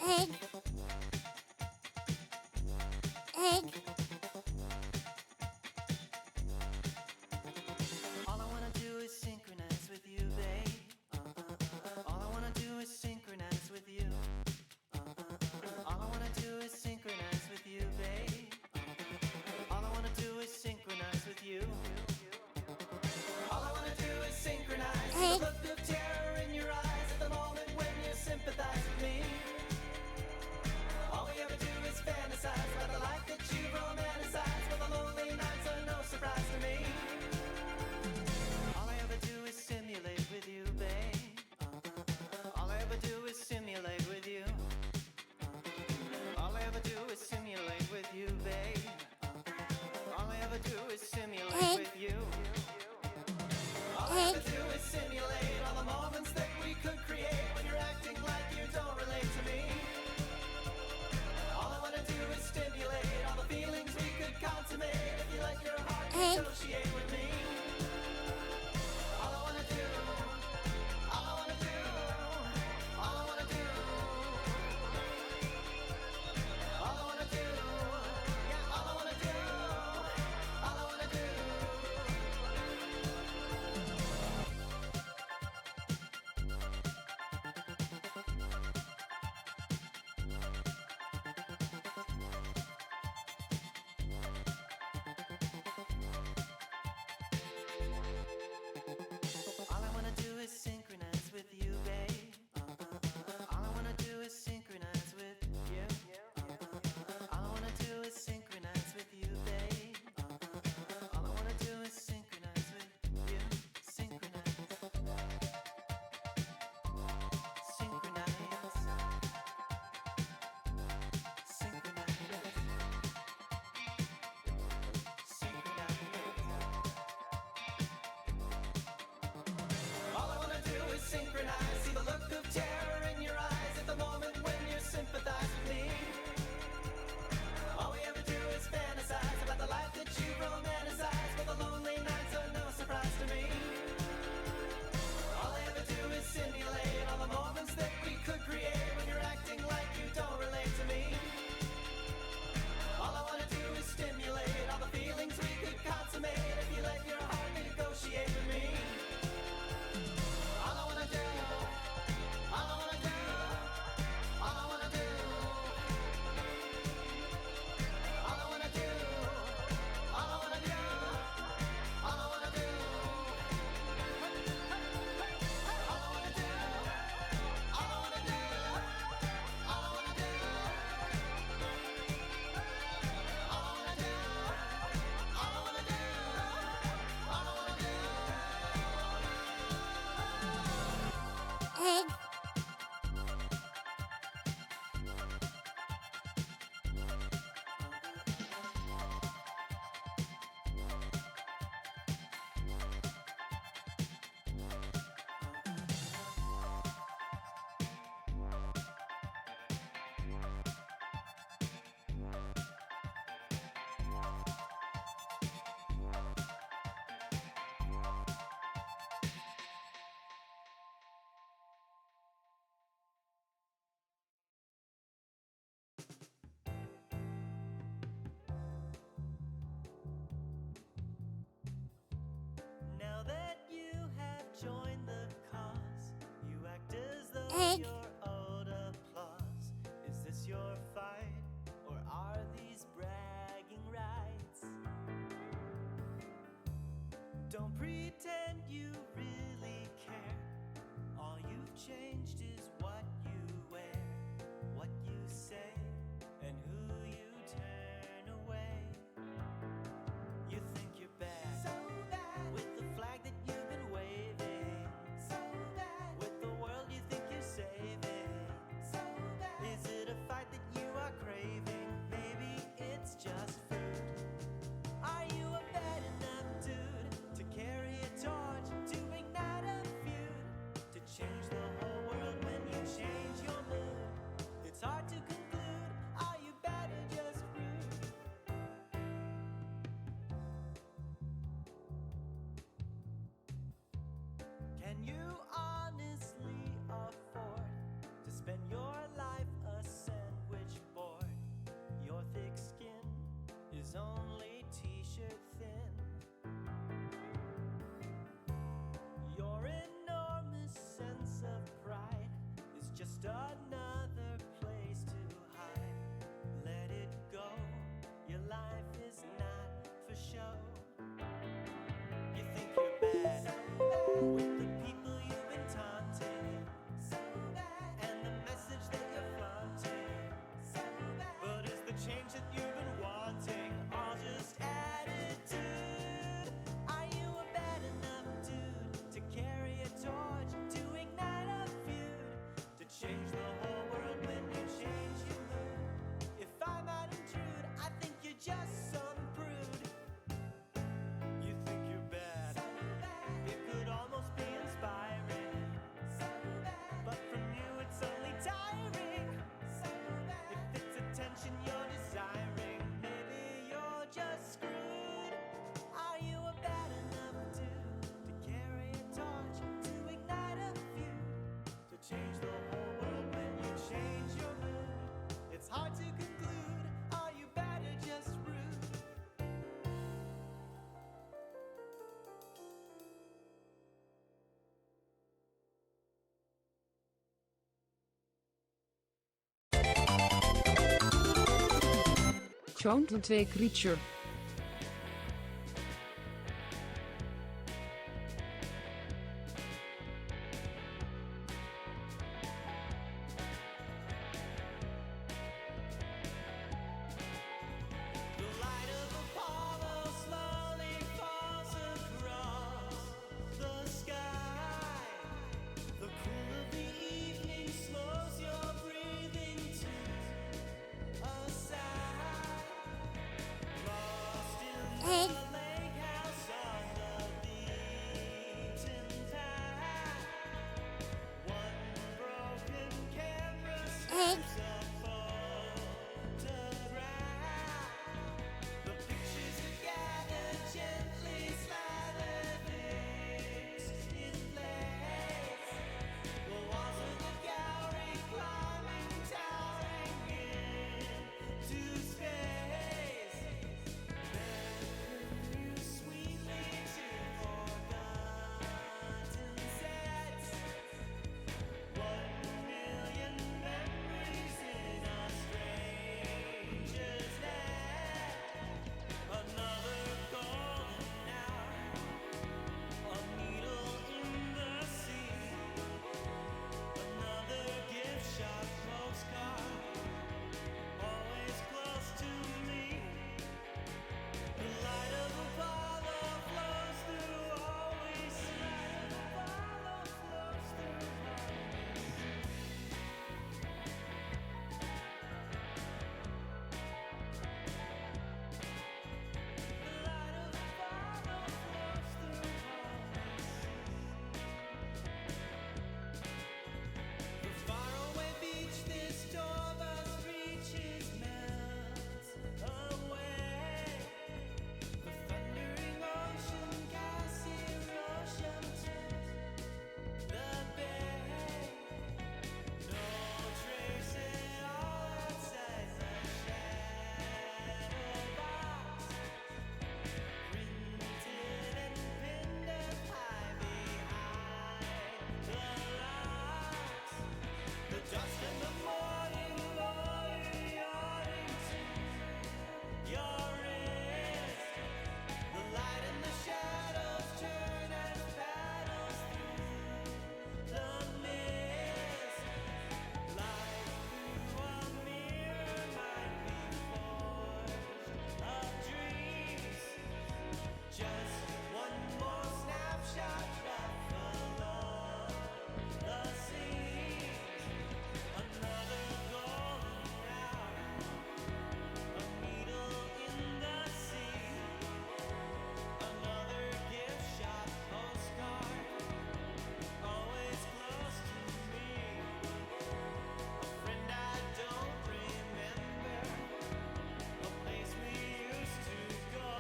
egg, egg. All I wanna do is synchronize with you, babe. All I wanna do is synchronize with you. All I wanna do is synchronize with you, babe. All I wanna do is synchronize with you. All I wanna do is synchronize. See the look of terror in your eyes at the moment when you sympathize with me. All we ever do is fantasize about the life that you romanticize, but the lonely nights are no surprise to me. All I ever do is simulate with you, babe. All I ever do is simulate with you. All I ever do is simulate with you, babe. All I ever do is simulate with you. All I ever do is simulate all the moments that we could create when you're acting like you don't relate to me. All I wanna do is stimulate all the feelings we could consummate if you let your heart negotiate with me. All I wanna do, all I wanna do, all I wanna do, all I wanna do, yeah, all I wanna do, all I wanna do. All I wanna do is synchronize with you, babe. All I wanna do is synchronize with you. All I wanna do is synchronize with you, babe. All I wanna do is synchronize with you. Synchronize. Synchronize. Synchronize. All I wanna do is synchronize. See the look of terror in your eyes at the moment when you sympathize with me. All we ever do is fantasize about the life that you romanticize, but the lonely nights are no surprise to me. All I ever do is simulate all the moments that we could create when you're acting like you don't relate to me. All I wanna do is stimulate all the feelings we could consummate if you let your heart negotiate with me. All I wanna do, all I wanna do, all I wanna do, all I wanna do, all I wanna do, all I wanna do, all I wanna do, all I wanna do, all I wanna do, all I wanna do, all I wanna do. Egg, Now that you have joined the cause, you act as though Egg. you're owed applause. Is this your fight, or are these bragging rights? Don't pretend you really care. All you've changed is what you wear, what you say, and who you turn away. You think you're bad, so bad, with the flag that you've been waving, so bad, with the world you think you're saving, so bad. Is it a fight that you are craving? Maybe it's just food. Are you a bad enough dude to carry a torch, to ignite a feud, to change the whole world when you change your mood? It's hard to conclude. Are you bad or just rude? Can you honestly afford to spend your life a found 2 creature. The light of Apollo slowly falls across the sky. The cool of the evening slows your breathing to a sigh. Lost in egg, the lake house on the beaten path. One broken camera egg, snaps a photograph. The pictures are gathered gently slathered fixed in place. The walls of the gallery climbing, towering into space. Beckon you sweetly to forgotten sets. 1,000,000 memories in a stranger's net. Another golden hour, a needle in the sea. Another gift shop postcard, always close to me. The light of Apollo flows through all we see. Apollo flows through all we see. The light of Apollo flows through all we see. The faraway beach this tour bus reaches melts away. The thundering ocean casts erosion to the bay. No trace at all outside the shadow box. Printed and pinned up high behind the locks. The dust in the morning glory yawning to your wrist. The light and the shadows turn as paddles through the mist. Life through a mirror might be forged of dreams. Just one more snapshot left along the seams. Another golden hour, a needle in the sea. Another gift shop postcard, always close to me. A friend I don't remember, a place we used to go.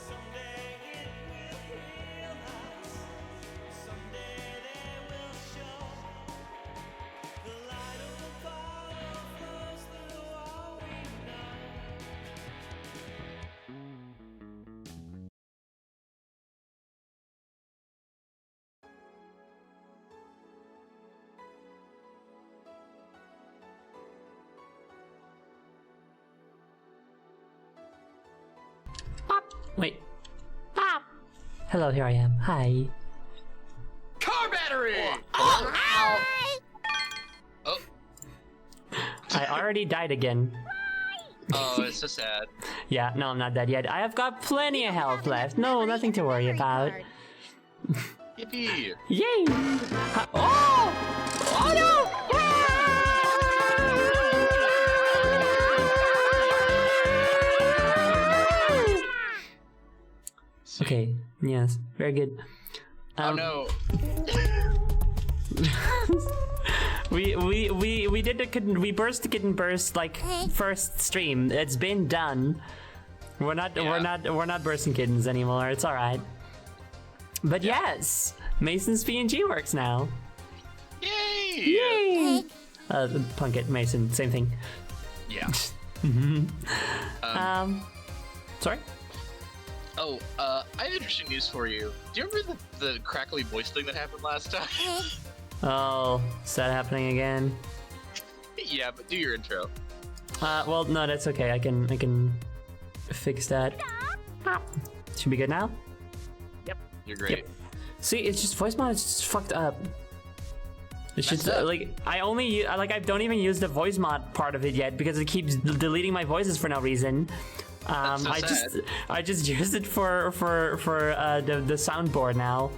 Someday it will heal us, someday they will show. The light of Apollo flows through all we know. Wait. Hello, here I am. Hi. Car battery! hi, Oh, I already died again. oh, it's so sad. Yeah, no, I'm not dead yet. I have got plenty of health left. No, nothing to worry about. Yippee! Yay! Oh! Oh no! Okay, yes, very good. Oh no. We did the kitten, we burst the kitten burst like first stream. It's been done. We're not bursting kittens anymore. It's all right. But yes, Mason's PNG works now. Yay! Yay! Punkitt, Mason, same thing. Yeah. Sorry. Oh, I have interesting news for you. Do you remember the crackly voice thing that happened last time? Oh, is that happening again? Yeah, but do your intro. Well, no, that's okay. I can fix that. Should be good now. You're great. Yep. See, it's just voice mod is just fucked up. It's just like I don't even use the voice mod part of it yet because it keeps deleting my voices for no reason. I just use it for the soundboard now,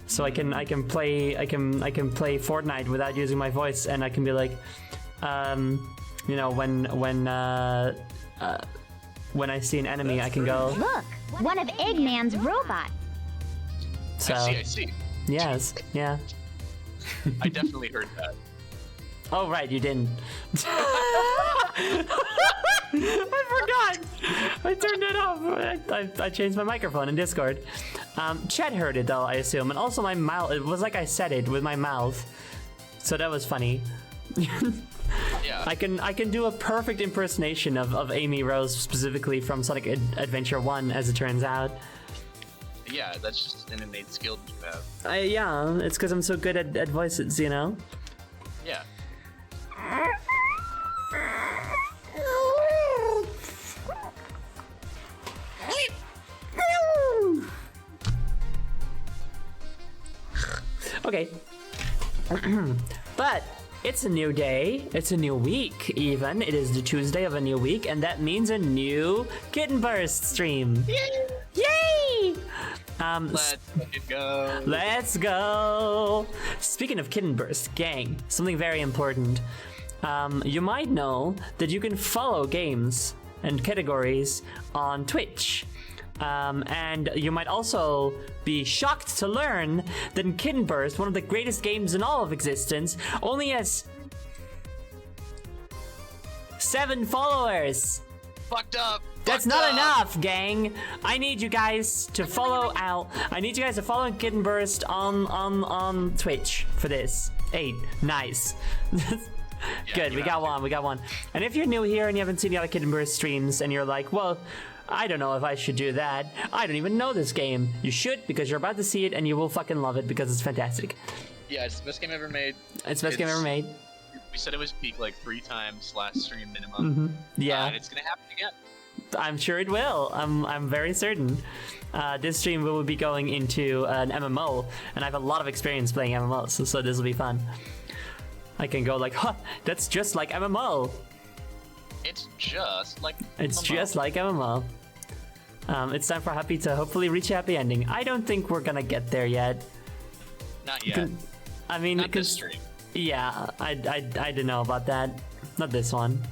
so I can play Fortnite without using my voice, and I can be like, you know, when I see an enemy, I can go. Look, one of Eggman's robots. So, I see. Yes, yeah. I definitely heard that. Oh right, you didn't. I forgot. I turned it off. I changed my microphone in Discord. Chet heard it though, I assume, and also my mouth. It was like I said it with my mouth, so that was funny. Yeah. I can do a perfect impersonation of Amy Rose, specifically from Sonic Adventure 1, as it turns out. Yeah, that's just an innate skill that you have. Yeah, it's because I'm so good at voices, you know? Yeah. Okay. But it's a new day. It's a new week, even. It is the Tuesday of a new week, and that means a new Kitten Burst stream. Yay! Yay! Let's fucking go. Let's go! Speaking of Kitten Burst, gang, something very important. You might know that you can follow games and categories on Twitch. And you might also be shocked to learn that in Kitten Burst, one of the greatest games in all of existence, only has 7 followers. Fucked up. That's not enough, gang. I need you guys to follow out. I need you guys to follow Kitten Burst on Twitch for this. 8. Nice. Good, we got one. And if you're new here and you haven't seen the other Kitten Burst streams and you're like, well, I don't know if I should do that. I don't even know this game. You should, because you're about to see it and you will fucking love it because it's fantastic. Yeah, it's the best game ever made. It's the best game ever made. We said it was peak like 3 times last stream minimum. Yeah. And it's gonna happen again. I'm sure it will. I'm very certain. This stream will be going into an MMO, and I have a lot of experience playing MMOs, so this will be fun. I can go like, huh, that's just like MMO. It's just like It's MMO. just like MMO. It's time for Happy to hopefully reach a happy ending. I don't think we're gonna get there yet. Not yet. I mean, Not this stream. Yeah, I don't know about that. Not this one.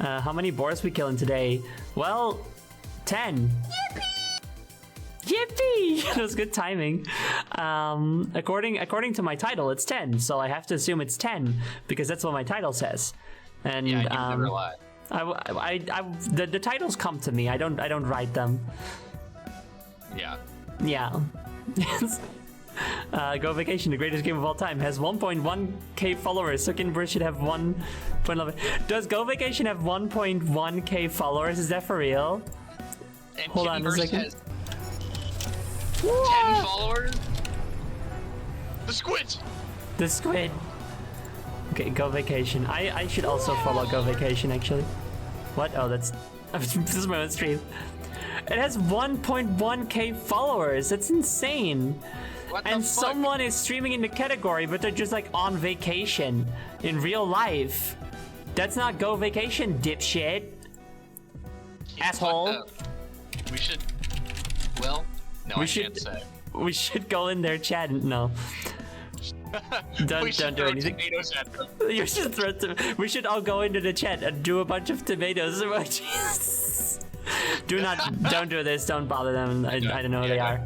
How many boars we killing today? Well, 10. Yippee! That was good timing. According to my title, it's 10, so I have to assume it's 10 because that's what my title says. And Yeah, you never lie. the titles come to me. I don't write them. Yeah. Yeah. Go Vacation, the greatest game of all time, has 1.1k followers. So Kitten Burst should have 1.11. Does Go Vacation have 1.1k followers? Is that for real? And Hold Kitten on a Burst second. has 10 followers? The squid! The squid. Okay, Go Vacation. I should also follow Go Vacation, actually. What? Oh, that's... this is my own stream. It has 1.1k followers. That's insane. What the And fuck? someone is streaming in the category, but they're just like on vacation in real life. That's not Go Vacation, dipshit. Yeah, Asshole. fuck that. We should... Well, no, I can't say. We should go in their chat. No. Don't do anything. Tomatoes at them. You should throw we should all go into the chat and do a bunch of tomatoes emojis. Don't do this. Don't bother them. I don't know who they are.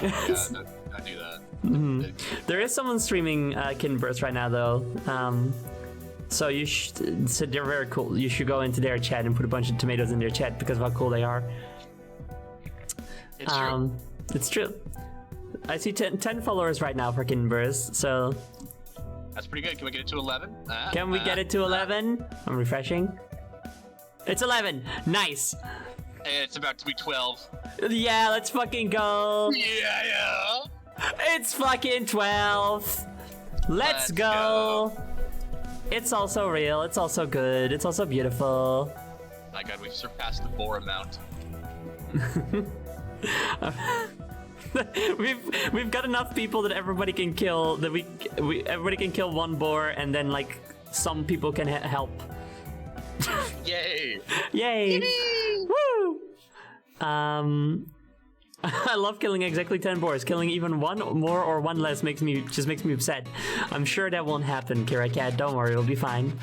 Yeah, don't do that. There is someone streaming Kitten Burst right now, though. So they're very cool. You should go into their chat and put a bunch of tomatoes in their chat because of how cool they are. It's true. It's true. I see 10 followers right now for Kitten Burst, so... That's pretty good. Can we get it to 11? Can we get it to 11? I'm refreshing. It's 11! Nice! It's about to be 12. Yeah, let's fucking go! Yeah! It's fucking 12! Let's go! It's also real. It's also good. It's also beautiful. My God, we've surpassed the boar amount. We've got enough people that everybody can kill. That everybody can kill one boar, and then like some people can help. Yay! Yay! Woo! I love killing exactly 10 boars. Killing even one more or one less makes me upset. I'm sure that won't happen, Kira Cat. Don't worry, it'll be fine.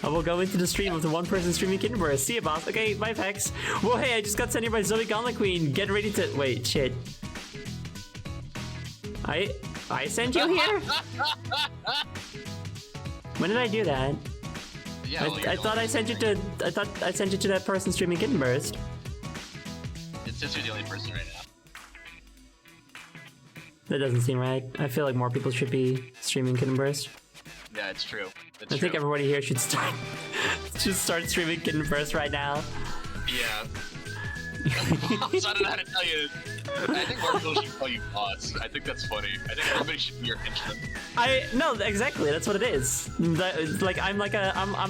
I will go into the stream of the one person streaming Kitten Burst. See ya, boss. Okay, bye, Vex. Whoa, hey, I just got sent here by Zoe Gauntlet Queen. Get ready to... Wait, shit. I sent you here? When did I do that? Yeah, I thought I sent you to... I thought I sent you to that person streaming Kitten Burst. It says you're the only person right now. That doesn't seem right. I feel like more people should be streaming Kitten Burst. Yeah, it's true. I think everybody here should start streaming Kitten Burst right now. Yeah. So I don't know how to tell you. I think more people should call you boss. I think that's funny. I think everybody should be your henchman. No, exactly. That's what it is. I'm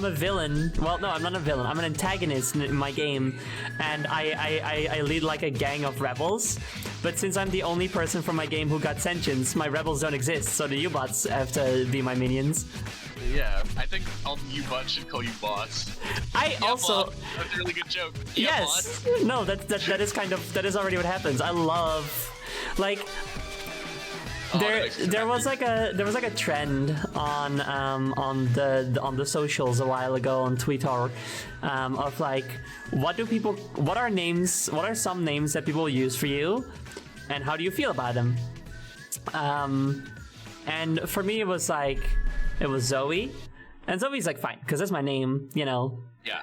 a villain. Well, no, I'm not a villain. I'm an antagonist in my game, and I lead like a gang of rebels. But since I'm the only person from my game who got sentience, my rebels don't exist. So the U-bots have to be my minions. Yeah, I think all the U-bots should call you boss. Also, boss. That's a really good joke. Yeah, yes. boss. No, that is already what happens. I love, like. There was like a trend on the socials a while ago on Twitter of like what are some names that people use for you, and how do you feel about them? And for me it was Zoe, and Zoe's like fine because that's my name, you know. Yeah.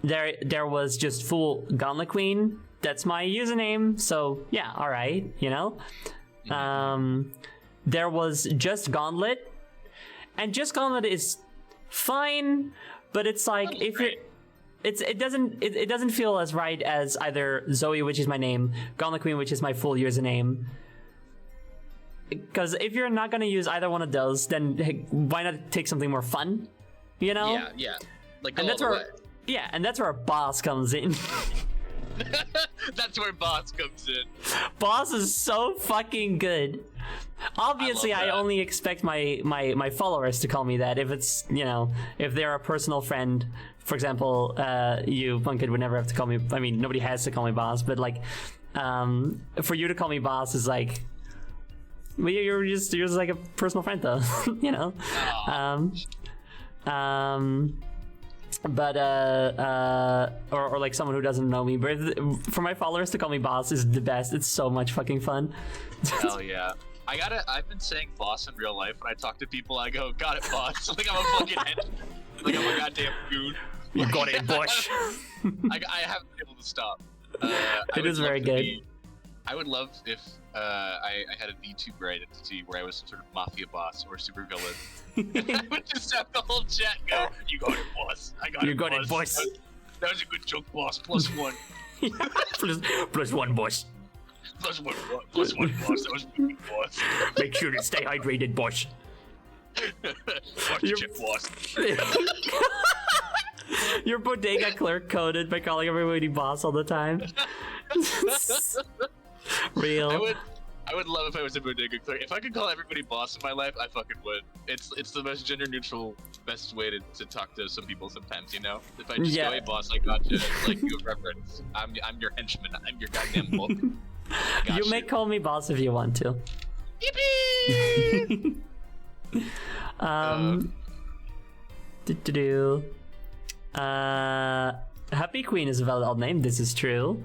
There was just full Gauntlet Queen. That's my username, so yeah, all right, you know. There was just Gauntlet, and just Gauntlet is fine, but it's like it doesn't feel as right as either Zoe, which is my name, Gauntlet Queen, which is my full username. Because if you're not gonna use either one of those, then hey, why not take something more fun? You know? Yeah. Like and that's where boss comes in. That's where boss comes in. Boss is so fucking good. Obviously, I only expect my followers to call me that. If it's, you know, if they're a personal friend, for example, you, Punkitt, would never have to call me. I mean, nobody has to call me boss, but like, for you to call me boss is like, well, you're just like a personal friend, though, you know. But or like someone who doesn't know me, but for my followers to call me boss is the best. It's so much fucking fun. Hell yeah. I've been saying boss in real life when I talk to people. I go, got it, boss. Like I'm a fucking henchman. Like I'm a goddamn goon. You got it, Bush. I haven't been able to stop. It is very good. I would love if I had a VTuber identity where I was some sort of mafia boss or super villain. And I would just have the whole chat go, you got it, boss. I got it, boss. You got it, boss. That was a good joke, boss. +1. plus one, boss. +1, boss. That was good, boss. Make sure to stay hydrated, boss. Watch the chip, boss. Your bodega clerk coded by calling everybody boss all the time. Real. I would love if I was a bodega clerk. If I could call everybody boss in my life, I fucking would. It's the most gender neutral, best way to talk to some people sometimes, you know? If I just go, hey boss, I got you. It's like you have reverence. I'm your henchman. I'm your goddamn book. You may call me boss if you want to. Yippee! Happy Queen is a valid alt name. This is true.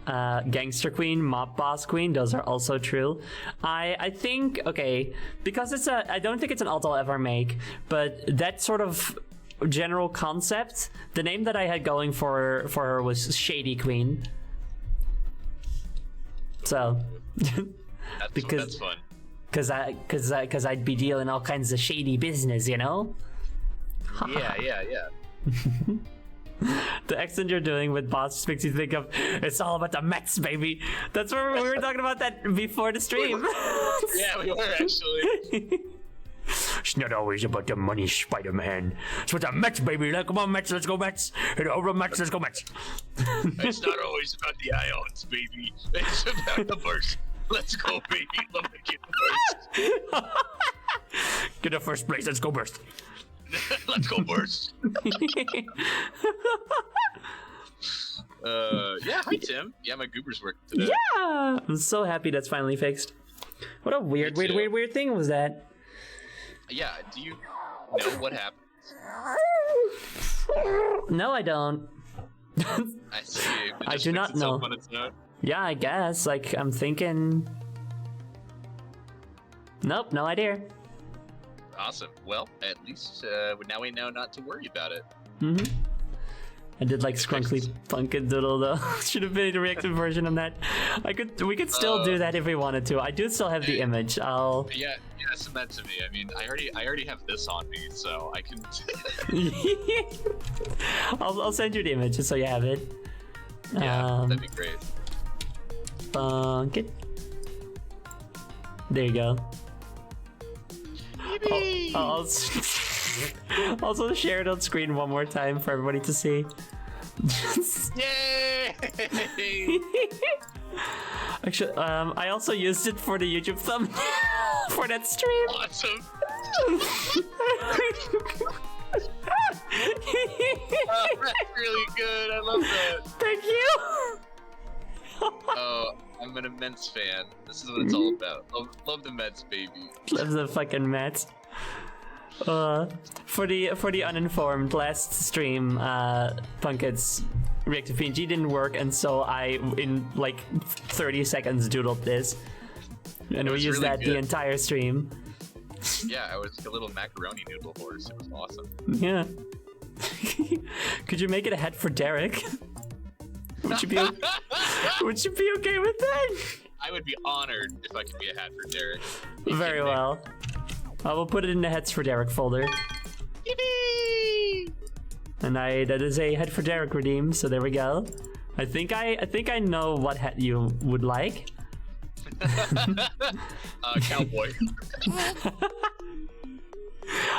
Gangster Queen, Mob Boss Queen, those are also true. I think, okay, because I don't think it's an alt I'll ever make, but that sort of general concept, the name that I had going for her was Shady Queen. So, that's fun. Cause I'd be dealing all kinds of shady business, you know? Yeah. The accent you're doing with boss just makes you think of it's all about the Mets, baby. That's where we were talking about that before the stream. Yeah, we were actually. It's not always about the money, Spider-Man. It's about the Mets, baby. Like, come on, Mets, let's go Mets. Hit over Mets, let's go Mets. It's not always about the ions, baby. It's about the burst. Let's go, baby. Let me get the burst. Get the first place, let's go burst. Let's go burst. Yeah, hi Tim. Yeah, my goobers worked today. Yeah! I'm so happy that's finally fixed. What a weird thing was that. Yeah, do you know what happened? No, I don't. I see. It I just do fixed not itself know. on its own? Yeah, I guess. Like, I'm thinking... Nope, no idea. Awesome. Well, at least now we know not to worry about it. Mm-hmm. I did like Scrunkly Punkitt Doodle though. Should have made a reactive version of that. We could still do that if we wanted to. I do still have the image. Yeah, send that to me. I mean, I already have this on me, so I can. I'll send you the image just so you have it. Yeah, that'd be great. Punkitt. There you go. I'll also share it on screen one more time for everybody to see. Yay! Actually, I also used it for the YouTube thumbnail for that stream. Awesome. That's really good. I love that. Thank you. Oh, I'm an immense fan. This is what it's all about. Love the Mets, baby. Love the fucking Mets. For the uninformed, last stream, Punkitt's reactive PNG didn't work, and so I, in like 30 seconds, doodled this, and we used really that good. the entire stream. Yeah, I was like a little macaroni noodle horse. It was awesome. Yeah. Could you make it a head for Derek? Would you be okay with that? I would be honored if I could be a hat for Derek. Very well. I will put it in the heads for Derek folder. Yippee! And that is a head for Derek redeem, so there we go. I think I know what hat you would like. Cowboy.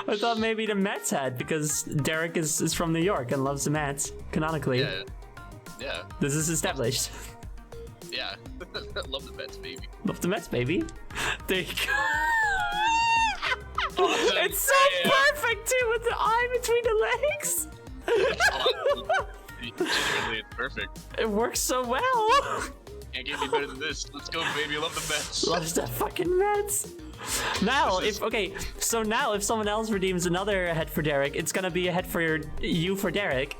I thought maybe the Mets hat, because Derek is from New York and loves the Mets, canonically. Yeah. This is established. Yeah. Love the Mets, baby. Love the Mets, baby. There you go. Awesome. It's so perfect too, with the eye between the legs. Awesome. Genuinely, it's perfect. It works so well. Can't get any better than this. Let's go, baby. Love the Mets. Loves the fucking Mets. Now, if someone else redeems another head for Derek, it's gonna be a head for you for Derek.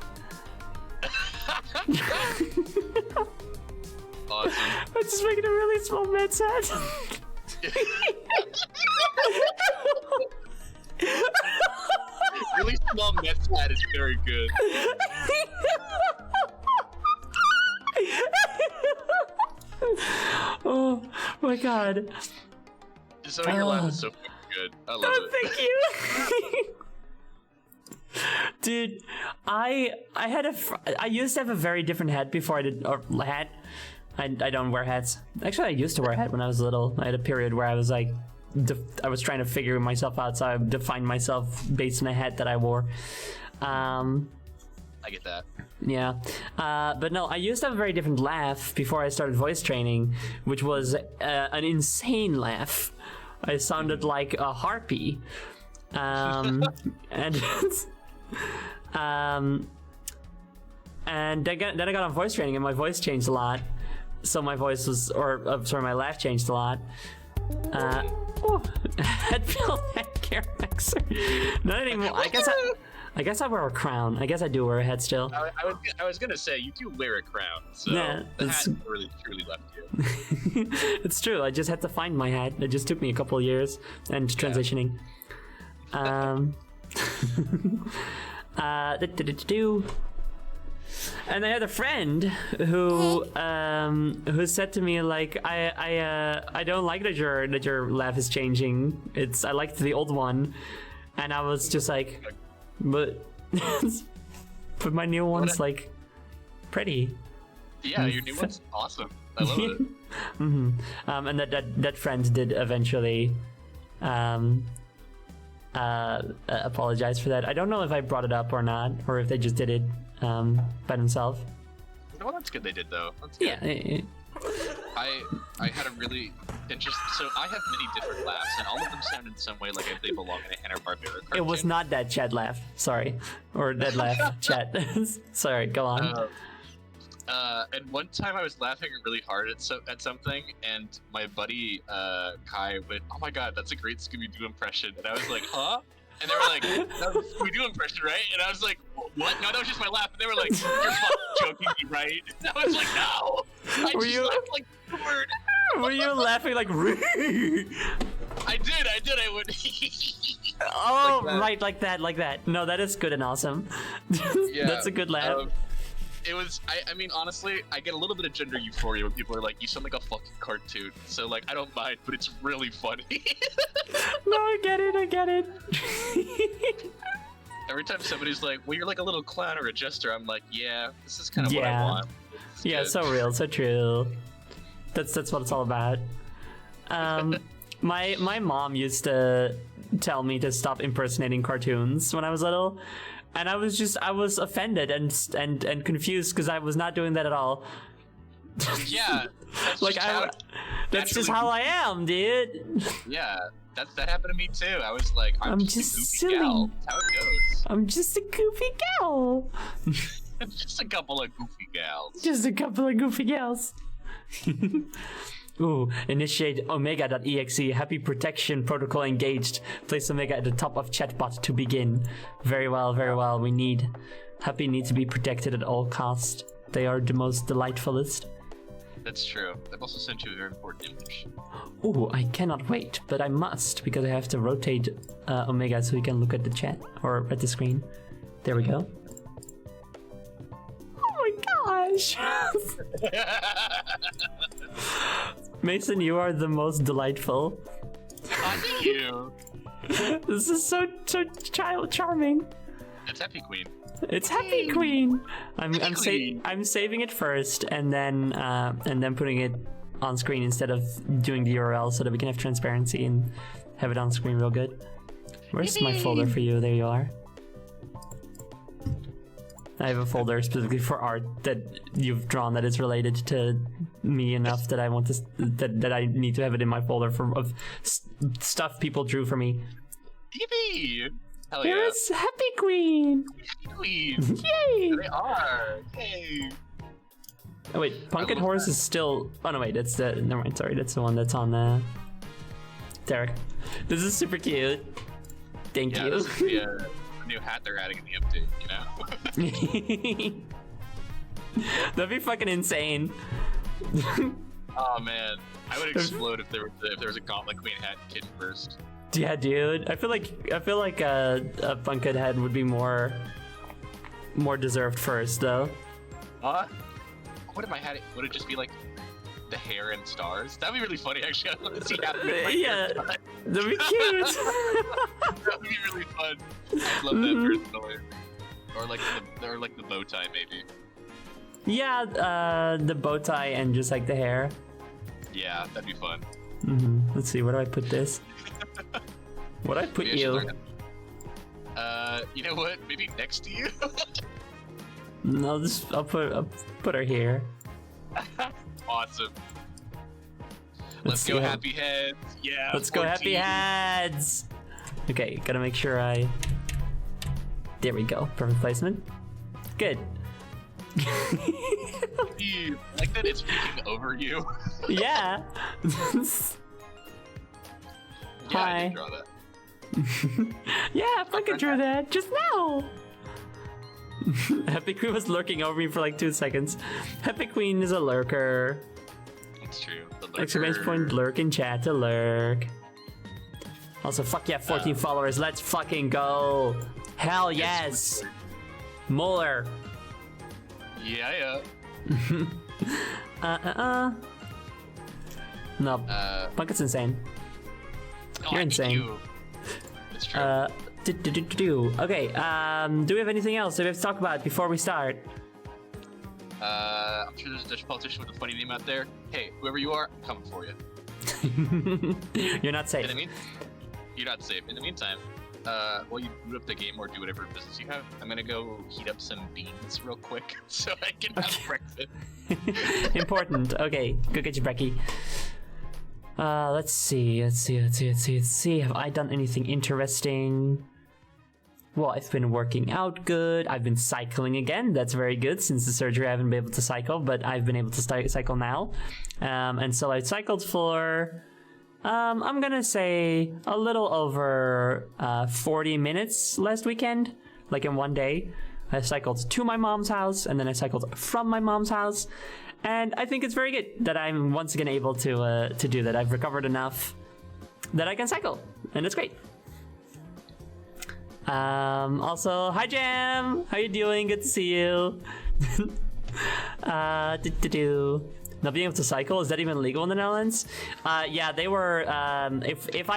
Awesome. I'm just making a really small Mets hat. Really small Mets hat is very good. Oh my god. So your laugh is so fucking good. I love it. Thank you. Dude, I used to have a very different hat before I did, or hat. I don't wear hats. Actually, I used to wear a hat when I was little. I had a period where I was like, I was trying to figure myself out, so I defined myself based on a hat that I wore. I get that. Yeah, but no, I used to have a very different laugh before I started voice training, which was an insane laugh. I sounded like a harpy, and and then I got on voice training, and my voice changed a lot. So my voice was, my laugh changed a lot. Head mixer. Not anymore. I guess I wear a crown. I guess I do wear a head still. I was gonna say you do wear a crown, so Yeah, the hat really truly left you. It's true. I just had to find my hat. It just took me a couple of years and transitioning. And I had a friend who said to me like, I don't like that your laugh is changing. I liked the old one, and I was just like, but my new one's like pretty. Yeah, your new one's awesome. I love it. And that friend did eventually apologize for that. I don't know if I brought it up or not, or if they just did it by themselves. Well, that's good they did though. That's good. Yeah. I had a really interesting. So I have many different laughs, and all of them sound in some way like if they belong in a Hanna-Barbera cartoon. It was not that Chat laugh. Sorry, or that laugh Chat. Sorry, go on. And one time I was laughing really hard at something, and my buddy Kai went, "Oh my god, that's a great Scooby-Doo impression," and I was like, "Huh?" And they were like, "That was a Scooby-Doo impression, right?" And I was like, "What? No, that was just my laugh." And they were like, "You're fucking joking me, right?" And I was like, "No." I Were just you- laughed like the word. Were you laughing like? I did. I would. Oh, Like that. like that. No, that is good and awesome. Yeah, That's a good laugh. It was. I mean, honestly, I get a little bit of gender euphoria when people are like, "You sound like a fucking cartoon." So like, I don't mind, but it's really funny. No, I get it. Every time somebody's like, "Well, you're like a little clown or a jester," I'm like, "Yeah, this is kind of what I Yeah. want." It's Yeah, good. so real, so true. That's what it's all about. My mom used to tell me to stop impersonating cartoons when I was little, and I was offended and confused because I was not doing that at all. Yeah, that's Like just how, that's just naturally- how I am, dude. Yeah, that happened to me too. I was like, I'm just just a goofy silly. gal. That's how it goes. I'm just a goofy gal. Just a couple of goofy gals. Just a couple of goofy gals. Ooh, initiate omega.exe. Happy protection protocol engaged. Place omega at the top of chatbot to begin. Very well, very well. Happy needs to be protected at all cost. They are the most delightfulest. That's true. I've also sent you a very important image. Ooh, I cannot wait, but I must because I have to rotate omega so we can look at the chat or at the screen. There we go. Oh my gosh! Mason, you are the most delightful. Thank you. This is so charming. It's Happy Queen. It's Happy Queen. I'm Queen. I'm saving it first and then putting it on screen instead of doing the URL so that we can have transparency and have it on screen real good. Where's my folder for you? There you are. I have a folder specifically for art that you've drawn that is related to me enough that I want to that I need to have it in my folder of stuff people drew for me. Yippee! Hell There yeah. is Happy Queen. Happy Queen. Yay! They are. Hey. Oh wait, Punkitt love Horse that. is still. Oh no, wait, that's the. Never mind. Sorry, that's the one that's on Derek. This is super cute. Thank Yeah, you. this is the new hat they're adding in the update, you know? That'd be fucking insane. Oh man, I would explode if there was a Gauntlet Queen hat in Kitten first. Yeah, dude. I feel like a Punkitt head would be more deserved first, though. What if my hat? Would it just be like the hair and stars? That'd be really funny, actually. I'd love to see that. Yeah, that'd be cute. That would be really fun. I'd love that personally. Or like the bow tie, maybe. Yeah, the bow tie and just like the hair. Yeah, that'd be fun. Let's see, where do I put this? What do I put Maybe I should you? learn it. You know what? Maybe next to you. No, I'll put her here. Awesome. Let's Let's go, see how- happy heads. Yeah. Let's go, happy 14. heads! Okay, gotta make sure I. There we go. Perfect placement. Good. I like that it's speaking over you. Yeah. Yeah, I Hi. did draw that. Yeah, I fucking drew that just now. Happy Queen was lurking over me for like 2 seconds. Happy Queen is a lurker. It's true. The Exclamation lurker. point lurk in chat to lurk. Also, fuck yeah, 14 followers. Let's fucking go. Hell yes. Muller. Yeah. No, Uh, Punkitt's insane. oh, You're I hate insane. you. It's true. Okay, do we have anything else that we have to talk about before we start? I'm sure there's a Dutch politician with a funny name out there. Hey, whoever you are, I'm coming for you. You're not In safe. the mean, you're not safe. In the meantime, while you boot up the game or do whatever business you have, I'm gonna go heat up some beans real quick so I can have breakfast. Important. Okay, go get your brekkie. Let's see. Have I done anything interesting? Well, I've been working out good. I've been cycling again. That's very good. Since the surgery, I haven't been able to cycle, but I've been able to cycle now. And so I cycled for, I'm gonna say a little over 40 minutes last weekend, like in one day. I cycled to my mom's house, and then I cycled from my mom's house. And I think it's very good that I'm once again able to do that. I've recovered enough that I can cycle, and it's great. Also, hi Jam! How you doing? Good to see you. Not being able to cycle, is that even legal in the Netherlands? Yeah, they were. If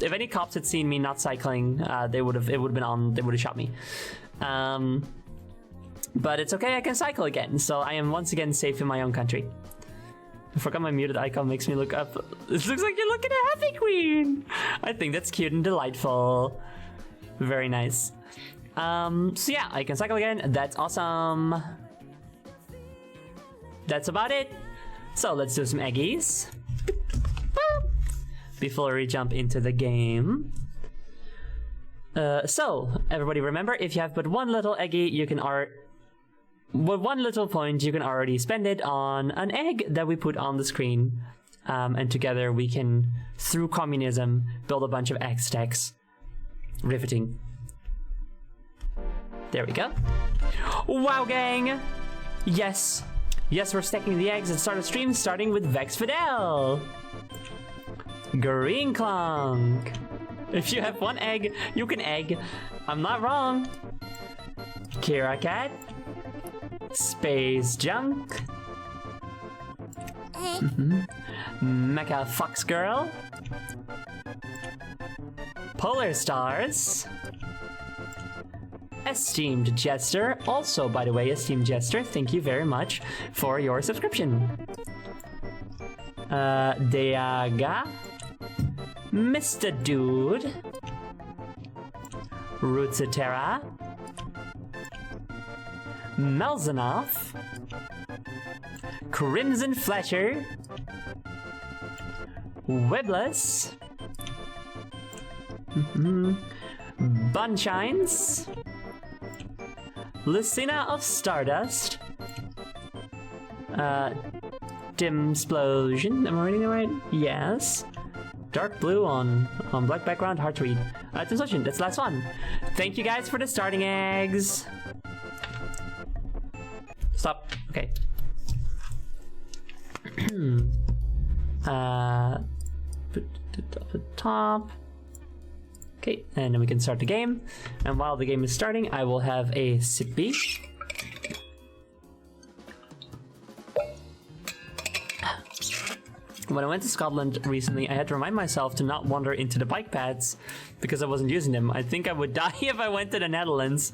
any cops had seen me not cycling, it would have been on. They would have shot me. But it's okay. I can cycle again, so I am once again safe in my own country. I forgot my muted icon makes me look up. It looks like you're looking at Happy Queen. I think that's cute and delightful. Very nice. So yeah, I can cycle again. That's awesome. That's about it. So let's do some eggies before we jump into the game. So everybody remember, if you have but one little eggie, you can with one little point, you can already spend it on an egg that we put on the screen. And together we can, through communism, build a bunch of egg stacks. Riveting. There we go. Wow, gang! Yes. Yes, we're stacking the eggs and start a stream starting with Vex Fidel. Green Clunk. If you have one egg, you can egg. I'm not wrong. Kira Cat. Space Junk. Mecha Fox Girl. Polar Stars. Esteemed Jester. Also, by the way, Esteemed Jester, thank you very much for your subscription. Deaga. Mr. Dude. Rootsatera. Melzanoff. Crimson Fletcher. Webless. Bunshines. Lucina of Stardust. Dimsplosion. Am I reading it right? Yes. Dark blue on black background, hard to read. Dimsplosion, that's the last one. Thank you guys for the starting eggs. Stop. Okay. Put it up at top. Okay, and then we can start the game. And while the game is starting, I will have a sippy. When I went to Scotland recently, I had to remind myself to not wander into the bike paths because I wasn't using them. I think I would die if I went to the Netherlands.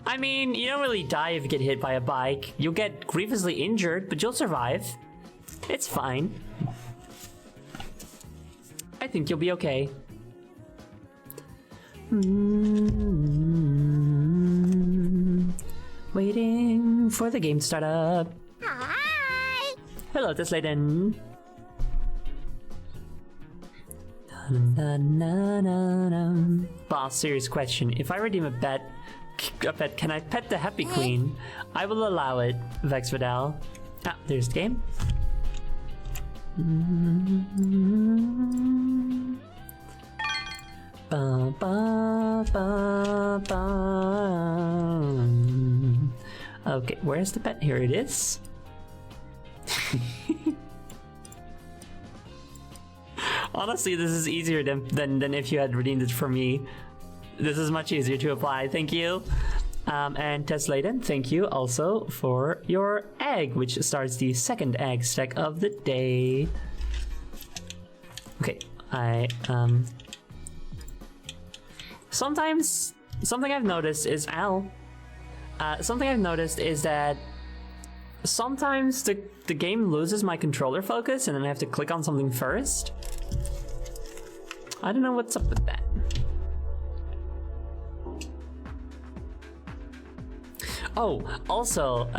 I mean, you don't really die if you get hit by a bike. You'll get grievously injured, but you'll survive. It's fine. I think you'll be okay. Waiting for the game to start up. Hi. Hello, Teslayden. Boss, serious question. If I redeem a pet, can I pet the Happy Queen? I will allow it, Vex Vidal. Ah, there's the game. Ba, ba, ba, ba. Okay, where's the pet? Here it is. Honestly, this is easier than if you had redeemed it for me. This is much easier to apply. Thank you. And Teslayden, thank you also for your egg, which starts the second egg stack of the day. Okay, sometimes something I've noticed is something I've noticed is that sometimes the game loses my controller focus and then I have to click on something first. I don't know what's up with that. Oh, also,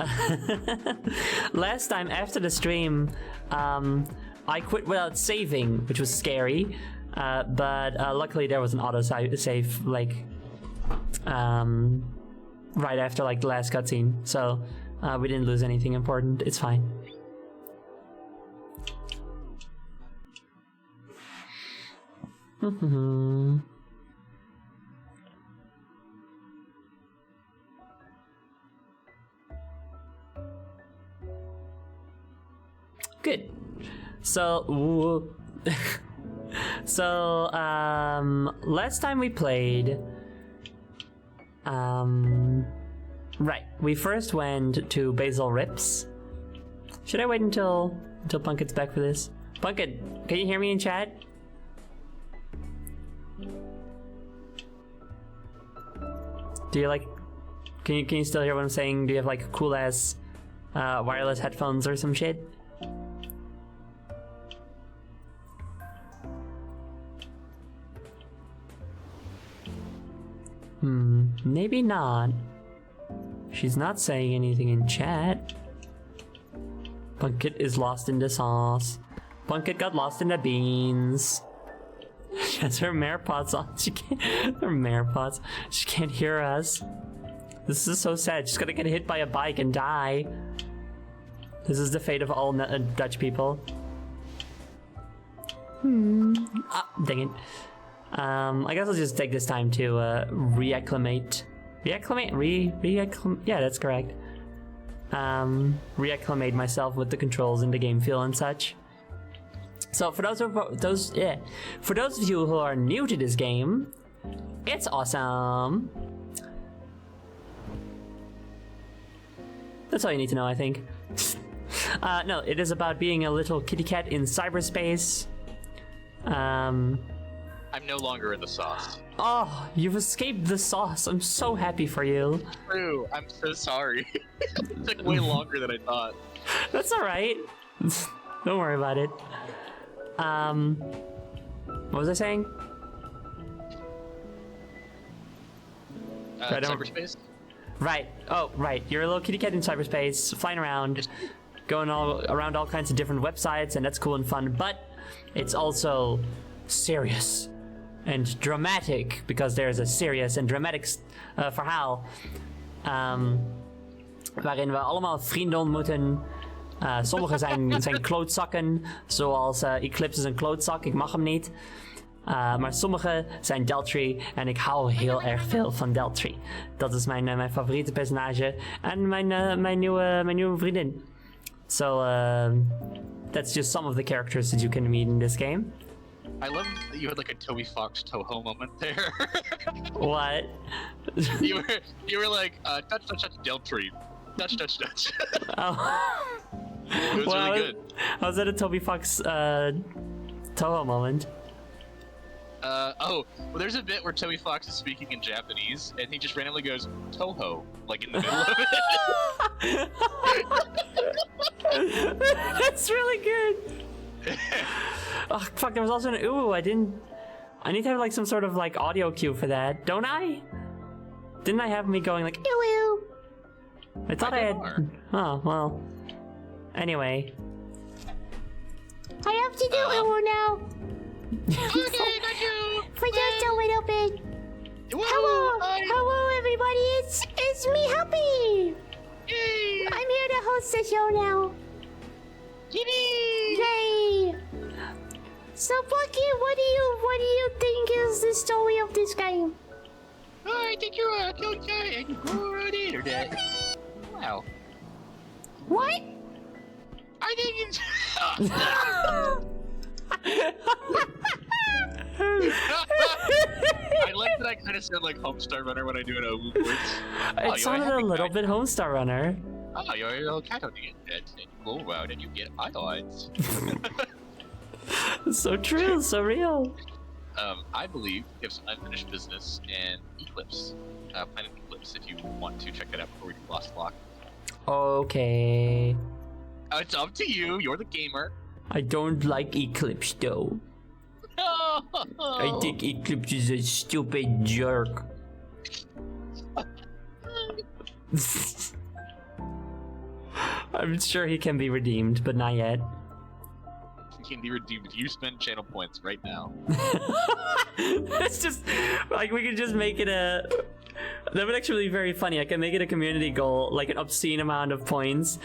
last time after the stream, I quit without saving, which was scary. But luckily there was an auto save, like, right after like the last cutscene, so we didn't lose anything important. It's fine. Good. So, last time we played, right, we first went to Basil Rips. Should I wait until Punkitt's back for this? Punkitt, can you hear me in chat? Do you like, can you still hear what I'm saying? Do you have like cool ass wireless headphones or some shit? Maybe not. She's not saying anything in chat. Punkitt is lost in the sauce. Punkitt got lost in the beans. She has her mare pots on. She can't. Her mare pots. She can't hear us. This is so sad. She's gonna get hit by a bike and die. This is the fate of all Dutch people. Ah, dang it. I guess I'll just take this time to reacclimate. Yeah, that's correct. Reacclimate myself with the controls and the game feel and such. So for those of you who are new to this game, it's awesome. That's all you need to know, I think. No, it is about being a little kitty cat in cyberspace. I'm no longer in the sauce. Oh, you've escaped the sauce. I'm so happy for you. True. I'm so sorry. It took way longer than I thought. That's all right. Don't worry about it. What was I saying? Cyberspace? Right. Oh, right. You're a little kitty cat in cyberspace, flying around, going all around all kinds of different websites, and that's cool and fun. But it's also serious and dramatic, because there's a serious and dramatic verhaal waarin we allemaal vrienden ontmoeten. Sommige zijn klootzakken, zoals Eclipse is een klootzak, ik mag hem niet. Maar sommige zijn Deltry en ik hou heel erg veel van Deltry. Dat is mijn favoriete personage en mijn nieuwe vriendin. So that's just some of the characters that you can meet in this game. I love that you had like a Toby Fox Toho moment there. What? you were like, touch, Deltry. Touch. Oh. It was really good. I was at a Toby Fox Toho moment. Well, there's a bit where Toby Fox is speaking in Japanese, and he just randomly goes, Toho, like in the middle of it. That's really good. Oh, fuck, there was also an ooh, I need to have like some sort of like audio cue for that, don't I? Didn't I have me going like, ooh, ooh? I thought I had... Oh, well. Anyway. I have to do it now. Okay, got you! For just a little bit. Hello, everybody. It's me, Happy. Yay! I'm here to host the show now. Yay! So, Bucky, what do you think is the story of this game? Oh, I think you're a cute guy and you go around the internet. Wow. What? I think it's... I like that I kind of sound like Homestar Runner when I do an Owu voice. It sounded a little bit Homestar Runner. Oh, you're a little cat on the internet, and you go around and you get highlights. So true, so real. I believe you have some unfinished business in Eclipse. Planet Eclipse, if you want to check that out before we do Lost Block. Okay. It's up to you, you're the gamer. I don't like Eclipse though. No! I think Eclipse is a stupid jerk. I'm sure he can be redeemed, but not yet. He can be redeemed if you spend channel points right now. It's just like we could just make it a. That would actually be very funny. I can make it a community goal, like an obscene amount of points,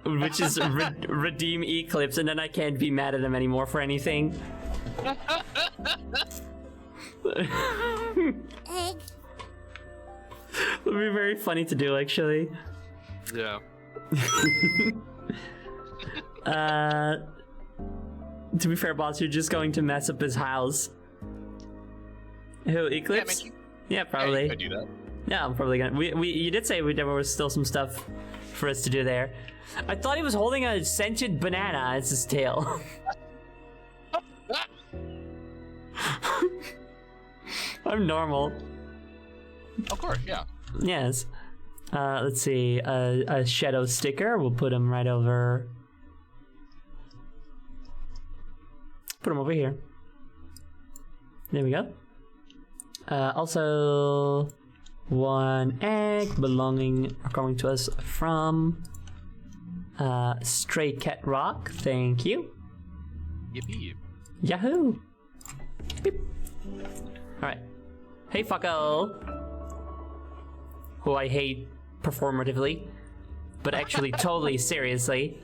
which is redeem Eclipse, and then I can't be mad at him anymore for anything. Egg. It would be very funny to do, actually. Yeah. To be fair, boss, you're just going to mess up his house. Who, Eclipse? Yeah, probably. Yeah, I do that. Yeah, I'm probably gonna. You did say there was still some stuff for us to do there. I thought he was holding a sentient banana as his tail. I'm normal. Of course, yeah. Yes. Let's see. A shadow sticker. We'll put him right over. Put him over here. There we go. Also, one egg coming to us from Stray Cat Rock. Thank you. Yippee. Yahoo! Beep. Alright. Hey, fucko! Who I hate performatively, but actually totally seriously.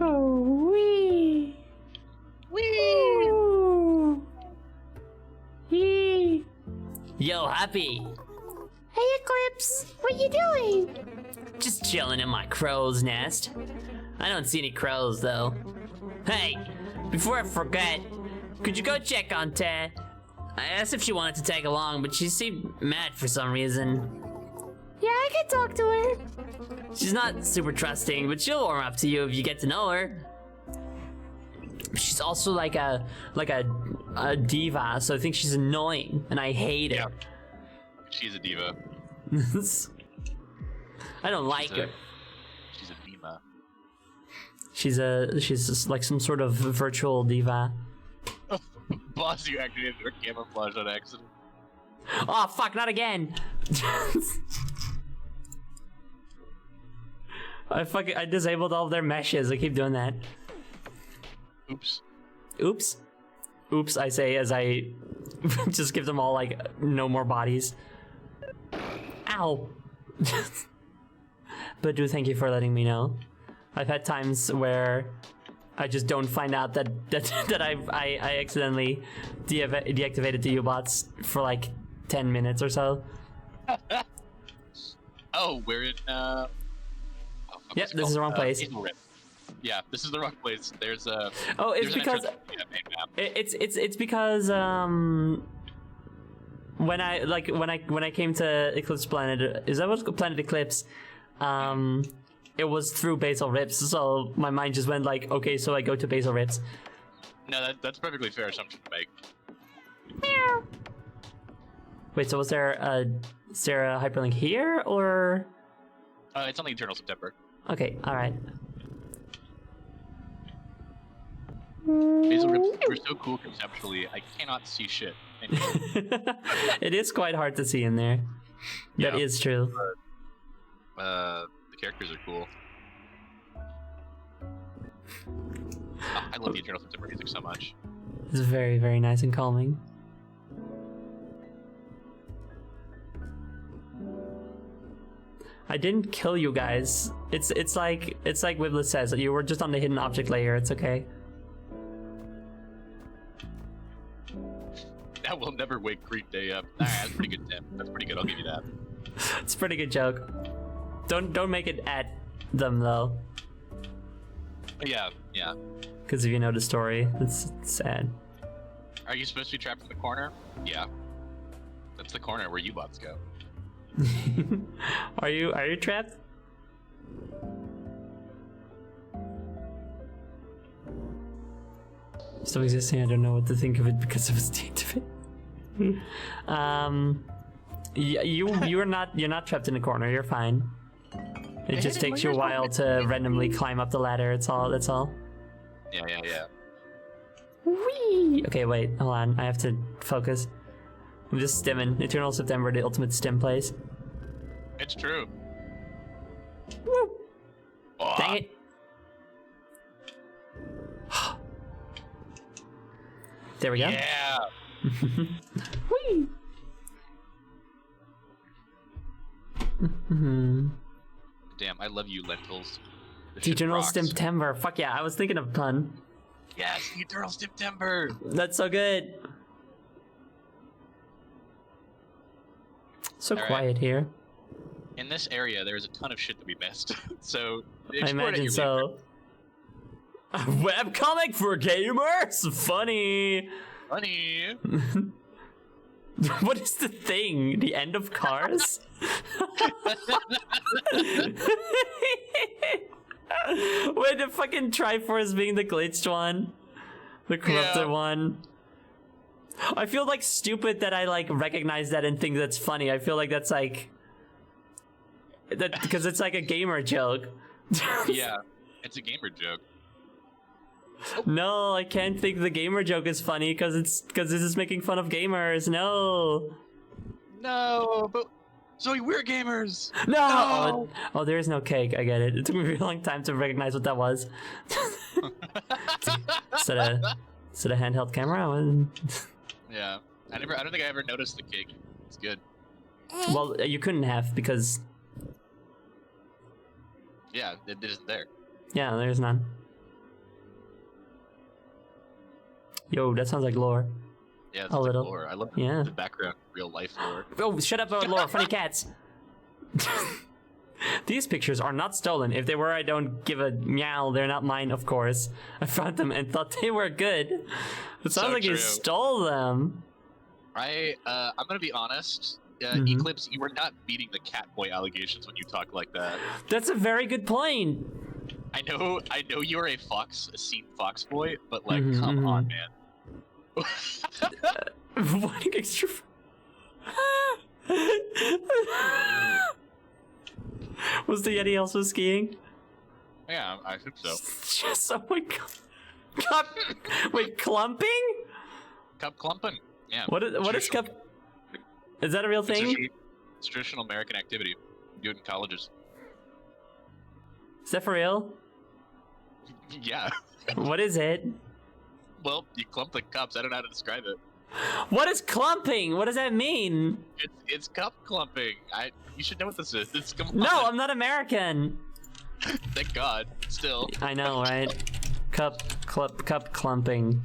Oh, wee. Whee! Yee. Yo, Happy! Hey, Eclipse, what you doing? Just chilling in my crow's nest. I don't see any crows, though. Hey, before I forget, could you go check on Ted? I asked if she wanted to tag along, but she seemed mad for some reason. Yeah, I can talk to her. She's not super trusting, but she'll warm up to you if you get to know her. She's also like a diva, so I think she's annoying, and I hate her. She's a diva. I don't like her. She's a diva. She's just like some sort of virtual diva. Boss, you activated her camouflage on accident. Oh fuck! Not again. I disabled all of their meshes. I keep doing that. Oops. Oops. Oops, I say as I just give them all like no more bodies. Ow. But do thank you for letting me know. I've had times where I just don't find out that I accidentally deactivated the U-bots for like 10 minutes or so. Oh, we're in Yep, this is the wrong place. Yeah, this is the wrong place. There's a. Oh, it's there's an because entrance to the main map. it's because when I came to Eclipse Planet, is that what Planet Eclipse? It was through Basal Rips, so my mind just went like, okay, so I go to Basal Rips. No, that's perfectly fair assumption to make. Meow. Wait, so is there a hyperlink here or? It's on the Eternal September. Okay, all right. Basal Rips were so cool conceptually. I cannot see shit. It is quite hard to see in there. Yeah. That is true. The characters are cool. I love the Eternal September music so much. It's very, very nice and calming. I didn't kill you guys. It's like Wiblet says, you were just on the hidden object layer. It's okay. That will never wake Greek Day up. Nah, that's pretty good, Tim. That's pretty good. I'll give you that. It's a pretty good joke. Don't make it at them though. Yeah. Because if you know the story, it's sad. Are you supposed to be trapped in the corner? Yeah. That's the corner where U-bots go. Are you trapped? Still existing. I don't know what to think of it because of its state of it. You're not trapped in the corner. You're fine. It just takes you a while to randomly climb up the ladder. That's all. Yeah. Whee! Okay, wait, hold on. I have to focus. I'm just stimming. Eternal September, the ultimate stim place. It's true. Woo! Oh, Dang it. There we go. Yeah. Whee! Damn, I love you, lentils. This The shit Eternal rocks. September. Fuck yeah, I was thinking of pun. Yes, the Eternal September. That's so good. So All right. quiet here. In this area, there's a ton of shit that we missed. So I explore it at imagine your so. A webcomic for gamers? Funny. Funny. What is the thing? The end of Cars? Wait, the fucking Triforce being the glitched one? The corrupted Yeah. one? I feel like stupid that I like recognize that and think that's funny. I feel like that's like that because it's like a gamer joke. Yeah, it's a gamer joke. No, I can't think the gamer joke is funny because this is making fun of gamers. No. No, but Zoe, we're gamers. No! No! Oh, there is no cake. I get it. It took me a really long time to recognize what that was. Instead of handheld camera. Yeah, I don't think I ever noticed the cake. It's good. Well, you couldn't have because Yeah, it isn't there. yeah, there's none. Yo, that sounds like lore. Yeah, it's A like little. lore. I love Yeah. the background, real life lore. Oh, shut up about lore. Funny cats. These pictures are not stolen. If they were, I don't give a meow. They're not mine, of course. I found them and thought they were good. It sounds So like you true. stole them. I'm gonna be honest. Mhm. Eclipse, you were not beating the Catboy allegations when you talk like that. That's a very good point. I know you're a scene fox boy, but like, Mhm, come mhm. on, man. What extra? Was the Yeti also skiing? Yeah, I hope so. Yes, oh my god. Cup. Wait, clumping? Cup clumping. Yeah. What is Traditional- cup? Is that a real It's thing? It's traditional American activity. You do it in colleges. Is that for real? Yeah. What is it? Well, you clump the cups. I don't know how to describe it. What is clumping? What does that mean? It's cup clumping. You should know what this is. It's come No, on. I'm not American. Thank God. Still. I know, right? Cup clumping.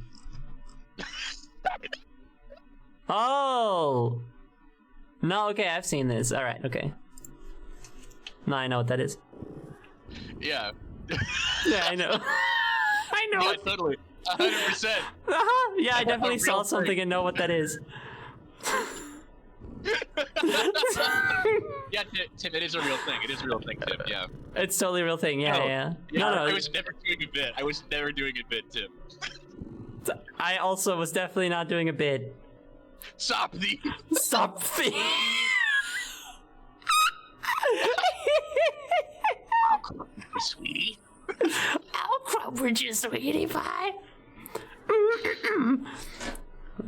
Oh. No, okay, I've seen this. All right, okay. No, I know what that is. Yeah. Yeah, I know. I know. Yeah, totally. 100%. Uh-huh. Yeah, I definitely A saw real something thing. and know what that is. Yeah, Tim, it is a real thing. It is a real thing, Tim. Yeah. It's totally a real thing. Yeah, No. yeah. Yeah, No, I was never doing a bit. I was never doing a bit, Tim. I also was definitely not doing a bid. Stop the. Stop the. Sweetie. I'll crop with you, sweetie pie.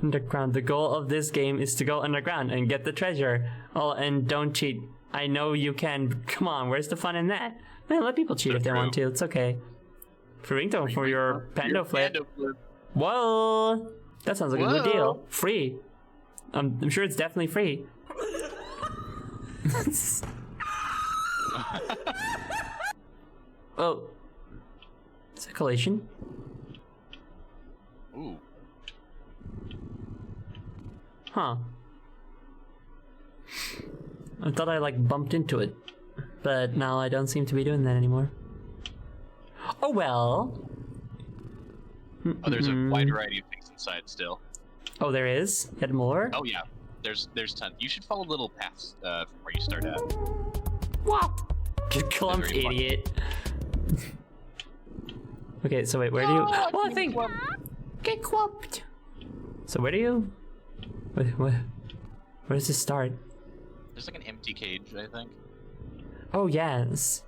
Underground. The goal of this game is to go underground and get the treasure. Oh, and don't cheat. I know you can. Come on, where's the fun in that? Man, let people cheat So if they true. want to. It's okay. Free ringtone for your panda flip. Panda flip. Whoa! That sounds like a good Whoa. deal. Free. I'm sure it's definitely free. Oh. Is that collation? Ooh. Huh. I thought I like bumped into it. But now I don't seem to be doing that anymore. Oh well. Oh, there's a wide variety of things inside still. Oh, there is? Yet more? Oh yeah. There's tons. You should follow little paths from where you start at. Wow. Get clumped, Very fun. idiot. Okay, so wait, where do you... Well, I think... Get clumped. So where do you... Where does this start? There's like an empty cage, I think. Oh, yes.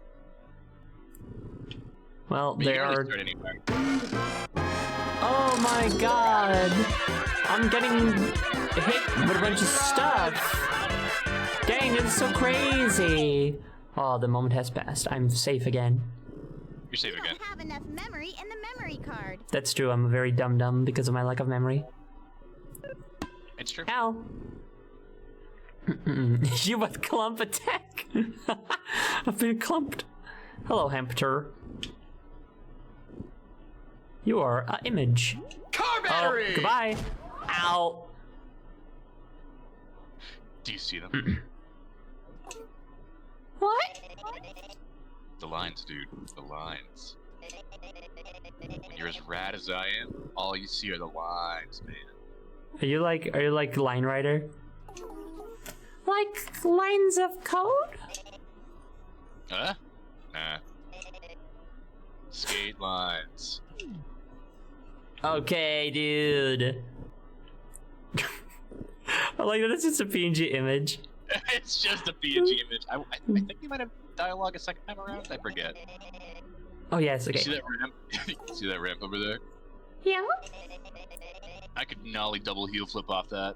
Well, But you there can are... really start anywhere. Oh my god. I'm getting hit with a bunch of stuff. Dang, this is so crazy. Oh, the moment has passed. I'm safe again. You're safe again. Have enough memory in the memory card. That's true, I'm a very dumb because of my lack of memory. It's true. Ow. You would clump attack. I've been clumped. Hello, hamster. You are an image. Car battery! Oh, goodbye. Ow. Do you see them? What? The lines, dude. The lines. When you're as rad as I am, all you see are the lines, man. Are you like line writer? Like lines of code? Huh? Nah. Skate lines. Okay, dude. I like that it's just a PNG image. It's just a PNG image. I think they might have dialogue a second time around. I forget. Oh yes, okay. See that ramp? See that ramp over there? Yeah? I could nollie double heel flip off that.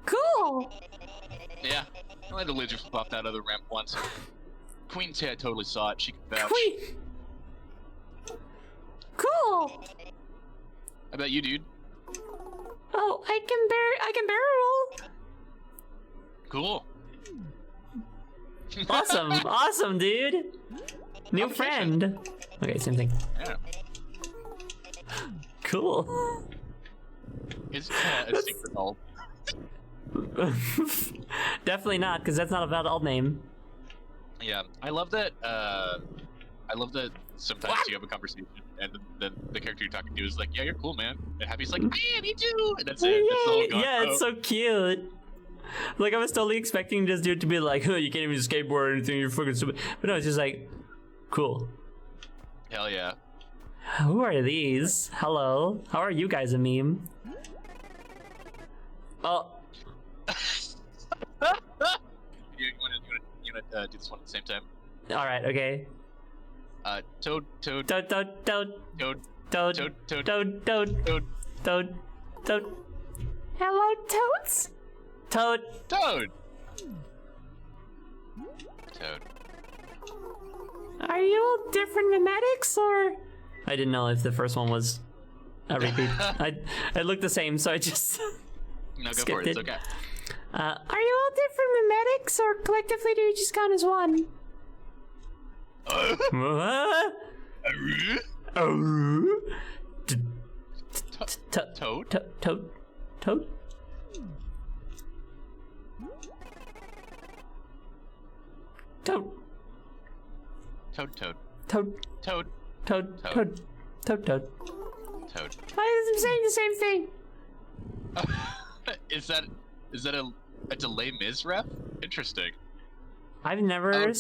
Cool! Yeah, I had to laser flip off that other ramp once. Queen Ted totally saw it. She can vouch. Wait. Cool! I bet you, dude. Oh, I can barrel. Cool. Awesome, awesome, dude. New friend. Okay, same thing. Yeah. Cool. Is Ted a secret alt? Definitely not, because that's not a valid alt name. Yeah, I love that. Sometimes you have a conversation and the character you're talking to is like, "Yeah, you're cool, man," and Happy's like, "Hey, me too," and that's it. That's the whole gone, Yeah, bro. it's so cute. Like, I was totally expecting this dude to be like, "Oh, you can't even skateboard or anything, you're fucking stupid." But no, it's just like, cool. Hell yeah. Who are these? Hello. How are you guys a meme? Oh. You wanna do this one at the same time? Alright, okay. Toad. Toad, toad, toad. Toad. Toad, Toad. toad, toad, Toad. toad, toad. Hello, Toads? Toad. Toad. Are you all different mimetics or? I didn't know if the first one was a repeat. It looked the same, so I just No, go skipped for it. It's it. okay. Are you all different mimetics or collectively do you just count as one? What? Oh. Toad. Toad. Toad. Toad. Toad. Toad. Toad. Toad. Toad. Toad. Toad. Toad. Toad. I'm saying the same thing. Is that a delay Miz ref? Interesting. I've never. Oh,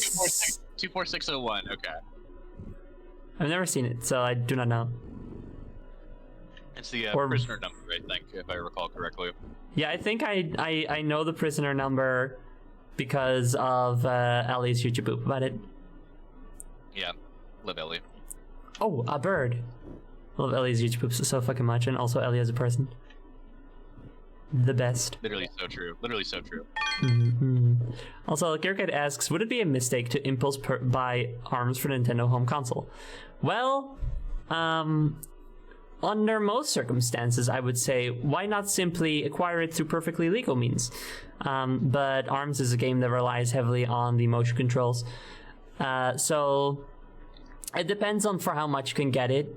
24601. Okay. I've never seen it, so I do not know. It's the Or- prisoner number, I think, if I recall correctly. Yeah, I think I know the prisoner number because of Ellie's YouTube boop about it. Yeah. Live Ellie. Oh, a bird. I love Ellie's YouTube boops so fucking much, and also Ellie as a person. The best. Literally so true. Literally so true. Also, Garrett asks, would it be a mistake to impulse buy ARMS for Nintendo home console? Well, under most circumstances, I would say, why not simply acquire it through perfectly legal means? But ARMS is a game that relies heavily on the motion controls. So it depends on for how much you can get it.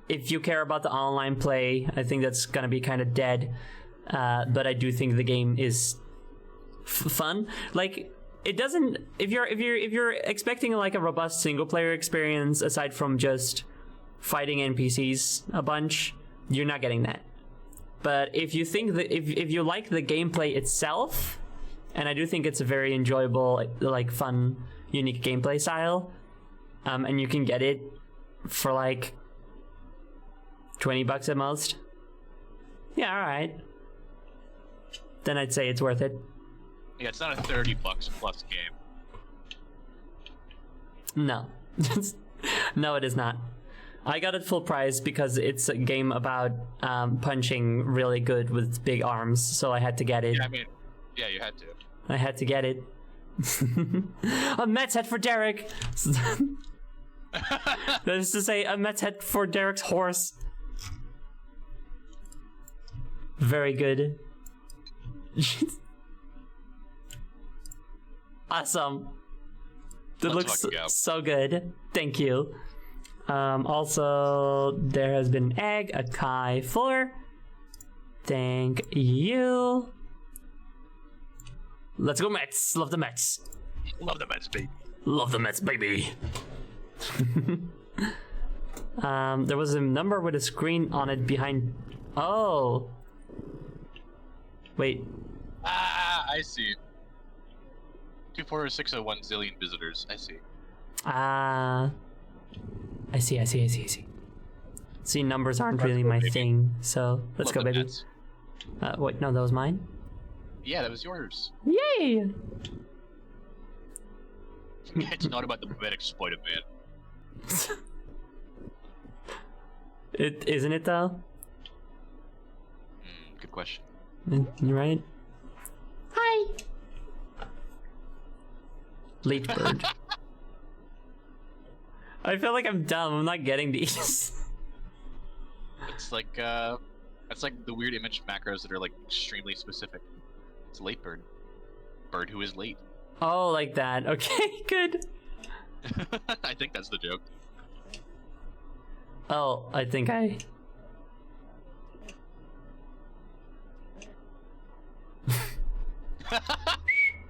If you care about the online play, I think that's gonna be kind of dead. But I do think the game is fun. Like, it doesn't. If you're expecting like a robust single player experience aside from just fighting NPCs a bunch, you're not getting that. But if you think that if you like the gameplay itself, and I do think it's a very enjoyable, like fun, unique gameplay style, and you can get it for like $20 at most. Yeah, all right. Then I'd say it's worth it. Yeah, it's not a $30 plus game. No. No, it is not. I got it full price because it's a game about punching really good with big arms, so I had to get it. Yeah, I mean, yeah, you had to. I had to get it. A Mets head for Derek. That is to say, a Mets head for Derek's horse. Very good. Awesome. That Let's looks fucking go. so good. Thank you. Also, there has been egg, a Kai for. Thank you. Let's go Mets. Love the Mets. Love the Mets, baby. Love the Mets, baby. There was a number with a screen on it behind. Oh. Wait. Ah, I see. 24601 zillion visitors. I see. I see. See, numbers aren't really my thing, so let's Love go, the baby. Mets. Wait, no, that was mine. Yeah, that was yours. Yay! It's not about the pathetic exploited man. It isn't it though? Good question. You're right. Hi. Late bird. I feel like I'm dumb. I'm not getting these. It's like the weird image macros that are like extremely specific. It's late bird. Bird who is late. Oh, like that. Okay, good. I think that's the joke. Oh, I think I...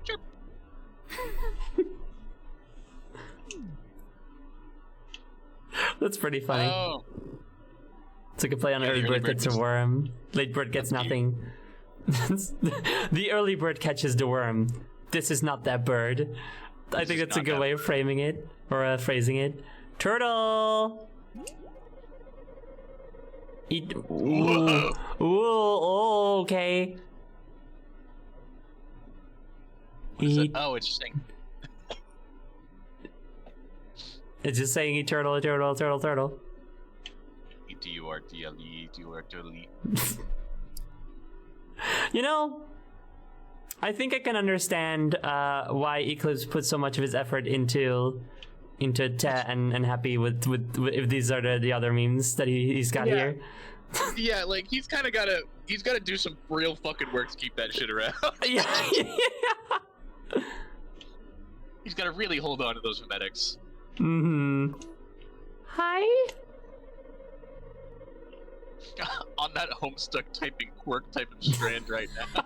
Chirp. That's pretty funny. Oh. It's like a play on Yeah, the early early bird bird gets a gets- worm. Late bird gets That's nothing. The early bird catches the worm. This is not that bird. I This think is that's a not good that way of framing it, or phrasing it. Turtle! Eat. Ooh. Ooh, okay. What is it? Eat. Oh, it's just saying. It's just saying eat turtle, turtle, turtle, turtle. E-T-U-R-T-L-E, T-U-R-T-L-E. You know, I think I can understand why Eclipse put so much of his effort into Te and Happy with if these are the other memes that he's got Yeah. here. Yeah, like he's gotta do some real fucking work to keep that shit around. Yeah. He's gotta really hold on to those memetics. Mm-hmm. Hi. On that Homestuck typing quirk typing strand right now.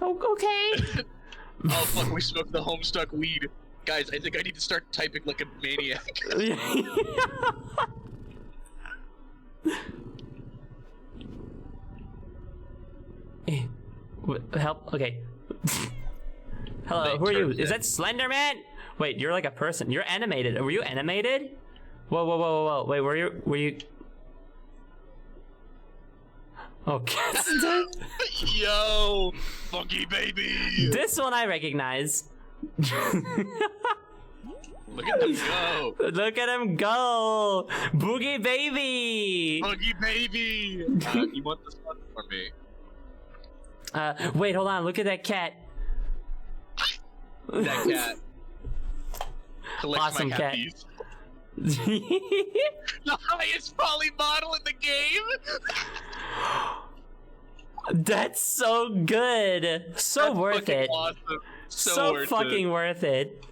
Oh, okay. Oh fuck, we smoked the Homestuck weed. Guys, I think I need to start typing like a maniac. Help. Okay. Hello, who are you? Is that Slenderman? Wait, you're like a person. You're animated. Were you animated? Whoa, whoa, whoa, whoa, whoa. Wait, were you? Oh, Cat's dead. Yo, funky baby. This one I recognize. Look at them go. Look at him go! Boogie baby! Funky baby. You want this one for me? Wait, hold on. Look at that cat. That cat. Collects Awesome my cat. happies. The highest poly model in the game. That's so good. So That's worth fucking it. Awesome. So worth fucking it. worth it.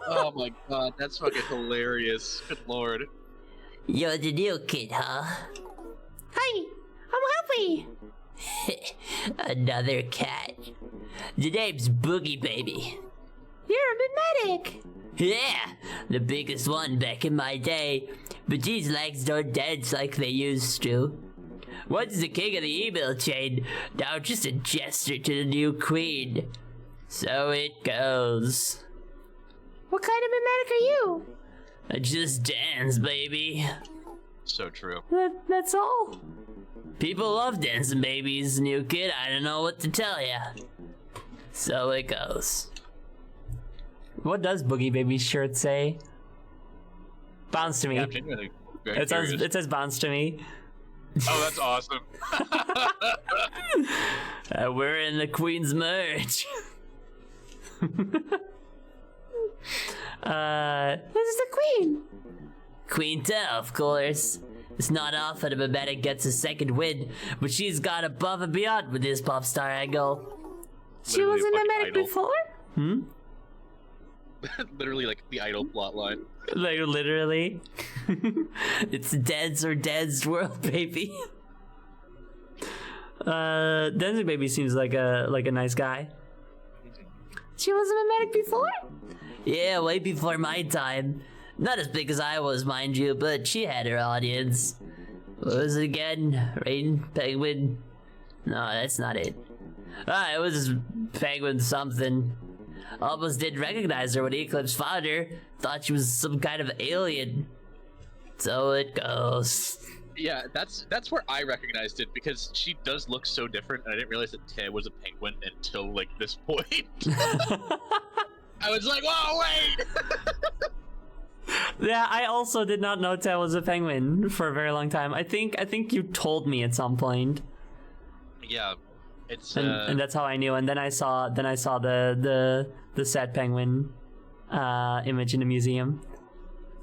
Oh my god, that's fucking hilarious. Good lord. You're the new kid, huh? Hi. I'm happy. Another cat. The name's Boogie Baby. You're a mimetic. Yeah, the biggest one back in my day. But these legs don't dance like they used to. Once the king of the email chain, now just a jester to the new queen. So it goes. What kind of mimetic are you? I just dance, baby. So true. That's all. People love dancing babies, new kid. I don't know what to tell ya. So it goes. What does Boogie Baby's shirt say? Bounce to me. Yeah, I'm genuinely very It says, curious. it says bounce to me. Oh, that's awesome. We're in the Queen's merch. Who's the queen? Queen Tell, of course. It's not often a Babetta gets a second win, but she's gone above and beyond with this pop star angle. She was Literally in a the fucking medic idol. before? Literally like the idol plotline. Like, literally. It's Dead's or Dead's world, baby. Denzel Baby seems like a nice guy. She was in the medic before? Yeah, way before my time. Not as big as I was, mind you, but she had her audience. What was it again? Rain Penguin? No, that's not it. It was Penguin something. Almost didn't recognize her when Eclipse found her. Thought she was some kind of alien. So it goes. Yeah, that's where I recognized it because she does look so different, and I didn't realize that Tay was a penguin until like this point. I was like, "Oh wait!" Yeah, I also did not know Ted was a penguin for a very long time. I think you told me at some point, Yeah, it's and that's how I knew. And then I saw the sad penguin image in the museum.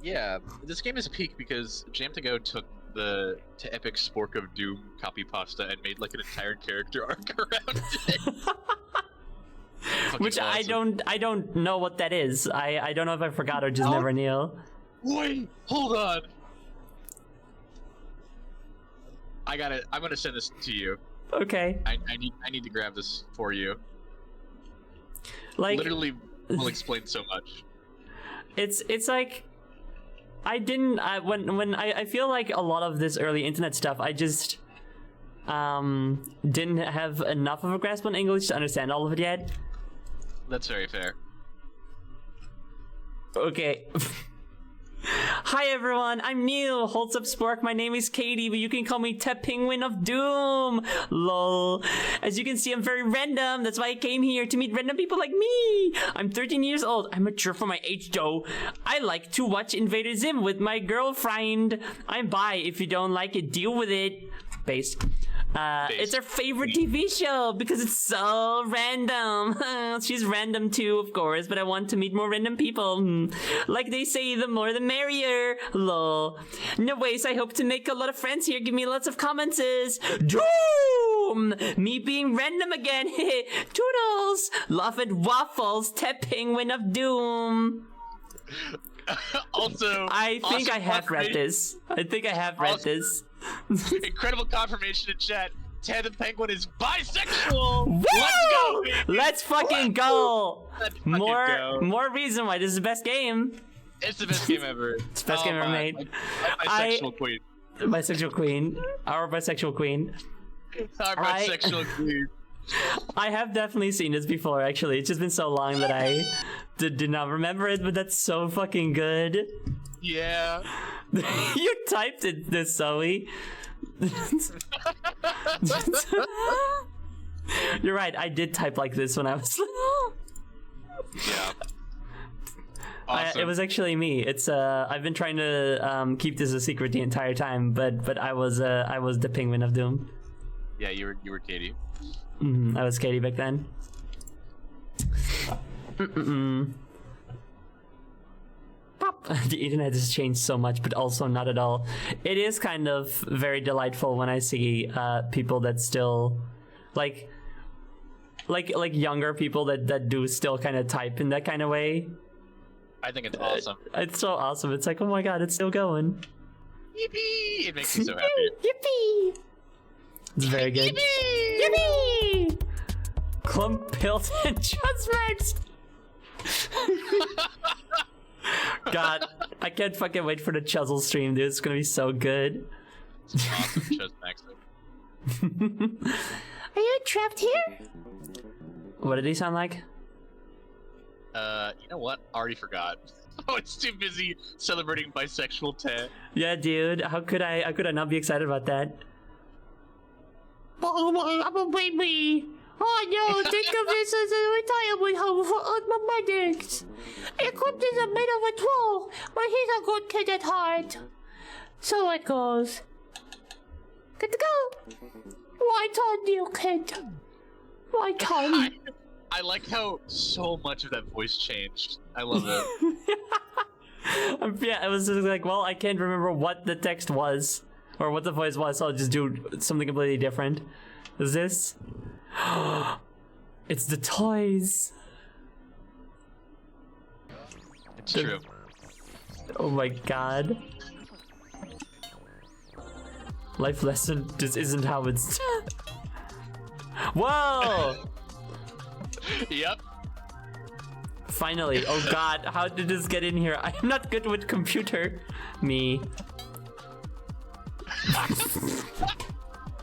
yeah. This game is peak because Jam2Go took the To Epic Spork of Doom copy pasta and made like an entire character arc around it. Fucking Which awesome. I don't know what that is. I don't know if I forgot or just Oh. never knew. Wait, hold on. I got it. I'm gonna send this to you. Okay, I need to grab this for you. like Literally will explain so much. it's like I feel like a lot of this early internet stuff I just didn't have enough of a grasp on English to understand all of it yet. That's very fair. Okay. Hi everyone, I'm Neil. Holds up Spork. My name is Katie, but you can call me Te Penguin of Doom. Lol. As you can see, I'm very random. That's why I came here to meet random people like me. I'm 13 years old. I'm mature for my age though. I like to watch Invader Zim with my girlfriend. I'm bi. If you don't like it, deal with it. Based. It's our favorite TV show because it's so random. She's random too, of course, but I want to meet more random people. Like they say, the more the merrier. Lol. No ways, I hope to make a lot of friends here. Give me lots of comments. Doom! Me being random again. Toodles! Love it waffles. Te Penguin of Doom. Also, I think awesome I have read confirmation- this. I think I have read Awesome. this. Incredible confirmation in chat. Ted the Penguin is bisexual. Woo! Let's go, baby. Let's fucking go! Let's fucking go. More reason why this is the best game. It's the best game ever. It's the best game ever made. My bisexual queen. Bisexual queen. Our bisexual queen. Our bisexual queen. I have definitely seen this before, actually. It's just been so long that I did not remember it, but that's so fucking good. Yeah. You typed it, this Zoe. You're right, I did type like this when I was little. Yeah. Awesome. It was actually me. It's I've been trying to keep this a secret the entire time, but I was the Penguin of Doom. Yeah, you were Katie. I was Katie back then. Pop. The internet has changed so much, but also not at all. It is kind of very delightful when I see people that still like younger people that do still kind of type in that kind of way. I think it's awesome. It's so awesome. It's like, oh my god, it's still going. Yippee! It makes me so happy. Yippee! It's very good. Yippee! Clump Hilton Judgment. God, I can't fucking wait for the Chuzzle stream, dude. It's gonna be so good. It's awesome. Just maxing. Are you trapped here? What did he sound like? You know what? Already forgot. Oh, it's too busy celebrating bisexual Ted. Yeah, dude. How could I not be excited about that? I'm a baby. Oh no, think of this as a retirement home for unmomedics. Equipped in the middle of a troll, but he's a good kid at heart. So it goes. Good to go. Right on, new kid. Right on. I like how so much of that voice changed. I love it. Yeah, it was just like, well, I can't remember what the text was or what the voice was, so I'll just do something completely different. Is this? It's the toys. It's true. Oh my god. Life lesson, this isn't how it's... Whoa! Yep. Finally, oh god, how did this get in here? I'm not good with computer. Me.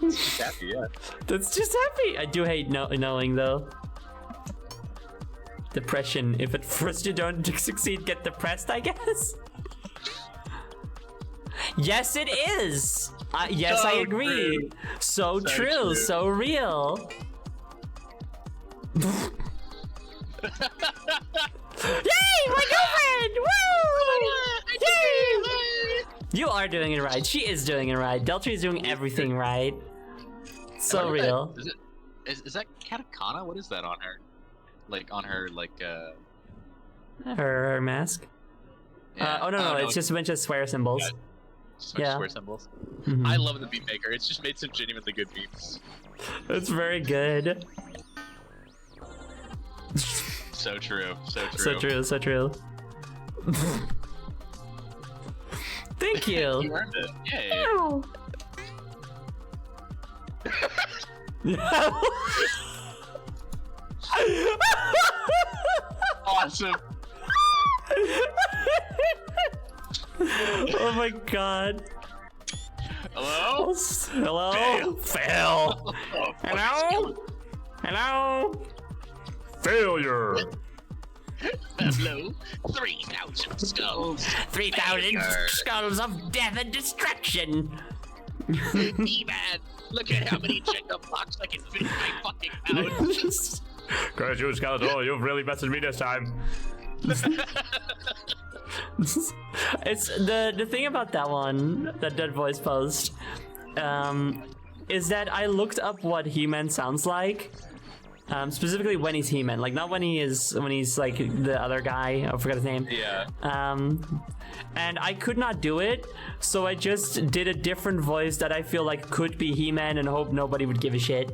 Just happy, yeah. That's just happy. I do hate knowing though. Depression. If at first you don't succeed, get depressed, I guess. Yes, it is. Yes, So I agree. true. So true. So real. Yay, my girlfriend! Woo! Yay! You are doing it right. She is doing it right. Deltree is doing everything right. So real. Is that katakana? What is that on her? Like on her Her mask. yeah. Oh no, it's just a bunch of swear symbols. Yeah. Just Yeah. swear symbols. Mhm. I love the beat maker. It's just made some genuinely good beats. It's very good. So true. So true. So true. So true. Thank you. You earned it. Yay. Ow. Awesome. Oh my god. Hello? Hello? Fail. Hello? Hello? Failure. Hello? 3,000 skulls. 3,000 Failure. skulls of death and destruction. D-man, look at how many Jenga blocks I can fit in my fucking mouth. Curse you, Skeletor, you've really messed me this time. It's the thing about that one, that Dead Voice post, is that I looked up what He-Man sounds like. Specifically when he's He-Man, like not when he's like the other guy. I forgot his name. Yeah. And I could not do it, so I just did a different voice that I feel like could be He-Man and hope nobody would give a shit.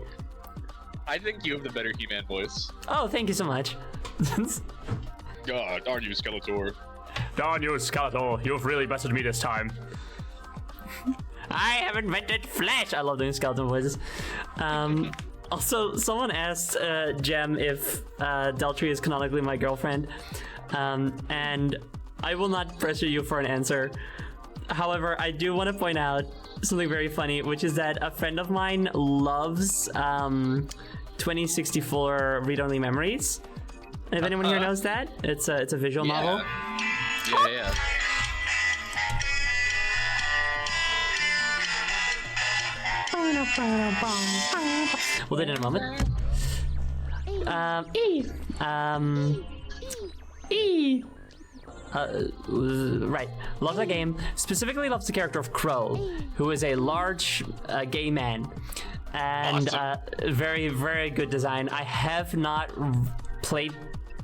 I think you have the better He-Man voice. Oh, thank you so much. God, darn you, Skeletor. Darn you, Skeletor, you've really bested me this time. I have invented flesh. I love doing skeleton voices. Also, someone asked Gem if Deltree is canonically my girlfriend, and I will not pressure you for an answer. However, I do want to point out something very funny, which is that a friend of mine loves 2064 read-only memories. If anyone here knows that, it's a visual novel. Yeah. We'll do it in a moment. Right. Loves that game. Specifically loves the character of Crow, who is a large gay man. And very, very good design. I have not played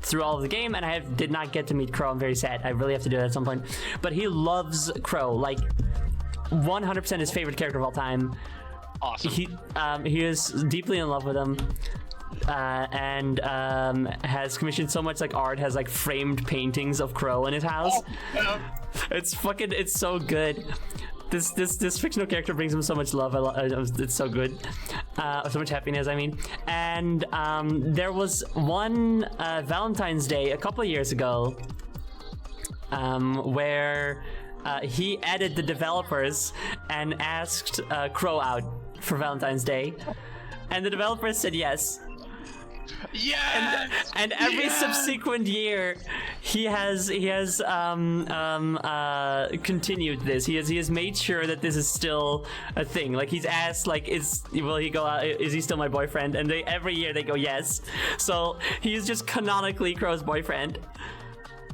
through all of the game, and I did not get to meet Crow. I'm very sad. I really have to do that at some point. But he loves Crow. Like, 100% his favorite character of all time. Awesome. He is deeply in love with him. And has commissioned so much like art, has like framed paintings of Crow in his house. It's so good. This fictional character brings him so much love. It's so good. So much happiness, I mean. And there was one Valentine's Day a couple of years ago where he added the developers and asked Crow out for Valentine's Day. And the developers said yes. Yes. And every subsequent year, he has continued this. He has made sure that this is still a thing. Like he's asked, like, will he go out? Is he still my boyfriend? And every year they go yes. So he's just canonically Crow's boyfriend.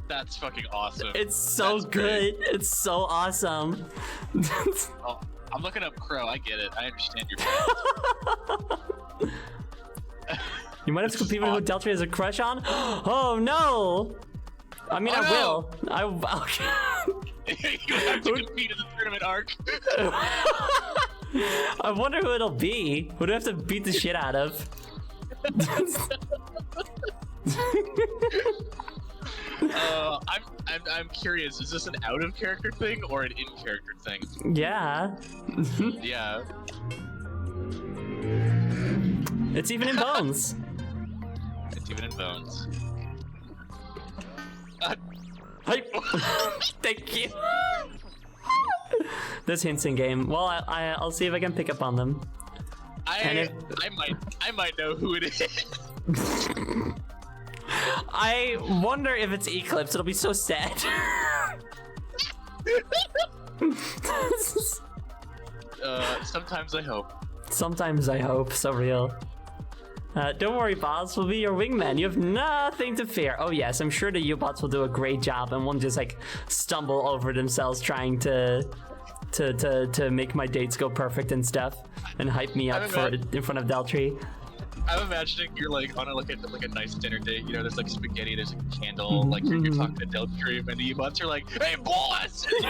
That's fucking awesome. It's so That's good. great. It's so awesome. Oh, I'm looking up Crow. I get it. I understand your feelings. You might have to compete with who Deltry has a crush on. Oh no! I mean, I will. Okay. You have to compete in the tournament arc. I wonder who it'll be. Who do I have to beat the shit out of? I'm curious. Is this an out of character thing or an in character thing? Yeah. Yeah. It's even in Bones. It's even in Bones. Hype. Thank you. There's hints in game. Well, I'll see if I can pick up on them. I might know who it is. I wonder if it's Eclipse. It'll be so sad. Sometimes I hope. Sometimes I hope. So real. Don't worry, bots. We'll be your wingman. You have nothing to fear. Oh yes, I'm sure the U-bots will do a great job and won't just like stumble over themselves trying to make my dates go perfect and stuff and hype me up in front of Deltry. I'm imagining you're like on a nice dinner date. You know, there's like spaghetti, there's like a candle, like you're talking to Deltry, and the U-bots are like, "Hey, boss!" And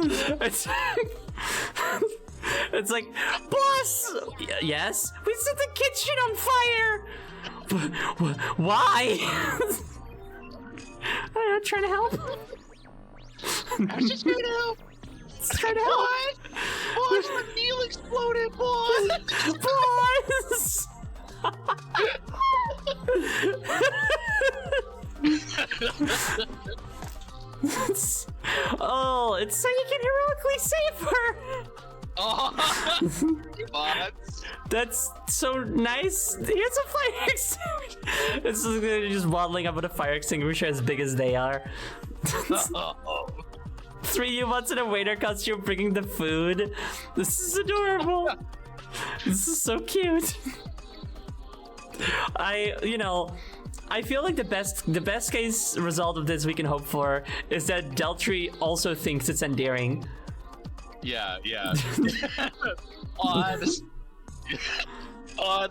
you It's like, boss! Yes? We set the kitchen on fire! Why? I'm not trying to help. I was just trying to help. Trying to help. Boss, my meal exploded, boss! Boss! Oh, it's so you can heroically save her! Oh, you bots. That's so nice. Here's a fire extinguisher. This is just waddling up with a fire extinguisher as big as they are. 3 U-bots in a waiter costume bringing the food. This is adorable. This is so cute. I feel like the best case result of this we can hope for is that Deltry also thinks it's endearing. Yeah. The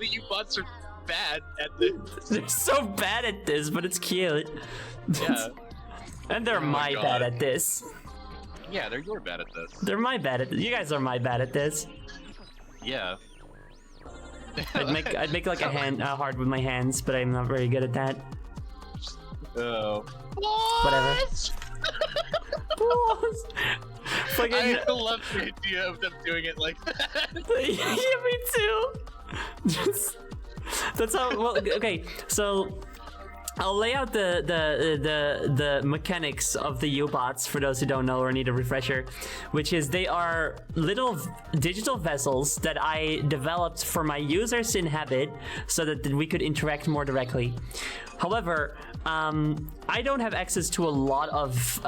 U-bots are bad at this. They're so bad at this, but it's cute. Yeah. And they're my God. bad at this. Yeah, they're your bad at this. They're my bad at this. You guys are my bad at this. Yeah. I'd make like a heart with my hands, but I'm not very good at that. Oh. Whatever. Fucking... I love the idea of them doing it like that. Yeah, me too. That's how. Well, okay. So I'll lay out the mechanics of the U-bots for those who don't know or need a refresher, which is they are little digital vessels that I developed for my users to inhabit so that we could interact more directly. However, I don't have access to a lot of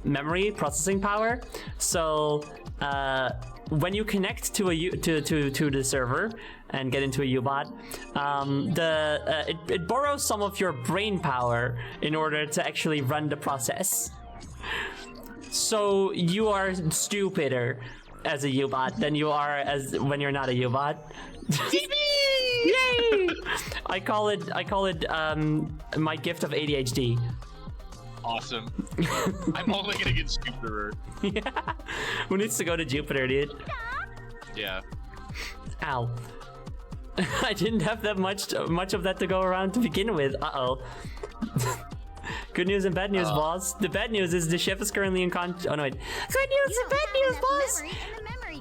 memory processing power, so when you connect to the server and get into a U-bot, it borrows some of your brain power in order to actually run the process. So you are stupider as a U-bot than you are as when you're not a U-bot. Yay! I call it my gift of ADHD. Awesome. I'm only gonna get stupider. Yeah. Who needs to go to Jupiter, dude? Yeah. Ow. I didn't have that much of that to go around to begin with. Uh-oh. Good news and bad news, boss. The bad news is the chef is currently unconscious. Oh no, wait. Good news and bad news, boss.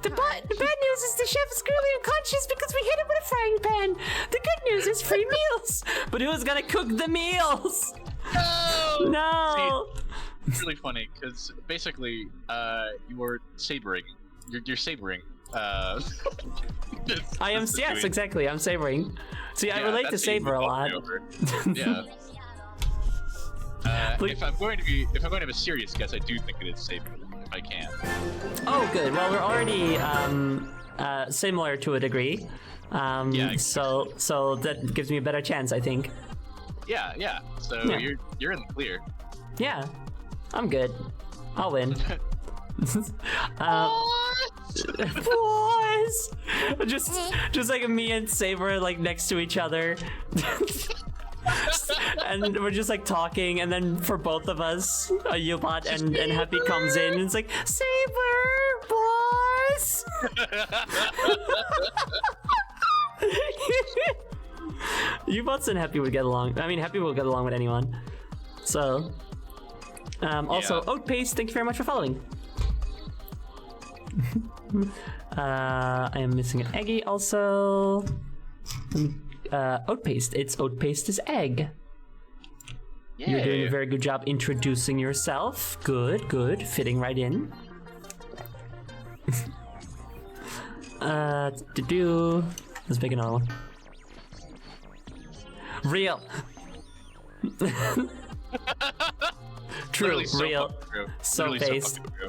The bad news is the chef is currently unconscious because we hit him with a frying pan. The good news is free meals. But who's gonna cook the meals? No. See, it's really funny because basically, you're sabering. You're sabering I am. Yes, exactly. I'm savoring. See, I relate to savor a lot. Yeah. If I'm going to have a serious guess, I do think it is savor, if I can. Oh, good. Well, we're already similar to a degree. Yeah. So that gives me a better chance, I think. Yeah. So Yeah. you're in the clear. Yeah, I'm good. I'll win. Boys! Just like me and Saber like next to each other. And we're just like talking, and then for both of us, a U-bot and Happy comes in and it's like, Saber, boys! U-bots and Happy would get along. I mean, Happy will get along with anyone. So, also, Oat Paste, thank you very much for following. I am missing an Eggy also. Oat Paste, it's Oat Paste's egg. Yay. You're doing a very good job introducing yourself. Good, fitting right in. Let's make another one. Real. True, Literally so real. fucking true. So Literally based. fucking true.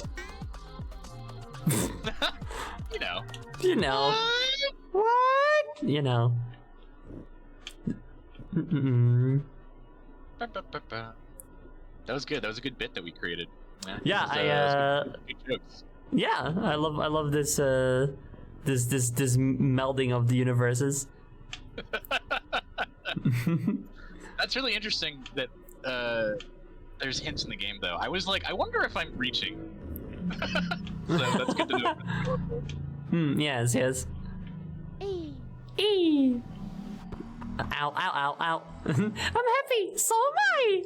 You know. You know. What? You know. That was good. That was a good bit that we created. Yeah, good jokes. Yeah, I love this this melding of the universes. That's really interesting that there's hints in the game though. I was like, I wonder if I'm reaching. So that's good to know. Yes. Hey. Eee. Ow. I'm happy. So am I.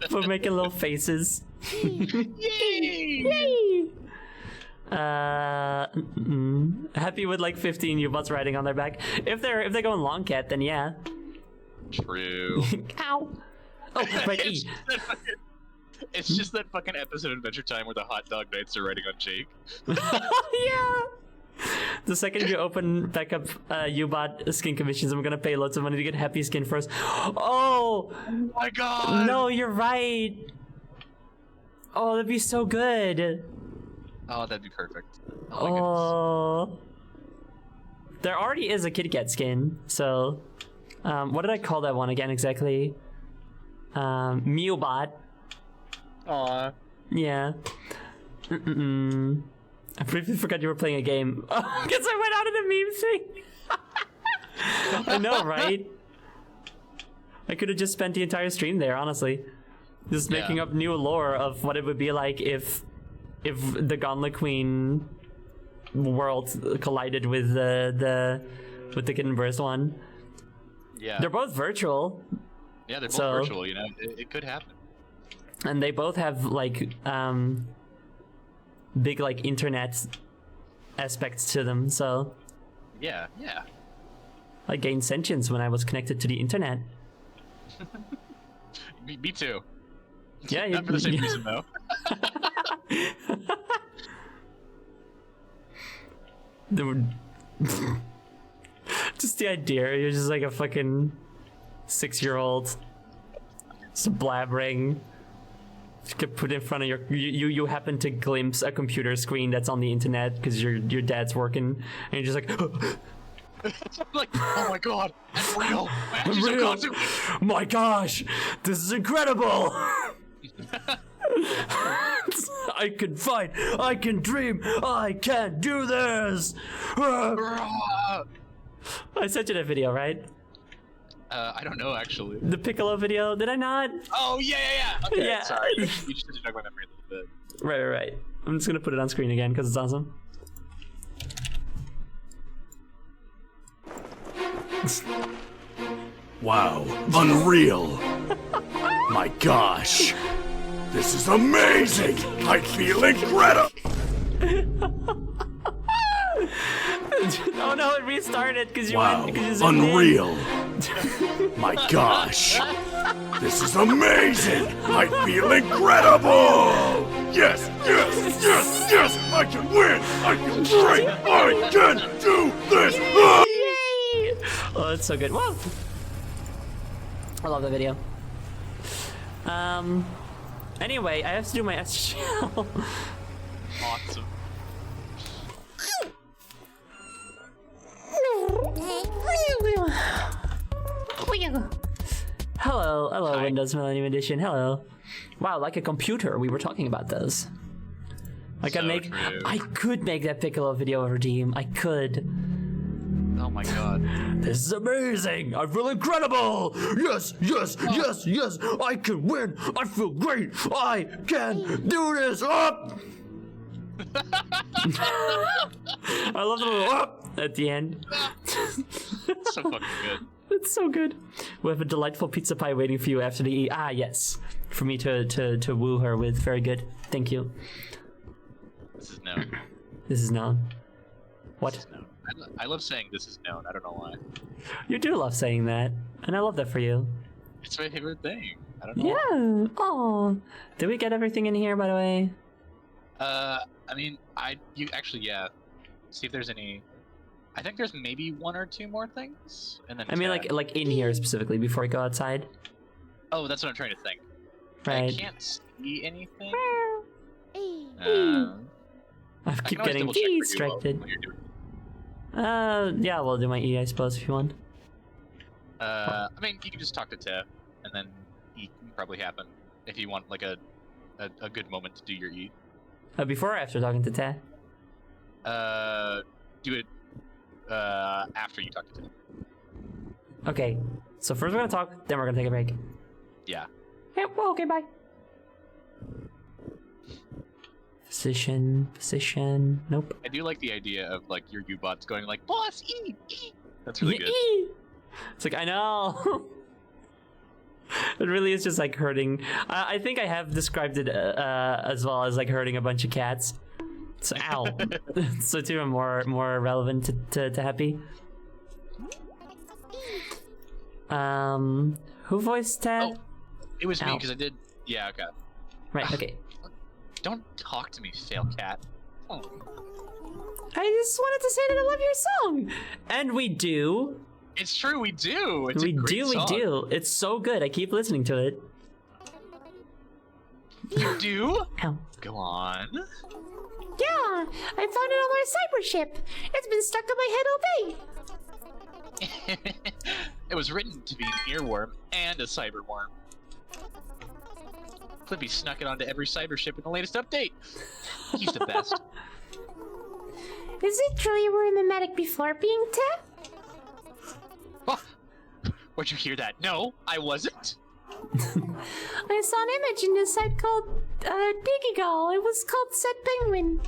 For making little faces. Yay! Happy with like 15 U-bots riding on their back. If they're going long cat, then yeah. True. Ow. Oh, right. E. It's just that fucking episode of Adventure Time where the hot dog knights are riding on Jake. Yeah. The second you open back up U-bot skin commissions, I'm gonna pay loads of money to get Happy skin first. Oh my god! No, you're right. Oh, that'd be so good. Oh, that'd be perfect. Oh. There already is a Kitty Cat skin, so what did I call that one again exactly? Meowbot. Aw. Yeah. I briefly forgot you were playing a game. Oh, guess I went out of the meme thing. I know, right? I could have just spent the entire stream there, honestly. Just making up new lore of what it would be like if the Gauntlet Queen world collided with the Kitten Burst one. Yeah. They're both virtual. Yeah, they're both virtual, you know. It could happen. And they both have like big like internet aspects to them, so yeah. I gained sentience when I was connected to the internet. Me too. Yeah, not for the same reason though. Just the idea, you're just like a fucking 6-year-old just blabbering. Get put in front of you happen to glimpse a computer screen that's on the internet because your dad's working, and you're just like like, oh my god, I'm real. I'm real. My gosh, this is incredible. I can fight, I can dream, I can do this. I sent you that video, right? I don't know actually. The Piccolo video, did I not? Oh yeah. Okay, Yeah. sorry. You just had to talk about memory a little bit. Right. I'm just gonna put it on screen again because it's awesome. Wow, unreal. My gosh. This is amazing. I feel incredible. Oh no, it restarted because you Wow, went. You zoomed unreal. My gosh. This is amazing. I feel incredible. Yes. Yes! Yes! I can win! I feel great! I can do this! Ah! Yay! Oh, it's so good. Whoa! I love the video. Anyway, I have to do my SGL. Awesome. Hello, Hi. Windows Millennium Edition. Hello. Wow, like a computer. We were talking about those. I could So make. true. I could make that Piccolo video of Redeem. I could. Oh my god. This is amazing! I feel incredible! Yes, yes, yes, yes! I can win! I feel great! I can do this! Up! I love the little up at the end. So fucking good. It's so good. We have a delightful pizza pie waiting for you after the eat. Ah, yes. For me to woo her with. Very good. Thank you. This is known. This is known. What? This is known. I love saying this is known. I don't know why. You do love saying that. And I love that for you. It's my favorite thing. I don't know. Yeah. Oh. Did we get everything in here, by the way? I mean, you actually, yeah. See if there's any. I think there's maybe 1 or 2 more things, and then. I mean, like in here specifically before we go outside. Oh, that's what I'm trying to think. I Right. can't see anything. Hey. I I keep can always getting double check for you distracted. while you're doing it. Yeah, we'll do my E, I suppose, if you want. I mean, you can just talk to Te, and then E can probably happen if you want like a good moment to do your E. Before or after talking to Te? Do it after you talk to Te. Okay. So first we're gonna talk, then we're gonna take a break. Yeah. Yeah, well, okay, bye. Position. Nope. I do like the idea of like your U-bots going like boss E. That's really good. Yee! It's like, I know. It really is just like hurting. I think I have described it as well as like hurting a bunch of cats. So ow. So it's even more relevant to Happy. Who voiced Ted? Oh, it was me Ow. because I did. Yeah. Okay. Right. Okay. Don't talk to me, fail cat. Oh. I just wanted to say that I love your song, and we do. It's true, we do. It's We a great do. song. We do. It's so good. I keep listening to it. You do? Ow. Go on. Yeah, I found it on my cyber ship. It's been stuck to my head all day. It was written to be an earworm and a cyber worm. Clippy snuck it onto every cyber ship in the latest update. He's the best. Is it true you were a mimetic before being Te? Oh, where'd you hear that? No, I wasn't. I saw an image in this site called Digigal. It was called Said Penguin.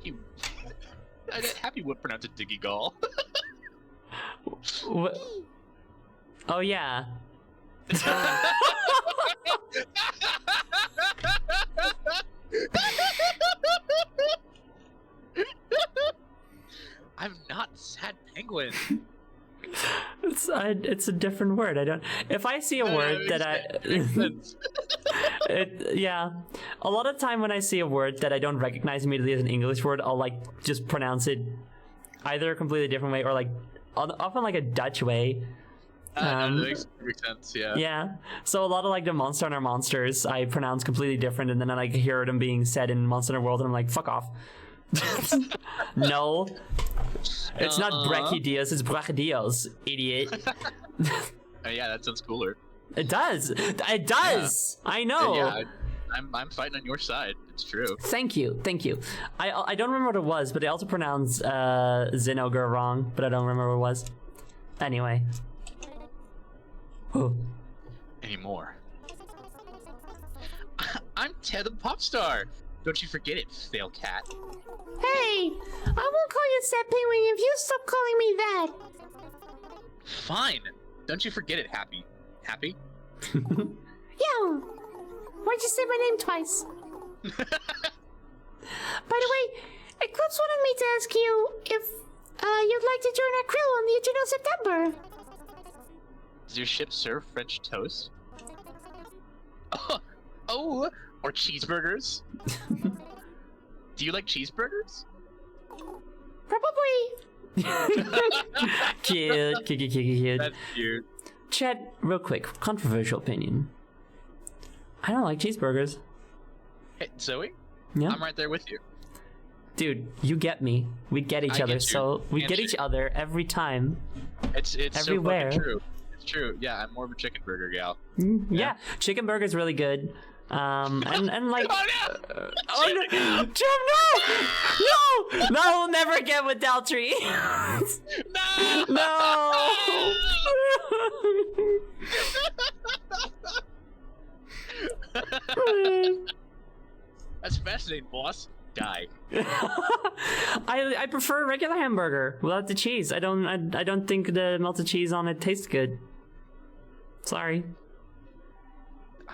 You... Happy would pronounce it Diggygall. What? Oh yeah. I'm not sad penguin. It's a different word. I don't. If I see a word that yeah, a lot of time when I see a word that I don't recognize immediately as an English word, I'll like just pronounce it either a completely different way or like often like a Dutch way. That makes perfect sense, yeah. Yeah. So a lot of like the Monster Hunter monsters I pronounce completely different, and then I like hear them being said in Monster Hunter World, and I'm like, fuck off. No. It's not Brachydios, it's Brachydios, idiot. Yeah, that sounds cooler. It does. It does. Yeah. I know. Yeah, I'm fighting on your side. It's true. Thank you. I don't remember what it was, but they also pronounced Zinogre wrong, but I don't remember what it was. Anyway. Oh. Anymore. I'm Ted the pop star. Don't you forget it, fail cat. Hey, I won't call you Said Penguin if you stop calling me that. Fine. Don't you forget it, Happy. Happy? Yeah. Why'd you say my name twice? By the way, Eclipse wanted me to ask you if you'd like to join our crew on the 18th of September. Does your ship serve French toast? Oh, or cheeseburgers? Do you like cheeseburgers? Probably. Cute. That's cute. Chat, real quick, controversial opinion. I don't like cheeseburgers. Hey, Zoe, Yeah, I'm right there with you. dude, you get me. We get each I other, get you. so we get each Handshake. other every time. It's Everywhere. so fucking true. It's true. Yeah, I'm more of a chicken burger gal. Yeah, chicken burger's really good. And like, Oh no! oh no, Jim, no, no, never again with Daltrey. No! No. That's fascinating, boss. Die. I prefer a regular hamburger without the cheese. I don't think the melted cheese on it tastes good. Sorry.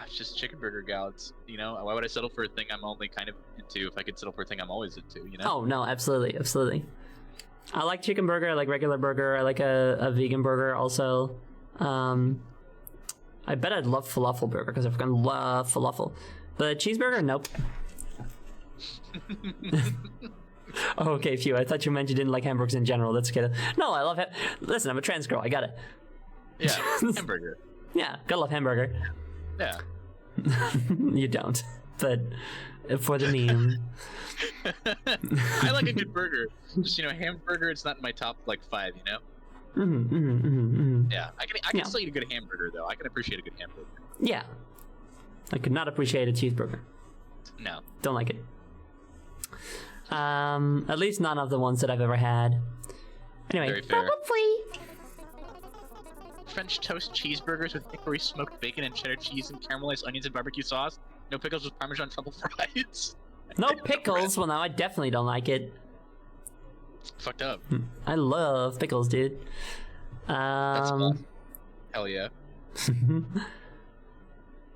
It's just chicken burger gal. It's, you know, why would I settle for a thing I'm only kind of into if I could settle for a thing I'm always into, you know? Oh no, absolutely, absolutely. I like chicken burger. I like regular burger. I like a vegan burger also. I bet I'd love falafel burger because I fucking love falafel. But cheeseburger, nope. Oh, okay, phew. I thought you meant you didn't like hamburgers in general. That's good. No, I love it. Listen, I'm a trans girl. I got it. Yeah, hamburger. Yeah, gotta love hamburger. Yeah. You don't, but for the meme. I like a good burger. Just, you know, hamburger, it's not in my top, like, 5, you know? Yeah, I can Yeah. still eat a good hamburger, though. I can appreciate a good hamburger. Yeah. I could not appreciate a cheeseburger. No. Don't like it. At least none of the ones that I've ever had. Anyway, Very fair. Probably. French toast cheeseburgers with hickory smoked bacon and cheddar cheese and caramelized onions and barbecue sauce. No pickles with Parmesan truffle fries. no pickles. Well, now I definitely don't like it. Fucked up. I love pickles, dude. That's fun. Hell yeah.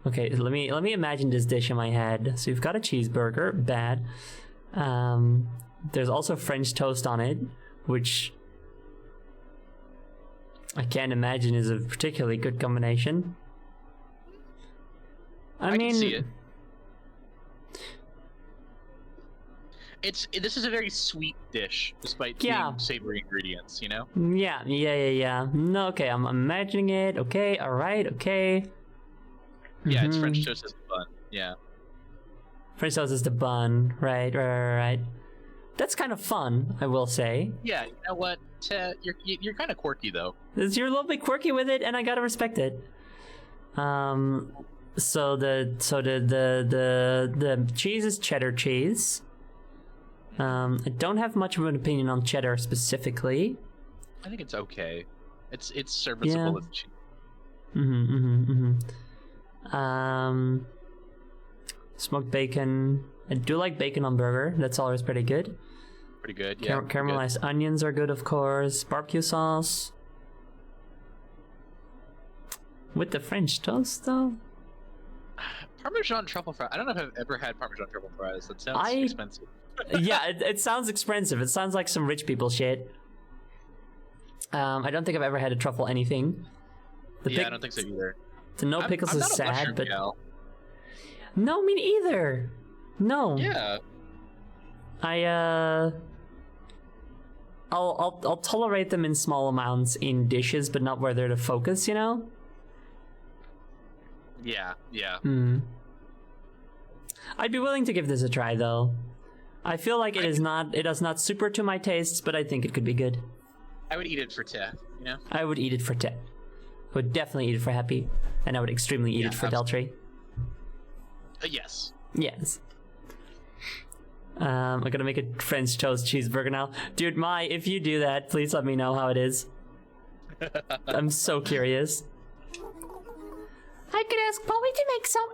Okay, let me imagine this dish in my head. So you've got a cheeseburger, bad. There's also French toast on it, which I can't imagine is a particularly good combination. I mean, can see it. This is a very sweet dish, despite Yeah. being savory ingredients, you know? yeah. No, okay, I'm imagining it. Okay, all right, okay. Yeah, it's Mhm. French toast as fun. Yeah. French toast is the bun, right. That's kind of fun, I will say. Yeah, you know what? You're kind of quirky, though. You're a little bit quirky with it, and I gotta respect it. So the cheese is cheddar cheese. I don't have much of an opinion on cheddar specifically. I think it's okay. It's serviceable Yeah. as cheese. Smoked bacon. I do like bacon on burger. That's always pretty good. Pretty good. Yeah. pretty good. Caramelized onions are good, of course. Barbecue sauce. With the French toast, though? Parmesan truffle fries. I don't know if I've ever had Parmesan truffle fries. That sounds I- expensive. Yeah, it sounds expensive. It sounds like some rich people shit. I don't think I've ever had a truffle anything. I don't think so either. The no pickles I'm is not a sad, mushroom but gal. no, me neither. No. Yeah. I'll tolerate them in small amounts in dishes, but not where they're the focus, you know? Yeah. I'd be willing to give this a try, though. I feel like it is not super to my tastes, but I think it could be good. I would eat it for tea, you know? I would eat it for Tet. I would definitely eat it for Happy, and I would extremely eat Yeah, it for Deltree. Yes. Yes. I'm gonna make a French toast cheeseburger now. Dude, if you do that, please let me know how it is. I'm so curious. I could ask Polly to make some.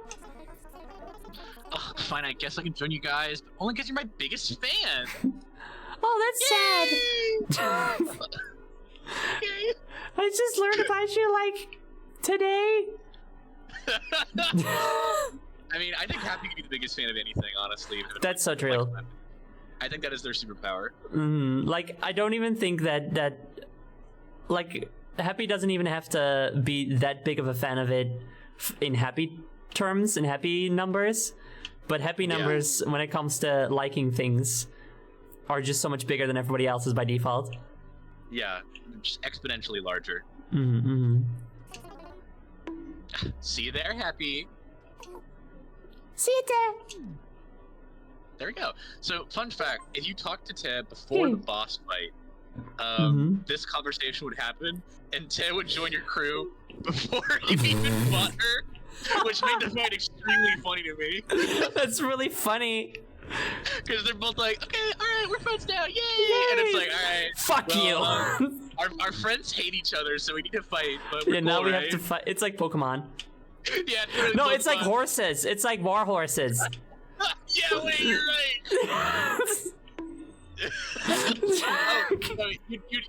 Ugh, fine, I guess I can join you guys, but only because you're my biggest fan. Oh, that's sad. Yay. I just learned about you like today. I mean, I think Happy could be the biggest fan of anything, honestly. if it That's so was true. like that. I think that is their superpower. Like, I don't even think that like, Happy doesn't even have to be that big of a fan of it in Happy terms, in Happy numbers, But happy numbers, when it comes to liking things, are just so much bigger than everybody else's by default. Yeah, just exponentially larger. See you there, Happy. See you there. There we go. So, fun fact: if you talk to Ted before the boss fight, this conversation would happen, and Ted would join your crew before you even fought her, which made the fight extremely funny to me. That's really funny. Because they're both like, okay, all right, we're friends now, yay! And it's like, all right, Fuck well, you. Our friends hate each other, so we need to fight. But we're Yeah, now cool, we right? have to fight. It's like Pokemon. Yeah, really No, it's like Pokemon. horses. It's like war horses. Yeah, wait, you're right. Oh,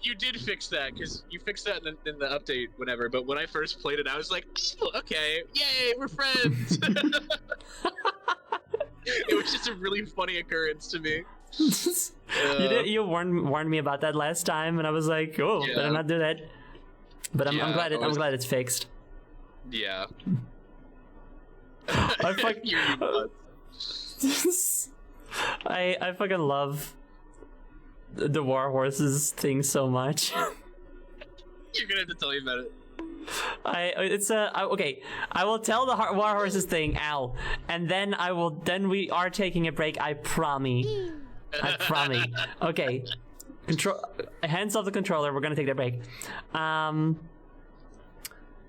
you did fix that, because you fixed that in the update whenever, but when I first played it I was like, oh, okay, yay, we're friends. It was just a really funny occurrence to me. You warned me about that last time, and I was like, oh, Yeah. better not do that. But I'm glad I I'm was- glad it's fixed. Yeah. I fuck- You nuts. I fucking love the war horses thing so much. You're gonna have to tell me about it. Okay. I will tell the war horses thing, ow, and then we are taking a break. I promise. Okay. Hands off the controller. We're gonna take that break.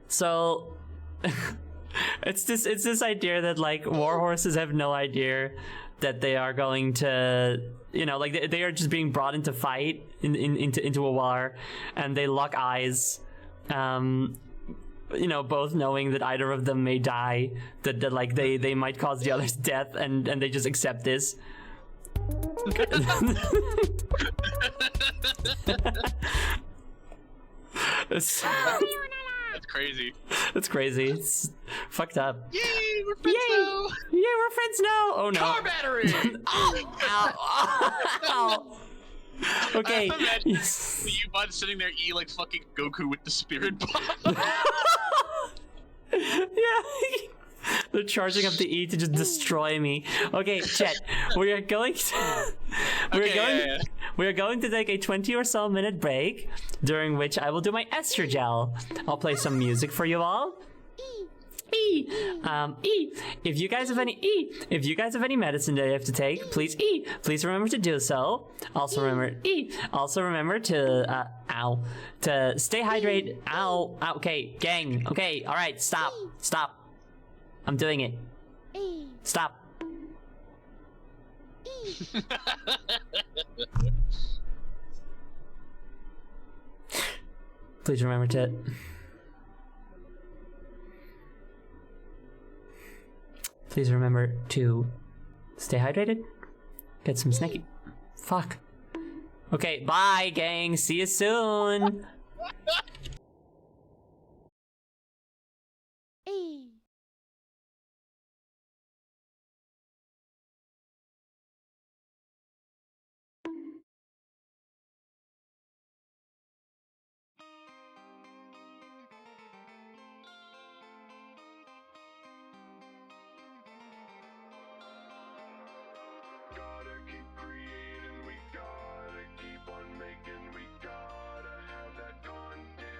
So it's this idea that like war horses have no idea that they are going to, like they are just being brought into fight into a war, and they lock eyes. Both knowing that either of them may die, that like they might cause the other's death, and they just accept this. It's That's crazy. crazy. It's fucked up. Yay, we're friends now. Yeah, we're friends now. Oh no. Car battery. Ow. Okay. I imagine you bud sitting there eating like fucking Goku with the spirit bomb. Yeah. They're charging up the E to just destroy me. Okay, Chet, we are going to we are going to take a 20 or so minute break, during which I will do my Esther gel. I'll play some music for you all. E. If you guys have any medicine that you have to take, please remember to do so. Also remember to to stay hydrated. Ow. Okay, gang. Okay, all right, stop. I'm doing it. Stop. Please remember to stay hydrated. Get some snacky. Fuck. Okay, bye, gang. See you soon. Gotta keep creating, we gotta keep on making, we gotta have that content.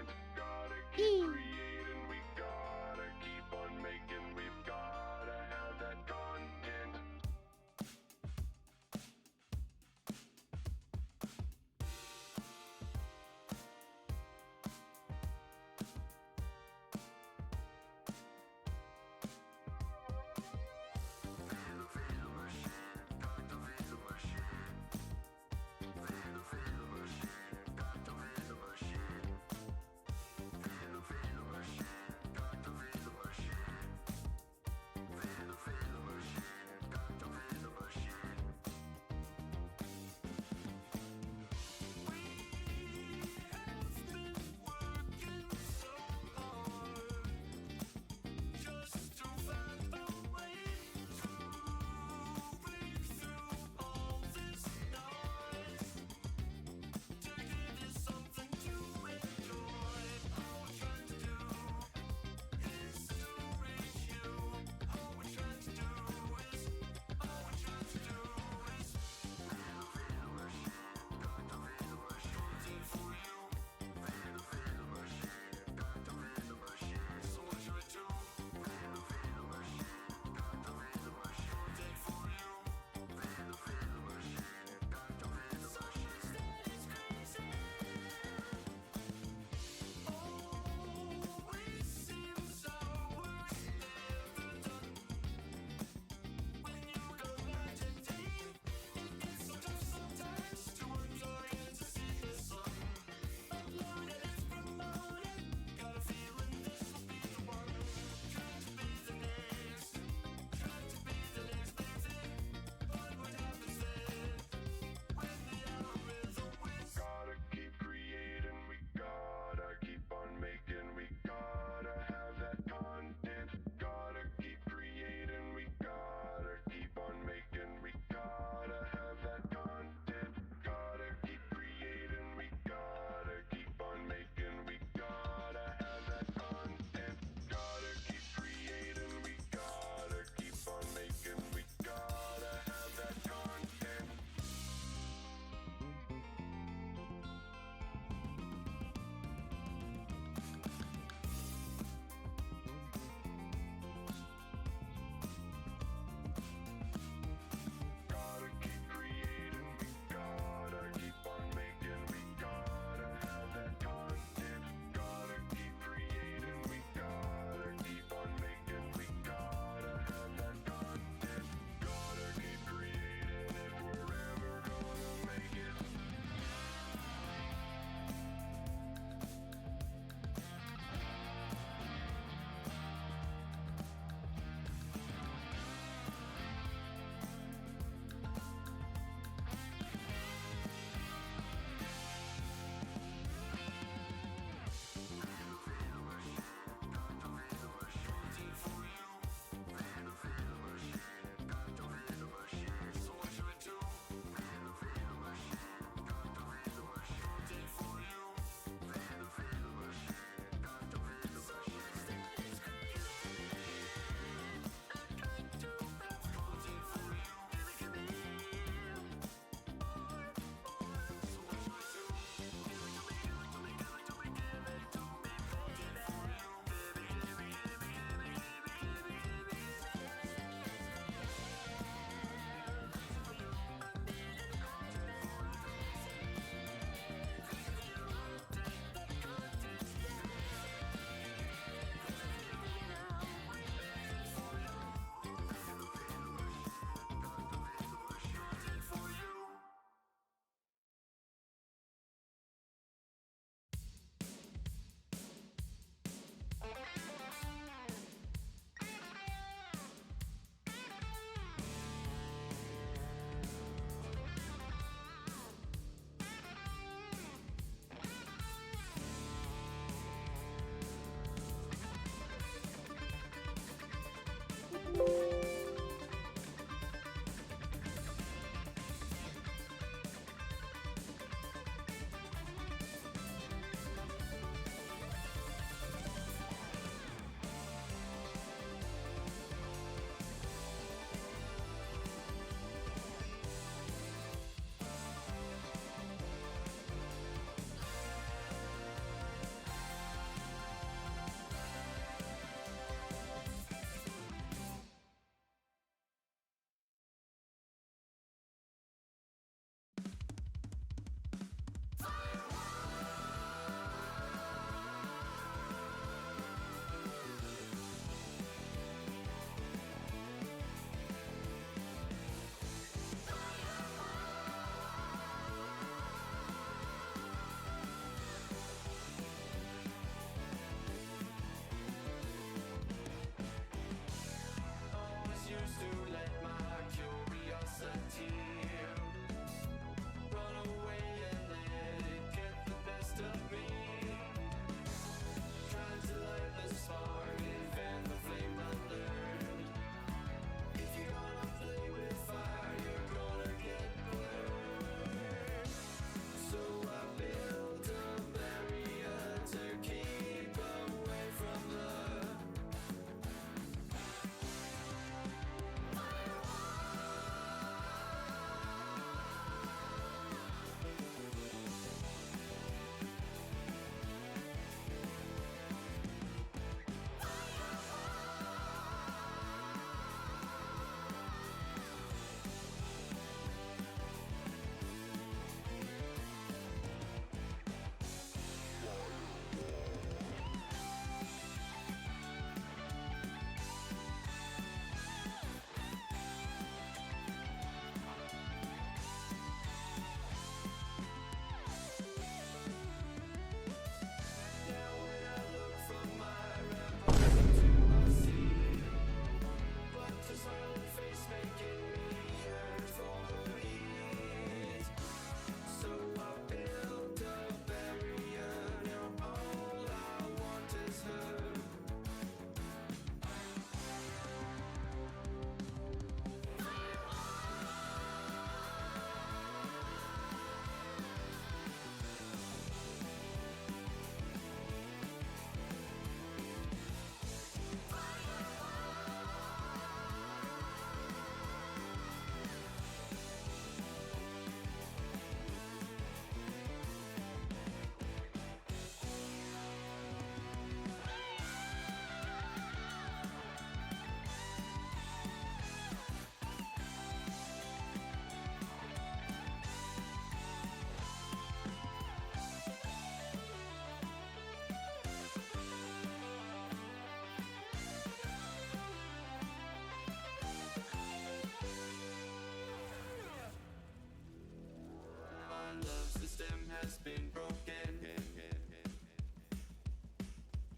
system has been broken.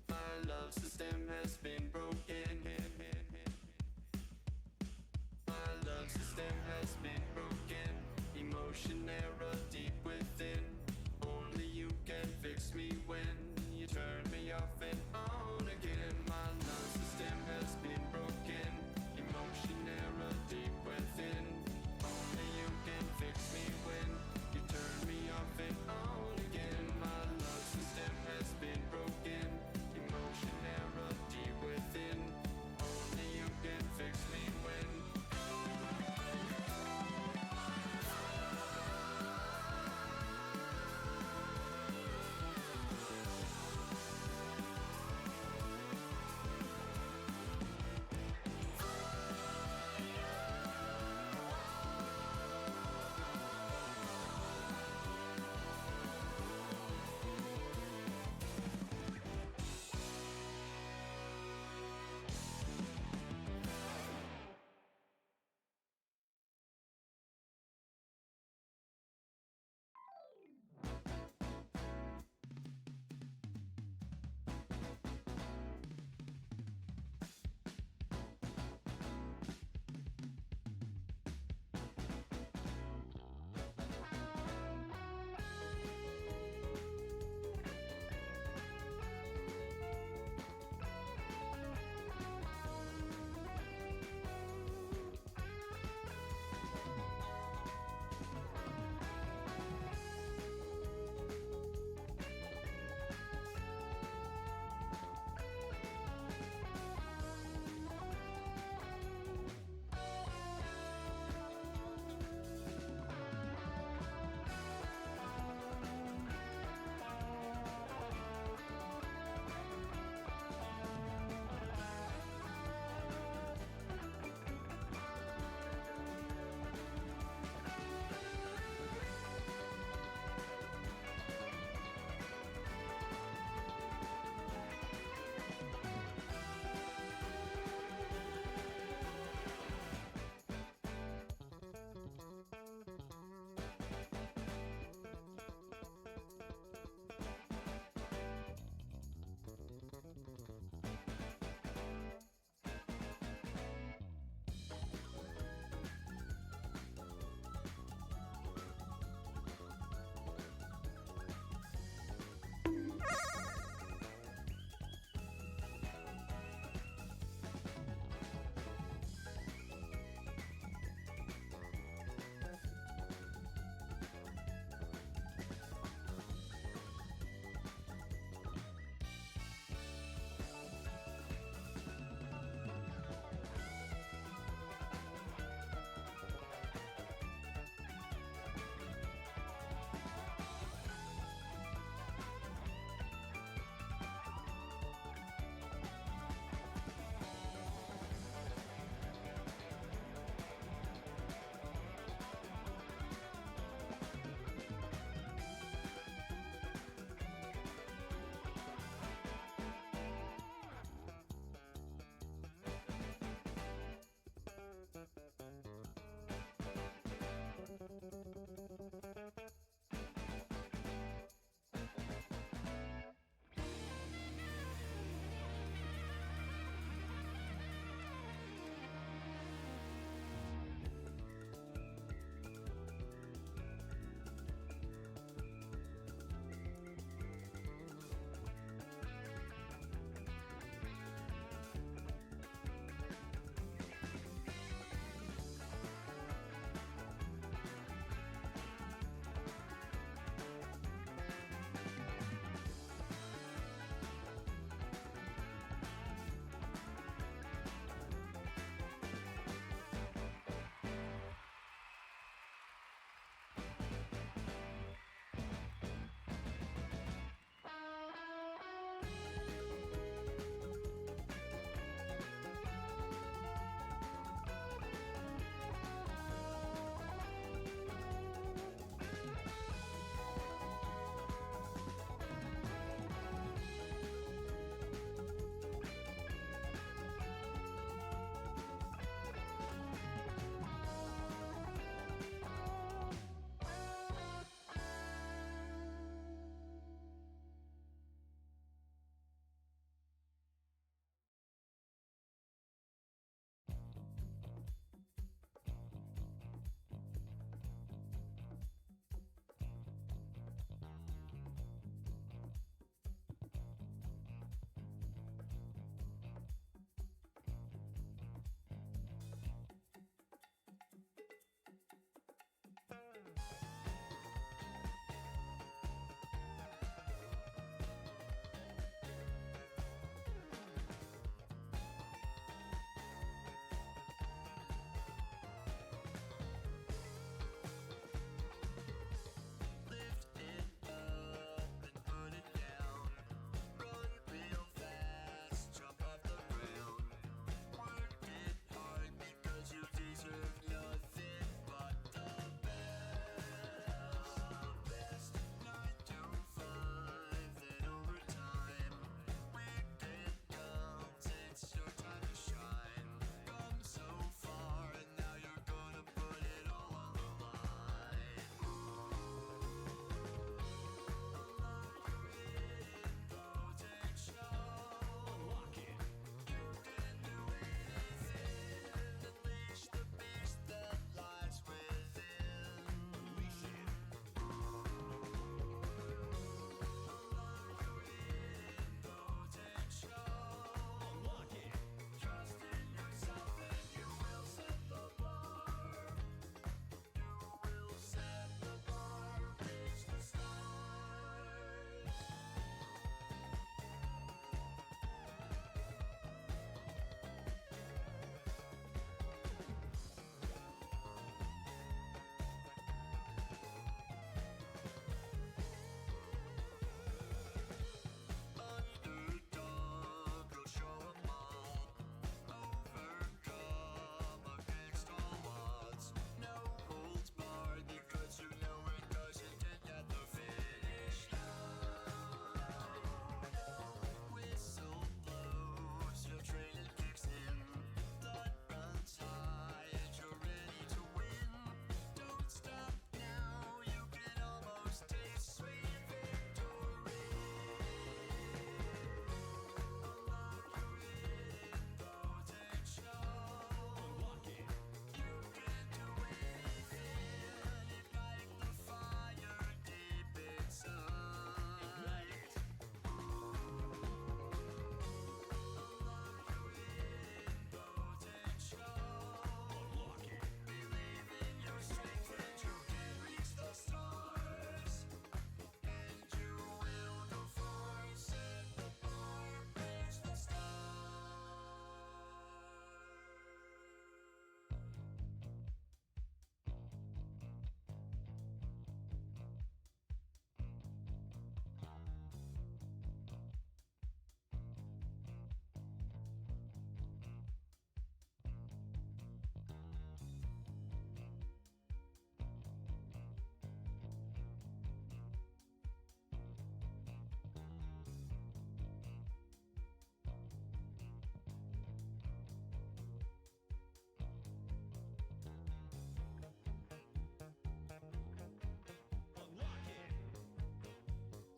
My love system has been broken. My love system has been broken. Emotion error deep within. Only you can fix me when you turn me off and on again. My love system has been broken. Emotion error deep within. Only you can fix me when you turn me off and on again. My love system has been broken. Emotion error deep within. Only you can fix me when.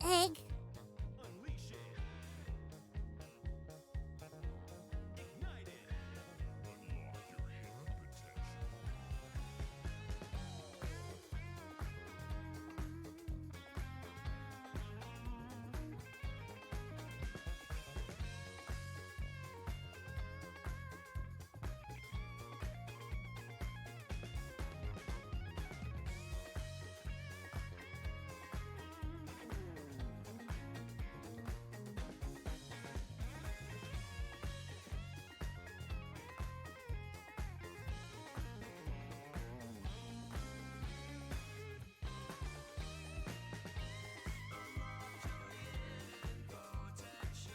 Egg. Unleash it. Ignite it. Unlock your hidden potential.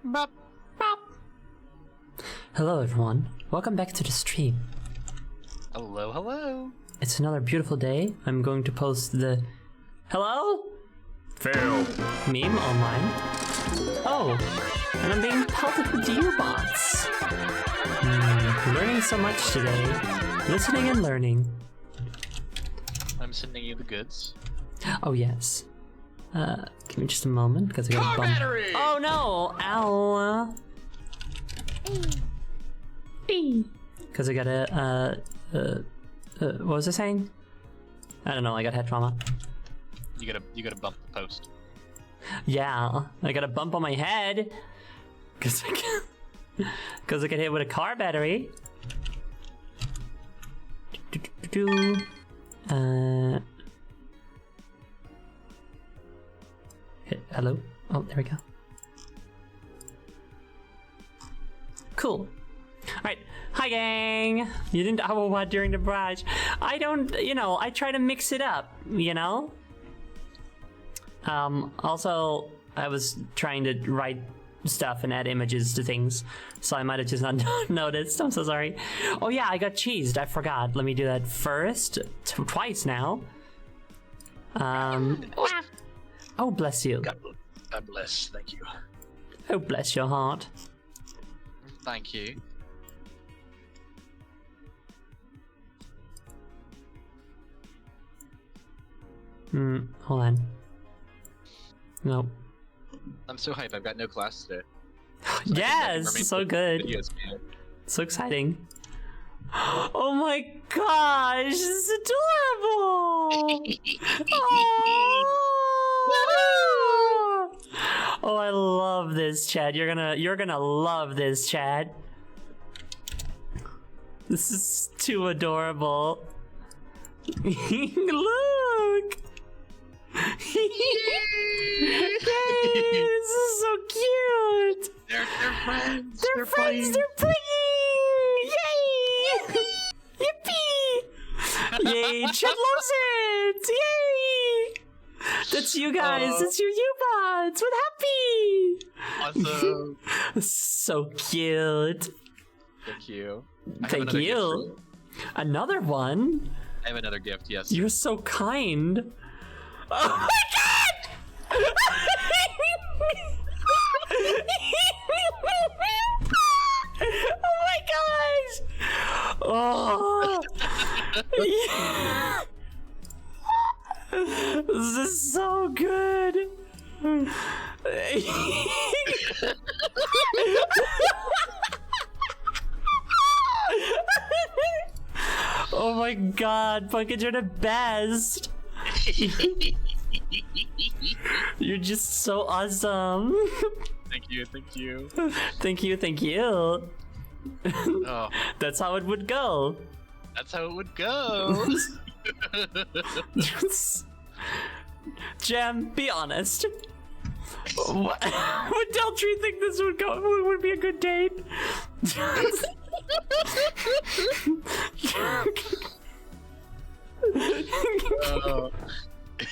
Bop, bop. Hello everyone, welcome back to the stream. Hello, hello. It's another beautiful day. I'm going to post the hello Fail. meme online. Oh, and I'm being pelted with U-bots. Learning so much today. Listening and learning. I'm sending you the goods. Oh yes. Give me just a moment because I got a bump. Battery. Oh no! Ow! Because I got a what was I saying? I don't know. I got head trauma. You gotta bump the post. Yeah, I got a bump on my head. Cause I can hit with a car battery. Hello? Oh, there we go. Cool. Alright, hi gang! You didn't what during the barrage. I don't, I try to mix it up, Also, I was trying to write stuff and add images to things, so I might have just not noticed. I'm so sorry. Oh yeah, I got cheesed. I forgot. Let me do that first. Twice now. Oh, bless you. God bless. Thank you. Oh, bless your heart. Thank you. Hold on. Nope. I'm so hyped. I've got no class today. Yes, so good. Videos, man. So exciting. Oh my gosh, this is adorable! Oh, I love this, Chad. You're gonna love this, Chad. This is too adorable. Look! Yay! This is so cute! They're friends. They're friends. They're playing. Yay! Yippee! Yay! Chet loves it. Yay! That's you guys. That's you bots. What happy? Awesome. So cute. Thank you. I have Thank another gift for you. Another one. I have another gift. Yes. You're so kind. Oh my god! Oh my gosh! Oh! Yeah. This is so good. Oh my god, Punkitt, you're the best. You're just so awesome. Thank you. Thank you. Thank you, thank you. Oh, That's how it would go. that's how it would go. Gem, be honest. What, would Deltree think this would go? Would be a good date?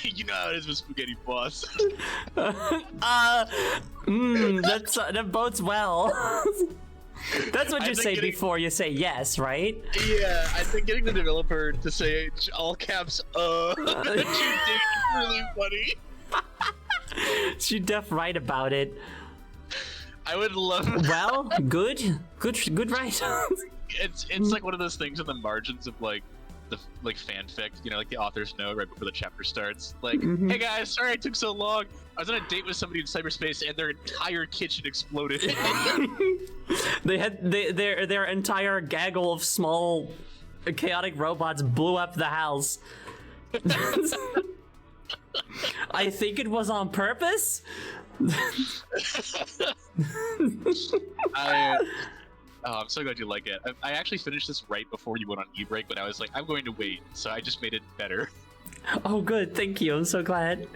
You know how it is with spaghetti boss. That bodes well. That's what I you think say getting- before you say yes, right? Yeah, I think getting the developer to say all caps, that you did is really funny. She def right about it. I would love. Well, good, right? It's like one of those things in the margins of like the fanfic, like the author's note right before the chapter starts. Like, hey guys, sorry I took so long. I was on a date with somebody in cyberspace and their entire kitchen exploded. They had their entire gaggle of small chaotic robots blew up the house. I think it was on purpose. I'm so glad you like it. I actually finished this right before you went on e-break, but I was like, I'm going to wait, so I just made it better. Oh, good. Thank you. I'm so glad.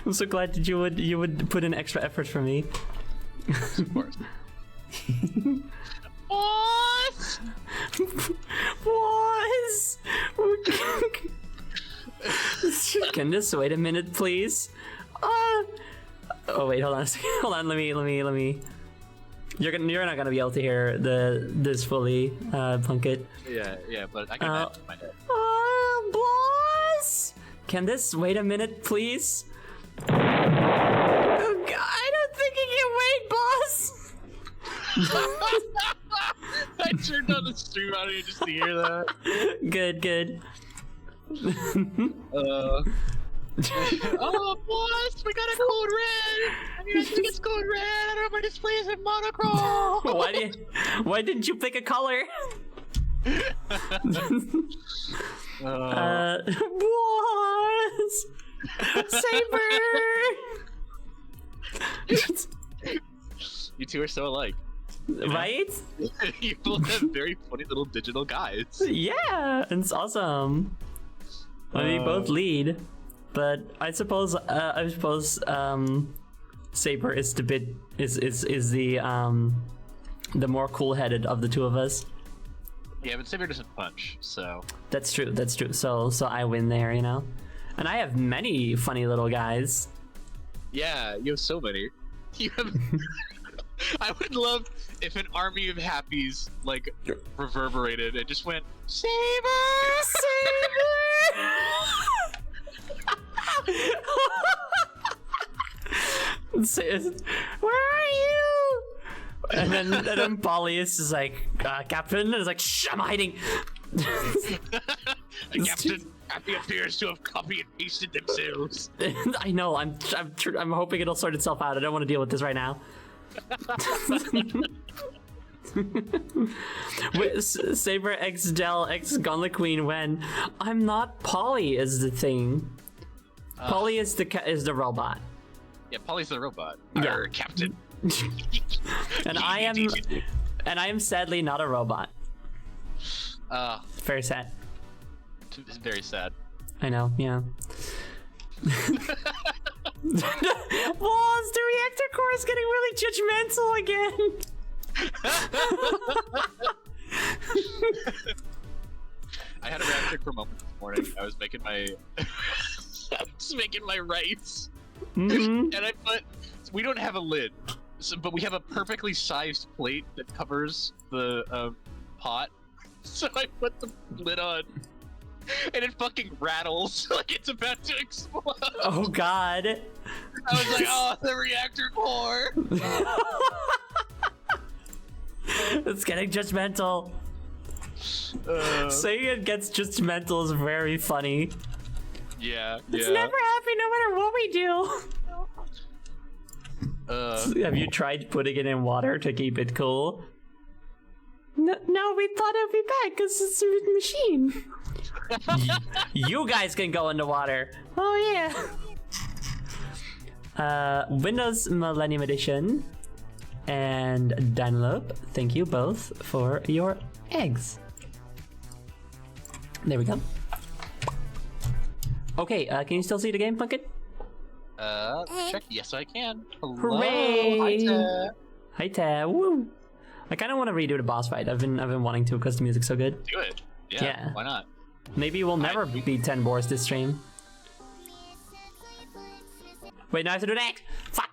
I'm so glad that you would put in extra effort for me. Of course. What? Can this wait a minute, please? Oh wait, hold on a second. Hold on. Let me. You're not gonna be able to hear this fully, Punkitt. Yeah, but I can imagine my head. Boss! Can this wait a minute, please? Oh, God, I don't think he can wait, boss! I turned on the stream out here just to hear that. Good. Oh, boss, we got a code red! I think it's code red! I don't know if my display is in monochrome! Why didn't you pick a color? Boss! Saber! You two are so alike. Right? You both have very funny little digital guys. Yeah, it's awesome. Well, we both lead, but I suppose Saber is the more cool-headed of the two of us. Yeah, but Saber doesn't punch, so. That's true. That's true. So I win there, you know. And I have many funny little guys. Yeah, you have so many. You have. I would love if an army of happies like reverberated and just went Saber, Saber. Where are you? And then Polly is just like, Captain, and is like, shh, I'm hiding. The captain happy appears to have copied and pasted themselves. I know. I'm hoping it'll sort itself out. I don't want to deal with this right now. With Saber X Del X Gauntlet Queen when I'm not Polly is the thing. Polly is the robot. Yeah, Polly's the robot. Yeah. Or captain. And I am sadly not a robot. Very sad. It's very sad. I know, yeah. Walls, the reactor core is getting really judgmental again. I had a reactor for a moment this morning. I was making my rice. Mm-hmm. And I put, we don't have a lid, but we have a perfectly sized plate that covers the pot. So I put the lid on, and it fucking rattles like it's about to explode. Oh god. I was like, oh, the reactor core. It's getting judgmental. Saying it gets judgmental is very funny. Yeah, It's never happy no matter what we do. Have you tried putting it in water to keep it cool? No, we thought it would be bad because it's a machine. You guys can go in the water. Oh yeah. Windows Millennium Edition and Dunlop, thank you both for your eggs. There we go. Okay, can you still see the game, Punkitt? Check. Yes, I can. Hello. Hooray! Hi, Ted. Hi, Tab. Woo! I kind of want to redo the boss fight. I've been wanting to because the music's so good. Do it. Yeah. Why not? Maybe we'll never beat 10 boars this stream. Wait, now I have to do that. Fuck.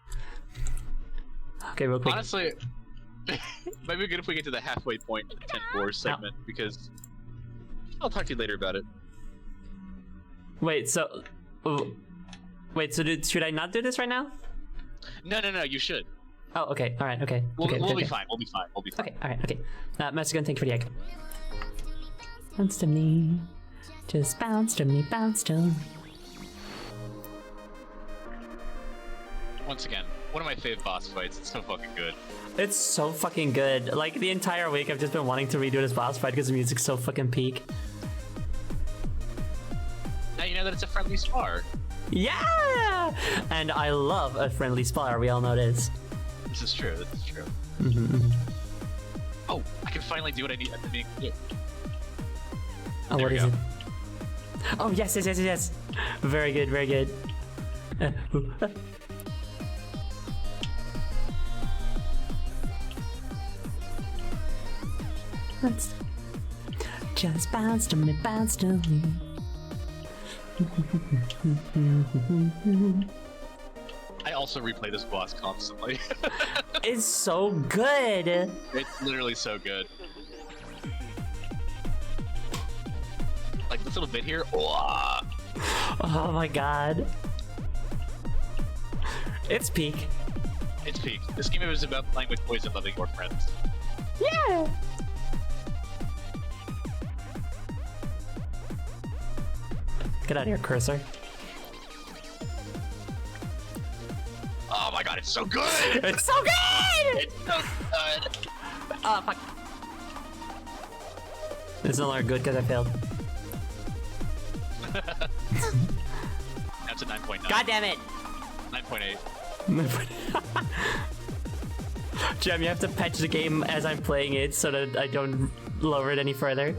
Okay, real quick. Honestly, it might be good if we get to the halfway point of the 10 boars segment because I'll talk to you later about it. Wait, so should I not do this right now? No, you should. Oh, okay. All right. Okay. We'll okay. be fine. We'll be fine. Okay. All right. Okay. Mexican, thank you for the egg. Bounce to me, just bounce to me, bounce to me. Once again, one of my fave boss fights. It's so fucking good. It's so fucking good. Like the entire week, I've just been wanting to redo this boss fight because the music's so fucking peak. Now you know that it's a friendly spar. Yeah, and I love a friendly spar. We all know this. This is true. Oh, I can finally do what I need. Oh, There what we is go. it? Oh, yes. Very good. Let's just bounce to me, bounce to me. I also replay this boss constantly. It's so good. It's literally so good. Like this little bit here. Oh, Oh my god. It's peak. it's peak. This game is about playing with toys and loving your friends. Yeah. Get out of here, cursor. Oh my god, it's so good! It's so good! It's so good! Oh, fuck. It's no longer good because I failed. That's a 9.9. God damn it! 9.8. Gem, you have to patch the game as I'm playing it so that I don't lower it any further.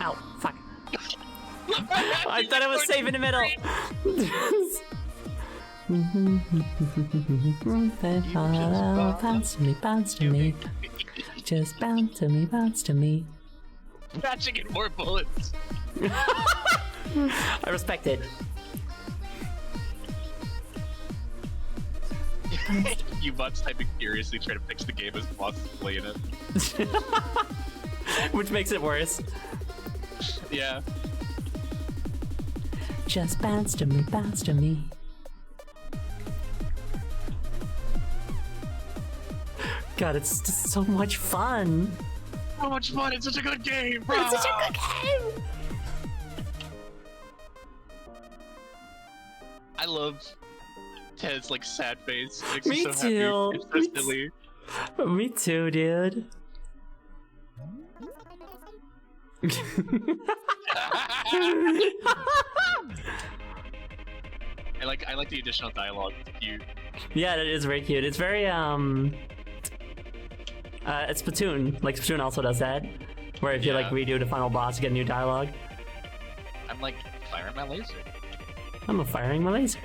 Ow, fuck. I thought I was safe in the middle. Bounce to me, bounce to me. Just bounce to me, bounce to me. Patching in more bullets. I respect it. You bots typing furiously trying to fix the game as boss is playing it. Which makes it worse. Yeah. Just bounce to me, bounce to me. God, it's just so much fun. So much fun, it's such a good game, bro. It's such a good game. I love Ted's like sad face. It makes Me so too. Happy. It's so silly. Me too, dude. I like the additional dialogue. It's cute. Yeah, it is very cute. It's very it's Splatoon. Like Splatoon also does that, where if you like redo the final boss, you get new dialogue. I'm like firing my laser. I'm firing my laser.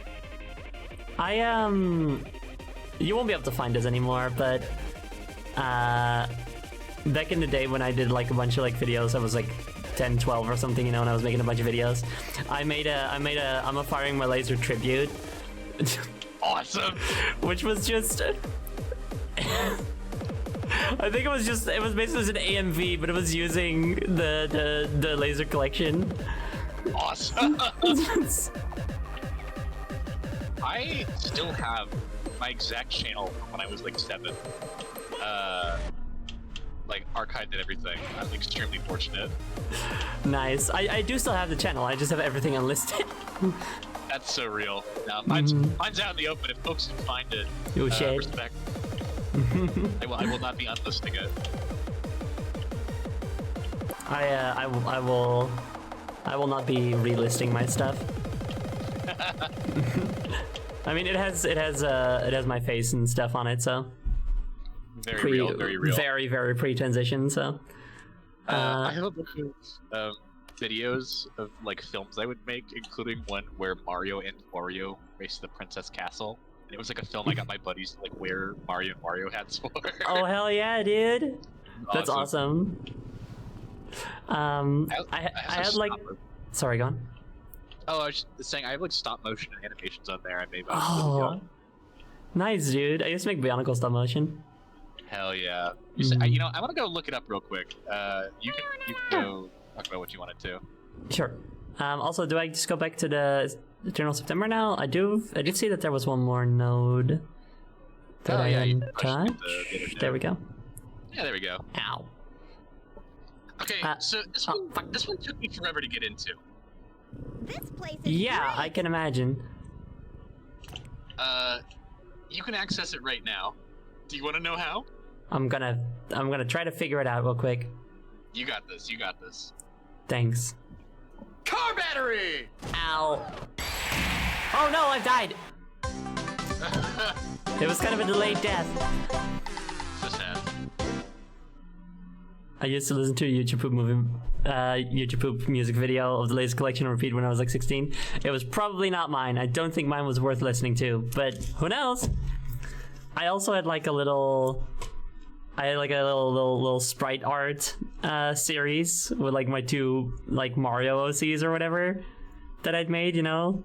You won't be able to find this anymore, but back in the day when I did like a bunch of like videos, I was like 10, 12 or something, you know, and I was making a bunch of videos. I made a I'm a firing my laser tribute. Awesome. Which was just I think it was basically just an AMV, but it was using the laser collection. Awesome. I still have my exact channel from when I was like 7. Like archived and everything. I'm extremely fortunate. Nice. I do still have the channel. I just have everything unlisted. That's so real. Now, mine's out in the open. If folks can find it, Oh, shit. respect. I will not be unlisting it. I will not be relisting my stuff. I mean, it has my face and stuff on it, so Very real, very real. very pre-transition. So I have a bunch of videos of like films I would make, including one where Mario and Wario race the Princess Castle. And it was like a film I got my buddies to like wear Mario and Wario hats for. Oh hell yeah, dude! That's awesome. I had like. Sorry, go on. Oh, I was just saying I have like stop motion animations on there I made. Oh, nice, dude! I used to make Bionicle stop motion. Hell yeah! You know, I want to go look it up real quick. You can go talk about what you wanted to. Sure. Also, do I just go back to the Eternal September now? I did see that there was one more node that I hadn't touched. There we go. Yeah, there we go. Ow. Okay, so this one took me forever to get into. This place is Yeah, I can imagine. You can access it right now. Do you want to know how? I'm gonna try to figure it out real quick. You got this. You got this. Thanks. Car battery. Ow. Oh no, I've died. It was kind of a delayed death. So sad. I used to listen to a YouTube music video of the latest collection on repeat when I was like 16. It was probably not mine. I don't think mine was worth listening to, but who knows? I also had like a little sprite art series with like my 2 like Mario OCs or whatever that I'd made, you know?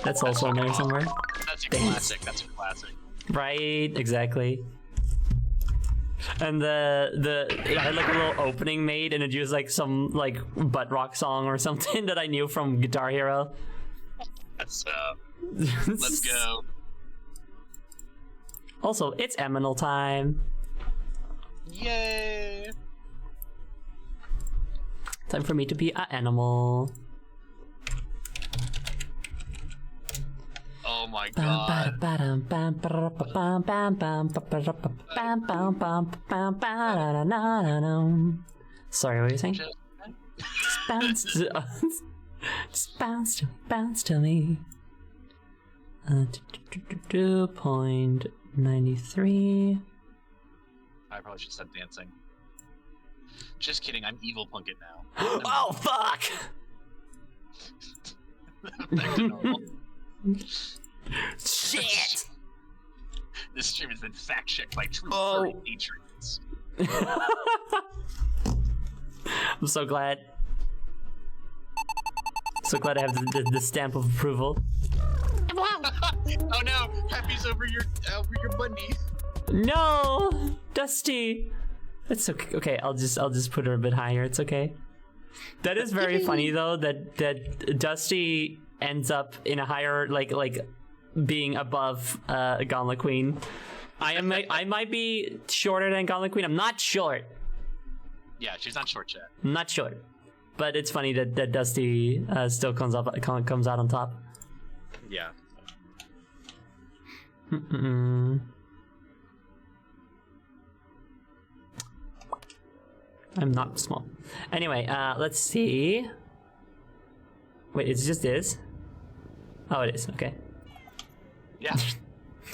That's also in there somewhere. That's a classic. That's a classic. Right, exactly. And I had like a little opening made, and it used like some like butt rock song or something that I knew from Guitar Hero. That's let's go. Also, it's Eminal time. Yay! Time for me to be an animal. Oh my god. Sorry, what were you saying? Just bounce to us. Just bounce to me. 2.93. I probably should stop dancing. Just kidding, I'm evil Punkitt now. Oh fuck! Back to normal. Shit! This stream has been fact-checked by true Oh. patriots. I'm so glad. So glad I have the stamp of approval. Wow. Oh no, Happy's over your bunny. No, Dusty. It's okay. Okay, I'll just put her a bit higher. It's okay. That is very funny though. That Dusty ends up in a higher like being above Gauntlet Queen. I might be shorter than Gauntlet Queen. I'm not short. Yeah, she's not short yet. I'm not short. But it's funny that Dusty still comes out on top. Yeah. I'm not small. Anyway, let's see. Wait, it's just this? Oh, it is. Okay. Yeah.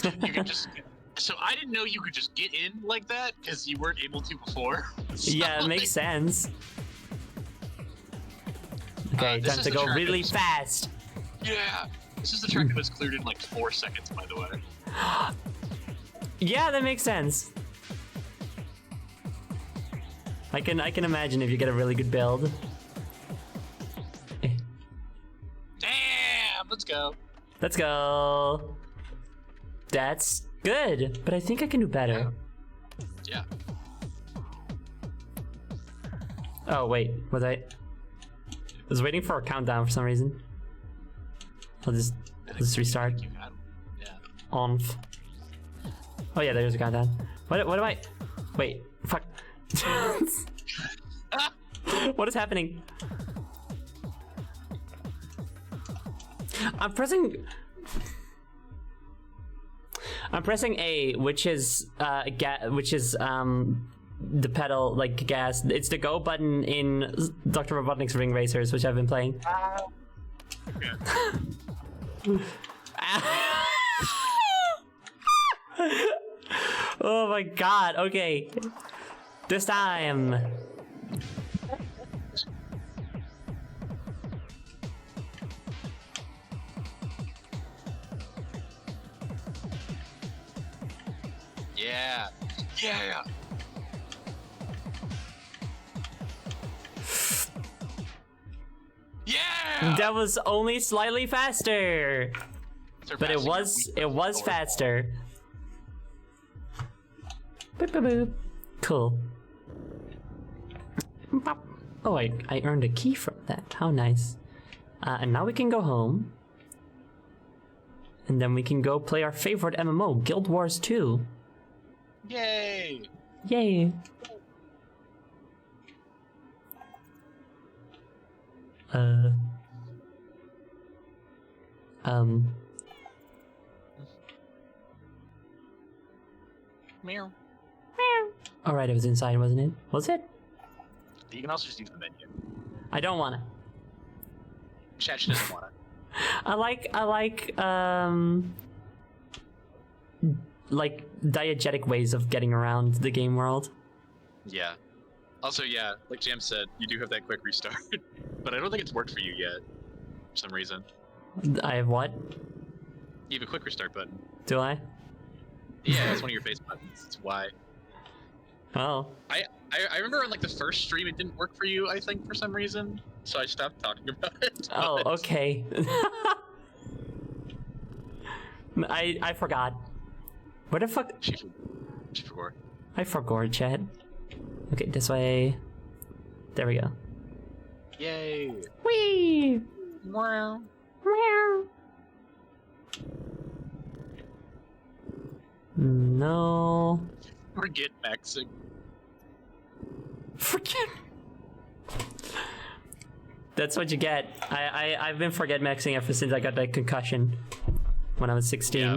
You can just. So I didn't know you could just get in like that because you weren't able to before. So, Yeah, it makes sense. Okay, this time is to the go track really that was- fast. Yeah. This is the track that was cleared in like 4 seconds, by the way. Yeah, that makes sense. I can imagine if you get a really good build. Damn. Let's go. Let's go. That's good, but I think I can do better. Yeah. Oh wait, I was waiting for a countdown for some reason. I'll just restart. You got him. Yeah. Onf. Oh yeah, there's a countdown. What am I? Wait, fuck. What is happening? I'm pressing A, which is the pedal like gas. It's the go button in Dr. Robotnik's Ring Racers, which I've been playing. Oh my god, okay. This time. Yeah. Yeah. Yeah. That was only slightly faster. But it Surpassing your was weak faster. Boop, boop, boop. Cool. Oh, I earned a key from that. How nice. And now we can go home. And then we can go play our favorite MMO, Guild Wars 2. Yay. Yay. Meow. Alright, it was inside, wasn't it? Was it? You can also just use the menu. I don't wanna. Chat doesn't want it. I like diegetic ways of getting around the game world. Yeah. Also, yeah, like Jam said, you do have that quick restart, but I don't think it's worked for you yet, for some reason. I have what? You have a quick restart button. Do I? Yeah, it's one of your face buttons. It's why. Oh. I remember on like the first stream it didn't work for you, I think, for some reason, so I stopped talking about it. Oh, but- okay. I forgot. Where the fuck? She forgot. I forgot, chat. Okay, this way. There we go. Yay! Whee! Wow. Meow. No. Forget maxing. Forget. That's what you get. I've been forget maxing ever since I got that concussion when I was 16. Yeah.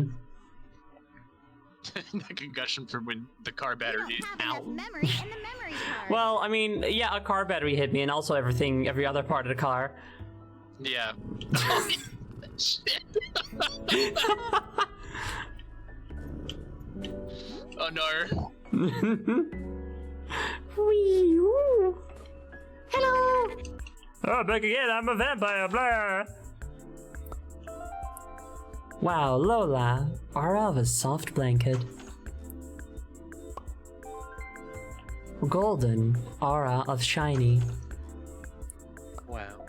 The concussion from when the car You battery. don't have enough memory in the memory card. Well, I mean, yeah, a car battery hit me, and also every other part of the car. Yeah. Shit. Oh no. Wee, woo. Hello. Oh, back again, I'm a vampire, blah. Wow, Lola, aura of a soft blanket. Golden, aura of shiny. Wow.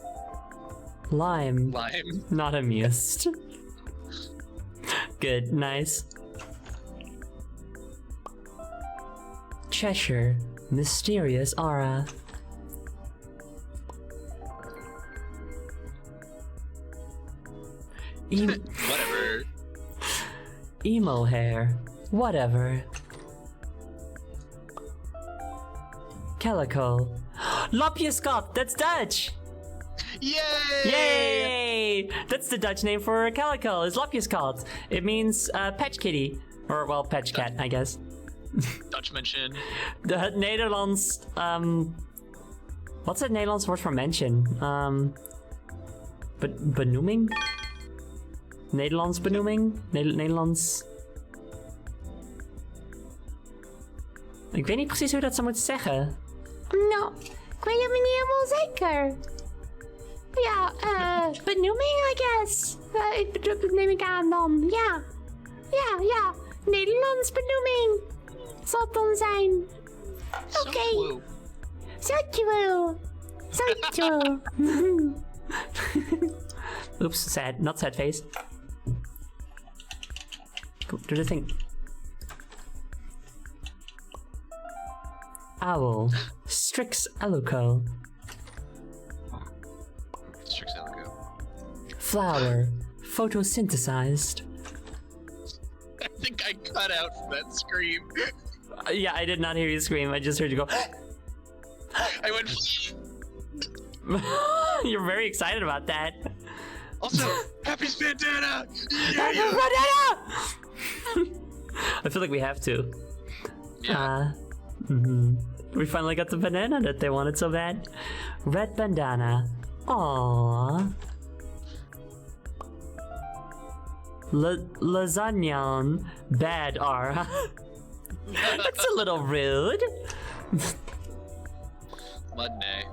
Lime, Lime. not amused. Good, nice. Cheshire, mysterious aura. Whatever. Emo hair, whatever. Calico. Lopjescop, that's Dutch! Yay! Yay! That's the Dutch name for calico, is Lopjescop. It means patch kitty. Or, well, patch cat, I guess. Dutch mention. The Nederlands, what's that Nederlands word for mention? Benoeming? Nederlands benoeming? Nederlands... Ik weet niet precies hoe je dat zou moeten zeggen. Nou, ik weet het niet helemaal zeker. Ja, benoeming, I guess. Dat neem ik aan dan. Ja. Ja. Nederlands benoeming. Zal het dan zijn. Oké. Dankjewel. Oops, sad. Not sad face. Go, do the thing. Owl. Strix Eloco. Strixelico. Flower. Photosynthesized. I think I cut out from that scream. Yeah, I did not hear you scream. I just heard you go. I went. You're very excited about that. Also, happy bandana! I feel like we have to. Yeah. We finally got the banana that they wanted so bad. Red bandana. Aww. Lasagnan. Bad aura. That's a little rude. Mudney.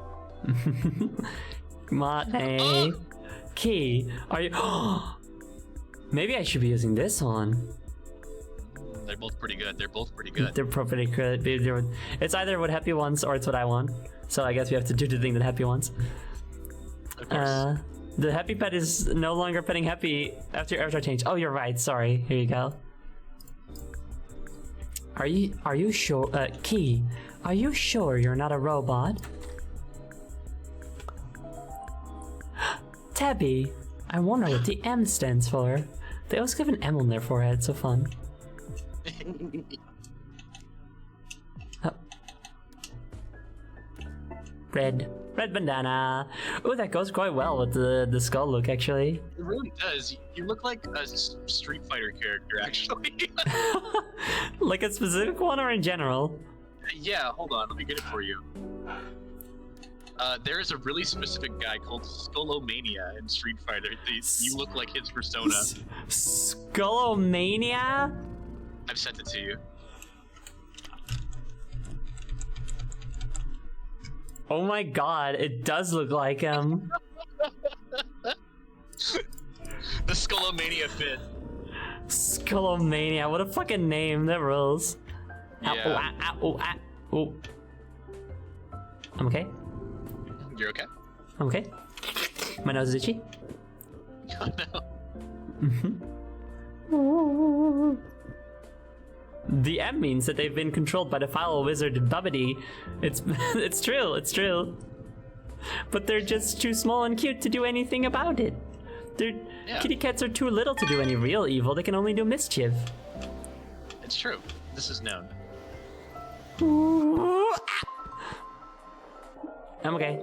Matney. Key. Are you... Maybe I should be using this one. They're both pretty good. They're Pretty good. It's either what Happy wants or it's what I want. So I guess we have to do the thing that Happy wants. Of course. The Happy Pet is no longer petting Happy after avatar change. Oh, you're right. Sorry. Here you go. Are you sure? Key. Are you sure you're not a robot? Tabby. I wonder what the M stands for. They always give an M on their forehead. So fun. Oh. Red bandana. Oh, that goes quite well with the skull look, actually. It really does. You look like a Street Fighter character, actually. Like a specific one or in general? Yeah, hold on. Let me get it for you. There is a really specific guy called Skullomania in Street Fighter. You look like his persona. Skullomania? I've sent it to you. Oh my god, it does look like him. The Skullomania fit. Skullomania, what a fucking name, that rules. Yeah. Oh. I'm okay. You're okay? I'm okay. My nose is itchy. Oh no. The M means that they've been controlled by the foul wizard Bubbity. It's true. But they're just too small and cute to do anything about it. Kitty cats are too little to do any real evil. They can only do mischief. It's true. This is known. I'm okay.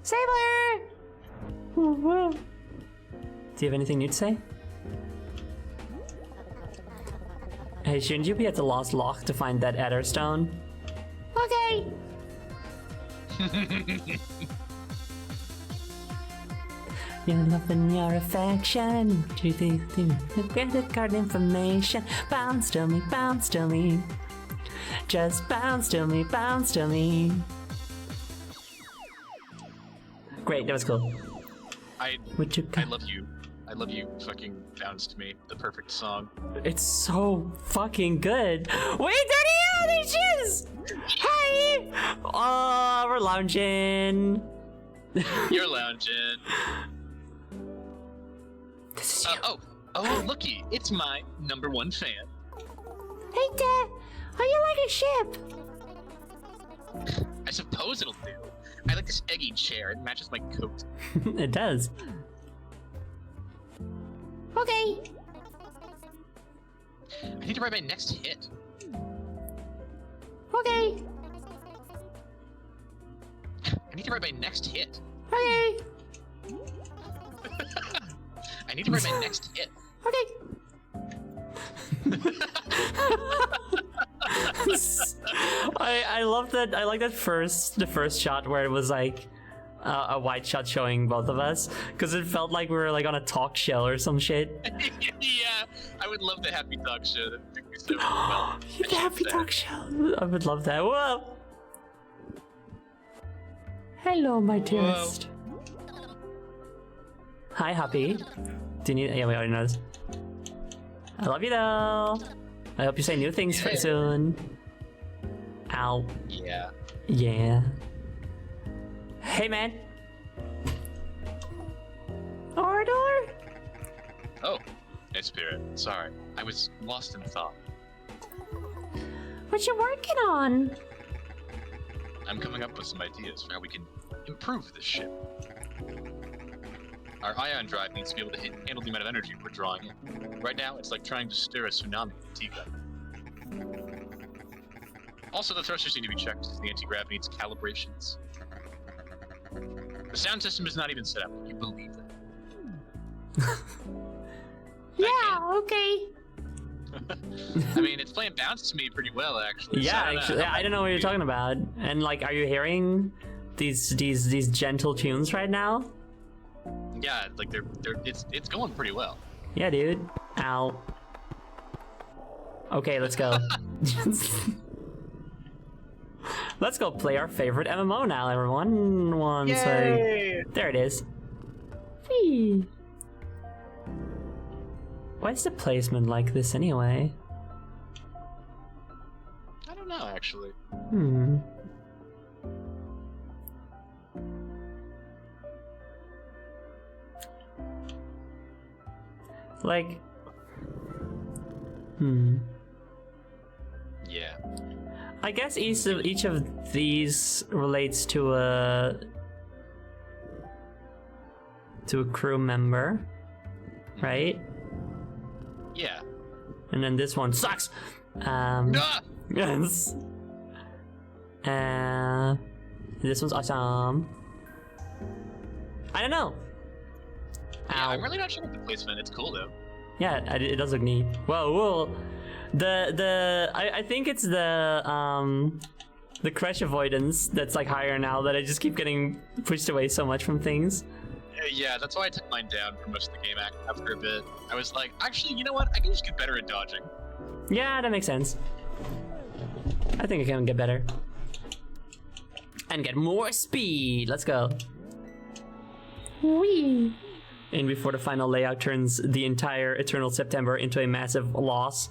Saber! Do you have anything new to say? Hey, shouldn't you be at the Lost Loch to find that Ether Stone? Okay. Your love and your affection. Credit card information. Bounce to me, bounce to me. Just bounce to me, bounce to me. Great, that was cool. Would you I love you. I love you. Fucking bounced me. The perfect song. It's so fucking good. Wait, there he is! Hi! Oh, we're lounging. You're lounging. This is you. Oh, looky. It's my #1 fan. Hey, Dad. Are you like a ship? I suppose it'll do. I like this eggy chair. It matches my coat. It does. Okay. I need to write my next hit. Okay. I need to write my next hit. Okay. I need to write my next hit. Okay. I love that. I like that the first shot where it was like a wide shot showing both of us, because it felt like we were like on a talk show or some shit. Yeah, I would love the happy talk show. That would make me so well. The happy talk show. I would love that. Whoa. Hello, my dearest. Hi, Happy. Do you need? Yeah, we already know this. I love you though. I hope you say new things soon. Ow. Yeah. Yeah. Hey, man. Ardor? Oh, hey, Spirit. Sorry, I was lost in thought. What you working on? I'm coming up with some ideas for how we can improve this ship. Our ion drive needs to be able to handle the amount of energy we're drawing in. Right now, it's like trying to stir a tsunami with a teacup. Also, the thrusters need to be checked. The anti-gravity needs calibrations. The sound system is not even set up. Can you believe that? Yeah, okay. I mean, it's playing bounce to me pretty well, actually. Yeah, So, actually, I don't know what you're talking about. And like, are you hearing these gentle tunes right now? Yeah, like it's going pretty well. Yeah, dude. Ow. Okay, let's go. Let's go play our favorite MMO now, everyone. One sec. There it is. Whee. Why is the placement like this anyway? I don't know, actually. Like, Yeah. I guess each of these relates to a crew member, right? Yeah. And then this one sucks. Ah! Yes. This one's awesome. I don't know. Yeah, Ow. I'm really not sure about the placement. It's cool though. Yeah, it does look neat. Whoa. I think it's the crash avoidance that's like higher now that I just keep getting pushed away so much from things. Yeah, that's why I took mine down for most of the game after a bit. I was like, actually, you know what? I can just get better at dodging. Yeah, that makes sense. I think I can get better. And get more speed. Let's go. Wee. And before the final layout turns the entire Eternal September into a massive loss.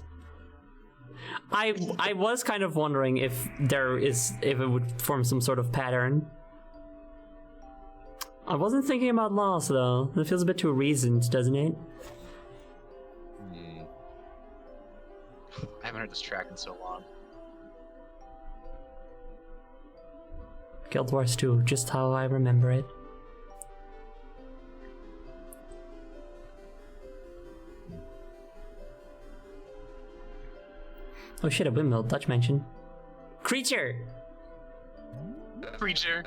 I was kind of wondering if it would form some sort of pattern. I wasn't thinking about loss though. That feels a bit too reasoned, doesn't it? I haven't heard this track in so long. Guild Wars 2, just how I remember it. Oh shit, a windmill, Dutch mention. Creature! Creature.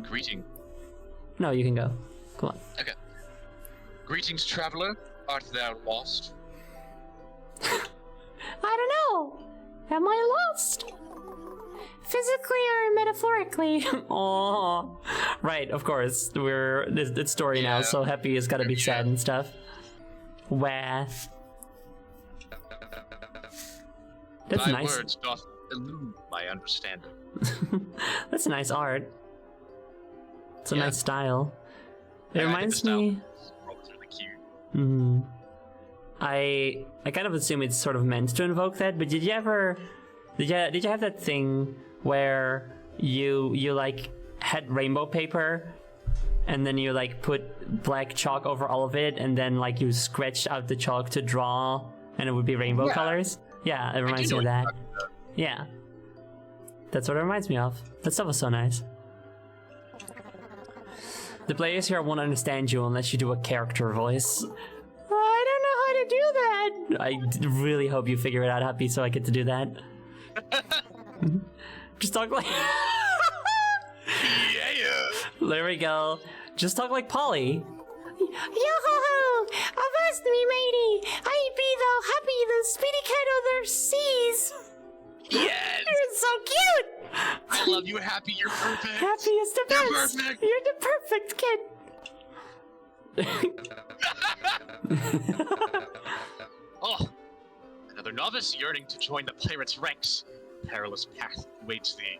Greeting. No, you can go. Come on. Okay. Greetings, traveler. Art thou lost? I don't know. Am I lost? Physically or metaphorically? Oh, right. Of course, it's story now. So Happy has got to be sad and stuff. Where? That's Thy nice. words doth elude my understanding. That's nice art. It's a Yeah. nice style. It I reminds think the me. style is really cute. Hmm. I kind of assume it's sort of meant to invoke that, but did you have that thing where you like had rainbow paper and then you like put black chalk over all of it and then like you scratched out the chalk to draw and it would be rainbow colors? Yeah, it reminds me of that. Yeah. That's what it reminds me of. That stuff was so nice. The players here won't understand you unless you do a character voice. I don't know how to do that. Really hope you figure it out, Happy, so I get to do that. Just talk like... Yeah. There we go. Just talk like Polly. Yo-ho-ho! Avast me, matey! I be the Happy, the speedy cat of the seas! Yes. You're so cute! I love you, Happy. You're perfect. Happy is the You're best! perfect. You're the perfect kid! Oh, another novice yearning to join the pirates' ranks. Perilous path awaits thee.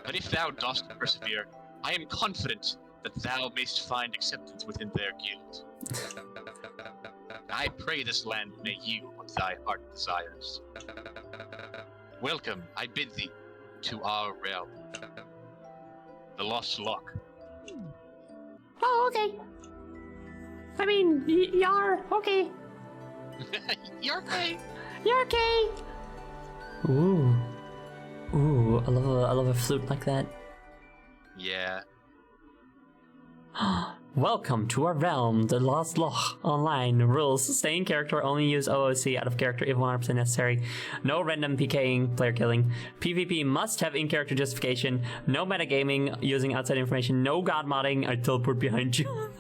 But if thou dost persevere, I am confident that thou mayst find acceptance within their guild. I pray this land may yield what thy heart desires. Welcome, I bid thee, to our realm. The Lost Loch. Oh, okay. I mean, you're okay. You're okay. You're okay. Ooh. Ooh, I love a flute like that. Yeah. Welcome to our realm, the Lost Loch. Online rules: stay in character, only use OOC out of character if 100% necessary. No random PKing, player killing. PvP must have in-character justification. No metagaming using outside information. No god modding. I teleport behind you.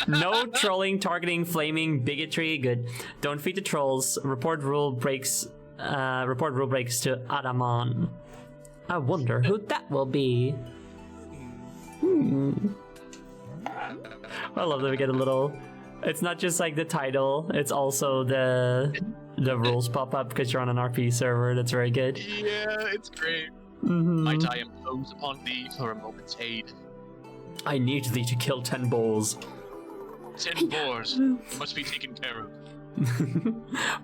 No trolling, targeting, flaming, bigotry. Good. Don't feed the trolls. Report rule breaks to Adamon. I wonder who that will be. I love that we get a little... It's not just like the title, it's also the rules pop up because you're on an RP server. That's very good. Yeah, it's great. Mm-hmm. Might I impose upon thee for a moment's aid? I need thee to kill 10 bulls. 10 boars must be taken care of.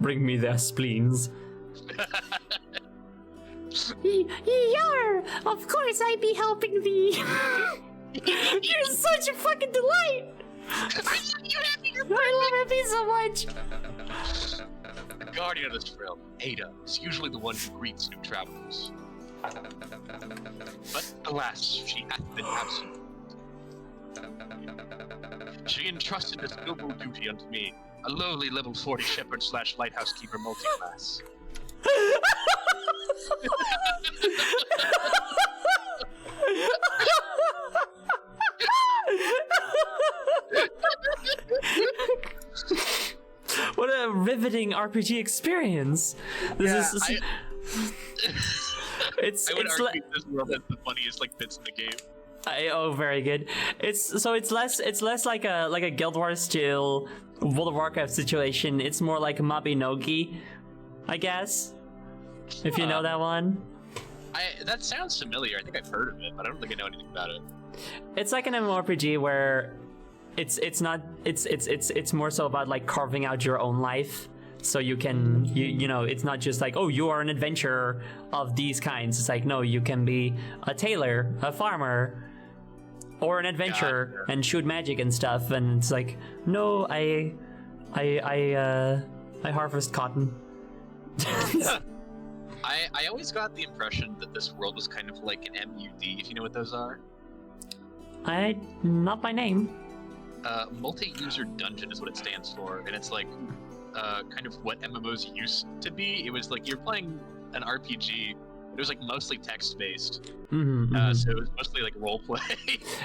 Bring me their spleens. Yar! Of course I be helping thee. You're such a fucking delight. I love you, Happy. You're I love Happy so much. the guardian of this realm. Ada is usually the one who greets new travelers. But alas, she hath been absent. She entrusted this noble duty unto me, a lowly level 40 shepherd / lighthouse keeper multi-class. What a riveting RPG experience! This is. It's I would it's argue this world has the funniest bits in the game. oh, very good. It's less like a Guild Wars style World of Warcraft situation. It's more like Mabinogi, I guess. If you know that one. That sounds familiar. I think I've heard of it, but I don't think I know anything about it. It's like an MMORPG where it's more so about like carving out your own life. So you can you know, it's not just like, oh, you are an adventurer of these kinds. It's like, no, you can be a tailor, a farmer, or an adventurer and shoot magic and stuff. And it's like, no, I harvest cotton. I always got the impression that this world was kind of like an MUD, if you know what those are. Not by name. Multi-user dungeon is what it stands for, and it's like kind of what MMOs used to be. It was like you're playing an RPG. It was like mostly text-based, so it was mostly like role play.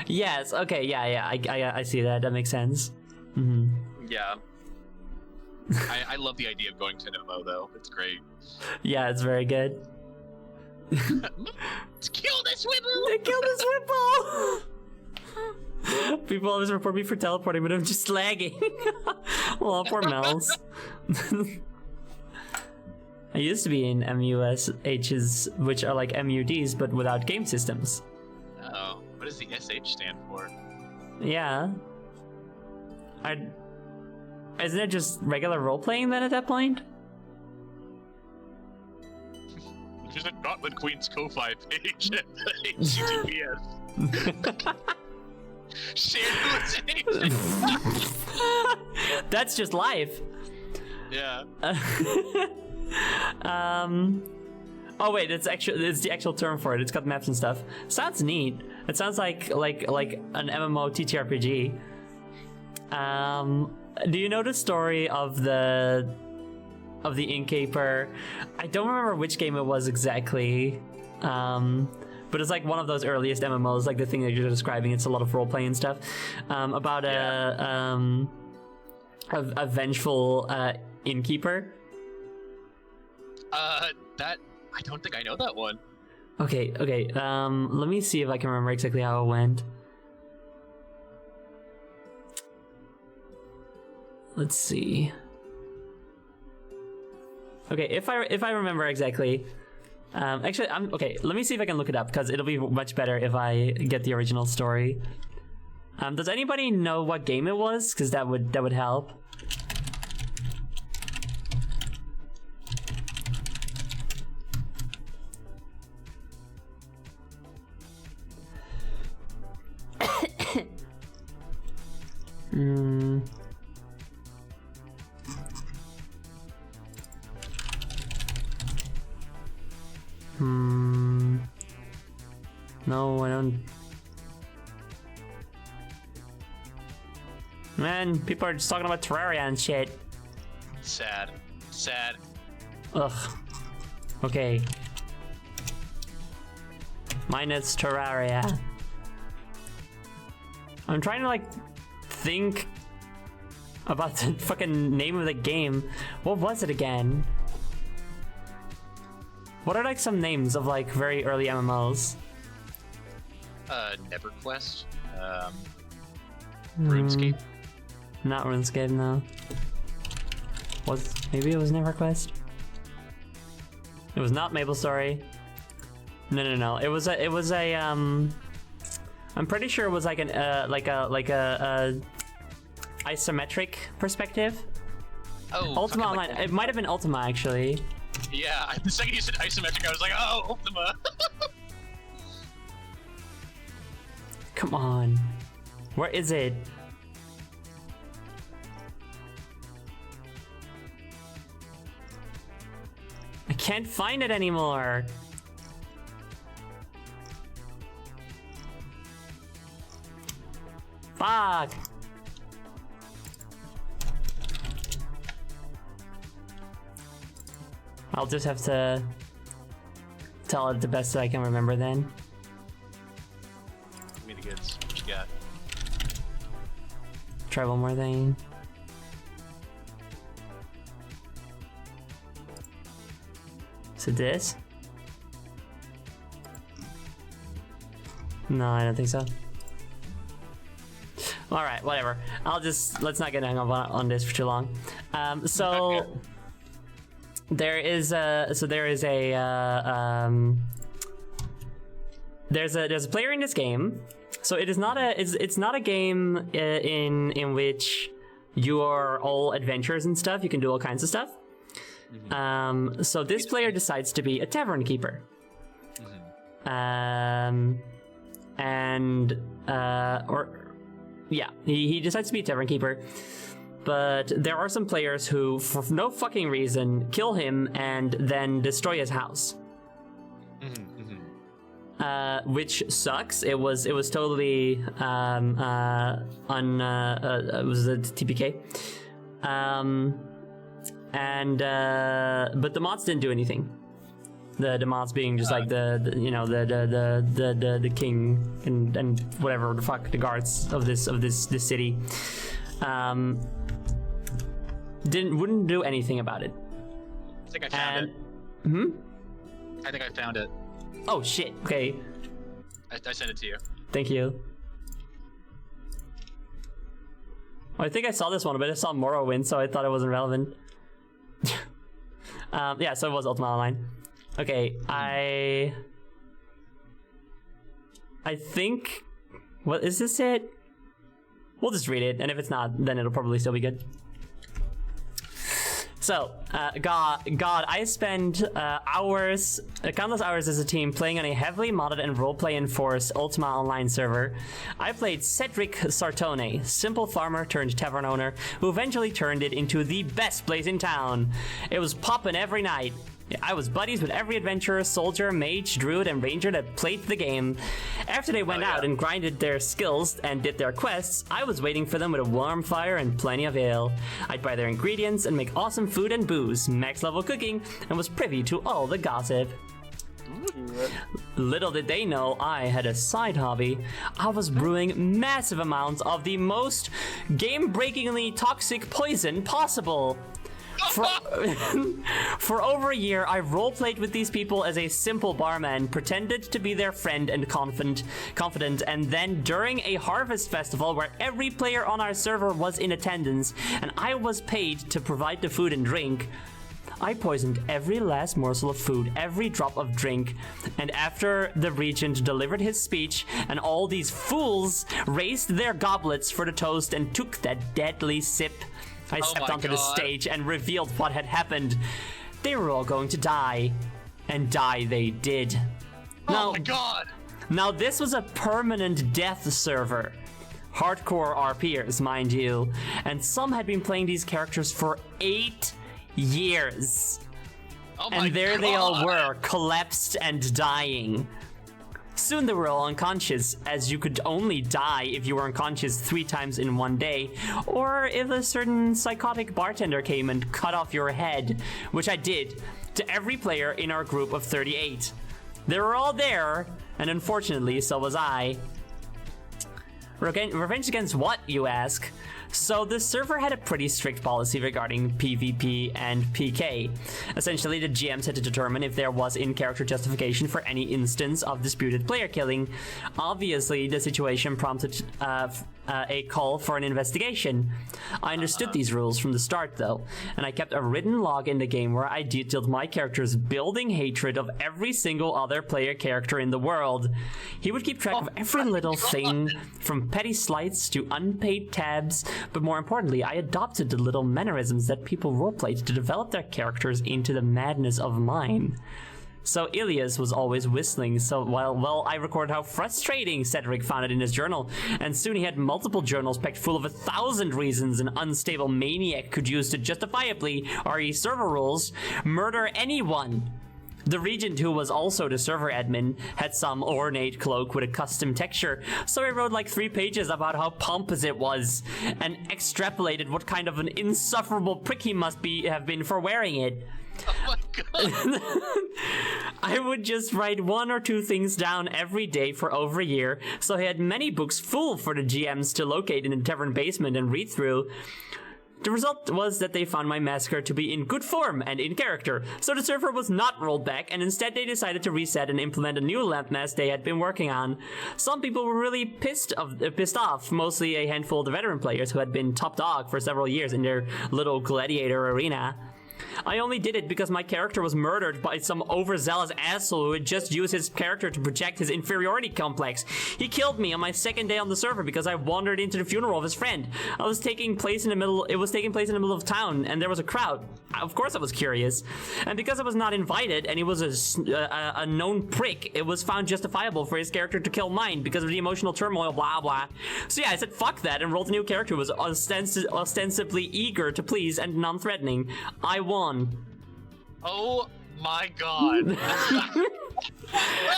Yes. Okay. Yeah. I see that. That makes sense. Yeah. I love the idea of going to an MMO though. It's great. Yeah, it's very good. Let's kill this Whipple! They killed this Whipple! People always report me for teleporting, but I'm just lagging. Well, poor Mel's. I used to be in MUSHs, which are like MUDs, but without game systems. Oh, what does the SH stand for? Yeah. Isn't it just regular role-playing then at that point? Is it not the Queen's Ko-Fi page at the HTTPS? Shared hallucination! That's just life. Yeah. Oh wait, it's the actual term for it. It's got maps and stuff. Sounds neat. It sounds like an MMO TTRPG. Do you know the story of the innkeeper? I don't remember which game it was exactly. But it's like one of those earliest MMOs, like the thing that you're describing. It's a lot of role playing and stuff. About a vengeful innkeeper. That I don't think I know that one. Okay. Let me see if I can remember exactly how it went. Let's see. Okay, if I remember exactly. Actually, okay. Let me see if I can look it up because it'll be much better if I get the original story. Does anybody know what game it was? Because that would help. No, I don't. Man, people are just talking about Terraria and shit. Sad. Ugh. Okay. Mine is Terraria. I'm trying to like think about the fucking name of the game. What was it again? What are like some names of like very early MMOs? NeverQuest. RuneScape. Not RuneScape, no. Maybe it was NeverQuest? It was not MapleStory. No. It was a I'm pretty sure it was like an isometric perspective. Oh, Ultima Online. like, It might have been Ultima actually. yeah, the second you said isometric, I was like, oh, Ultima. Come on. Where is it? I can't find it anymore. Fuck. I'll just have to tell it the best that I can remember then. Give me the goods. What you got? Try one more thing. Is it this? No, I don't think so. All right, whatever. Let's not get hung up on this for too long. There's a player in this game. So it is not it's not a game in which you are all adventurers and stuff. You can do all kinds of stuff. Mm-hmm. So this player decides to be a tavern keeper. Mm-hmm. He decides to be a tavern keeper. But there are some players who, for no fucking reason, kill him and then destroy his house. Which sucks. It was totally it was a TPK. But the mods didn't do anything. The mods being just like the king and whatever the fuck, the guards of this city. wouldn't do anything about it. I think I found it. I think I found it. Oh shit. Okay. I sent it to you. Thank you. I think I saw this one, but I saw Morrowind, so I thought it wasn't relevant. Yeah, so it was Ultima Online. Okay, I think... What, is this it? We'll just read it, and if it's not, then it'll probably still be good. So, God, I spend countless hours as a team playing on a heavily modded and roleplay enforced Ultima Online server. I played Cedric Sartone, simple farmer turned tavern owner, who eventually turned it into the best place in town. It was poppin' every night. I was buddies with every adventurer, soldier, mage, druid, and ranger that played the game. After they went out and grinded their skills and did their quests, I was waiting for them with a warm fire and plenty of ale. I'd buy their ingredients and make awesome food and booze, max level cooking, and was privy to all the gossip. Little did they know I had a side hobby. I was brewing massive amounts of the most game-breakingly toxic poison possible. For over a year, I roleplayed with these people as a simple barman, pretended to be their friend and confident, and then during a harvest festival where every player on our server was in attendance and I was paid to provide the food and drink, I poisoned every last morsel of food, every drop of drink, and after the regent delivered his speech and all these fools raised their goblets for the toast and took that deadly sip, I stepped onto the stage and revealed what had happened. They were all going to die. And die they did. Oh my god! Now this was a permanent death server. Hardcore RPers, mind you. And some had been playing these characters for 8 years. Oh my and there god. they all were, collapsed and dying. Soon they were all unconscious, as you could only die if you were unconscious 3 times in one day, or if a certain psychotic bartender came and cut off your head, which I did to every player in our group of 38. They were all there, and unfortunately, so was I. Revenge against what, you ask? So the server had a pretty strict policy regarding PvP and PK. Essentially, the GMs had to determine if there was in-character justification for any instance of disputed player killing. Obviously, the situation prompted a call for an investigation. I understood these rules from the start, though, and I kept a written log in the game where I detailed my character's building hatred of every single other player character in the world. He would keep track of every little thing, from petty slights to unpaid tabs, but more importantly, I adopted the little mannerisms that people roleplayed to develop their characters into the madness of mine. So Ilias was always whistling, so well, I recorded how frustrating Cedric found it in his journal, and soon he had multiple journals packed full of 1,000 reasons an unstable maniac could use to justifiably, re server rules, murder anyone. The regent, who was also the server admin, had some ornate cloak with a custom texture, so he wrote like 3 pages about how pompous it was, and extrapolated what kind of an insufferable prick he must have been for wearing it. Oh my god. I would just write 1 or 2 things down every day for over a year, so I had many books full for the GMs to locate in the tavern basement and read through. The result was that they found my massacre to be in good form and in character, so the server was not rolled back, and instead they decided to reset and implement a new landmass they had been working on. Some people were really pissed off, mostly a handful of the veteran players who had been top dog for several years in their little gladiator arena. I only did it because my character was murdered by some overzealous asshole who had just used his character to project his inferiority complex. He killed me on my 2nd day on the server because I wandered into the funeral of his friend. It was taking place in the middle of town, and there was a crowd. Of course I was curious. And because I was not invited, and he was a known prick, it was found justifiable for his character to kill mine because of the emotional turmoil, blah blah. So yeah, I said fuck that and rolled a new character who was ostensibly eager to please and non-threatening. I won. Oh my god.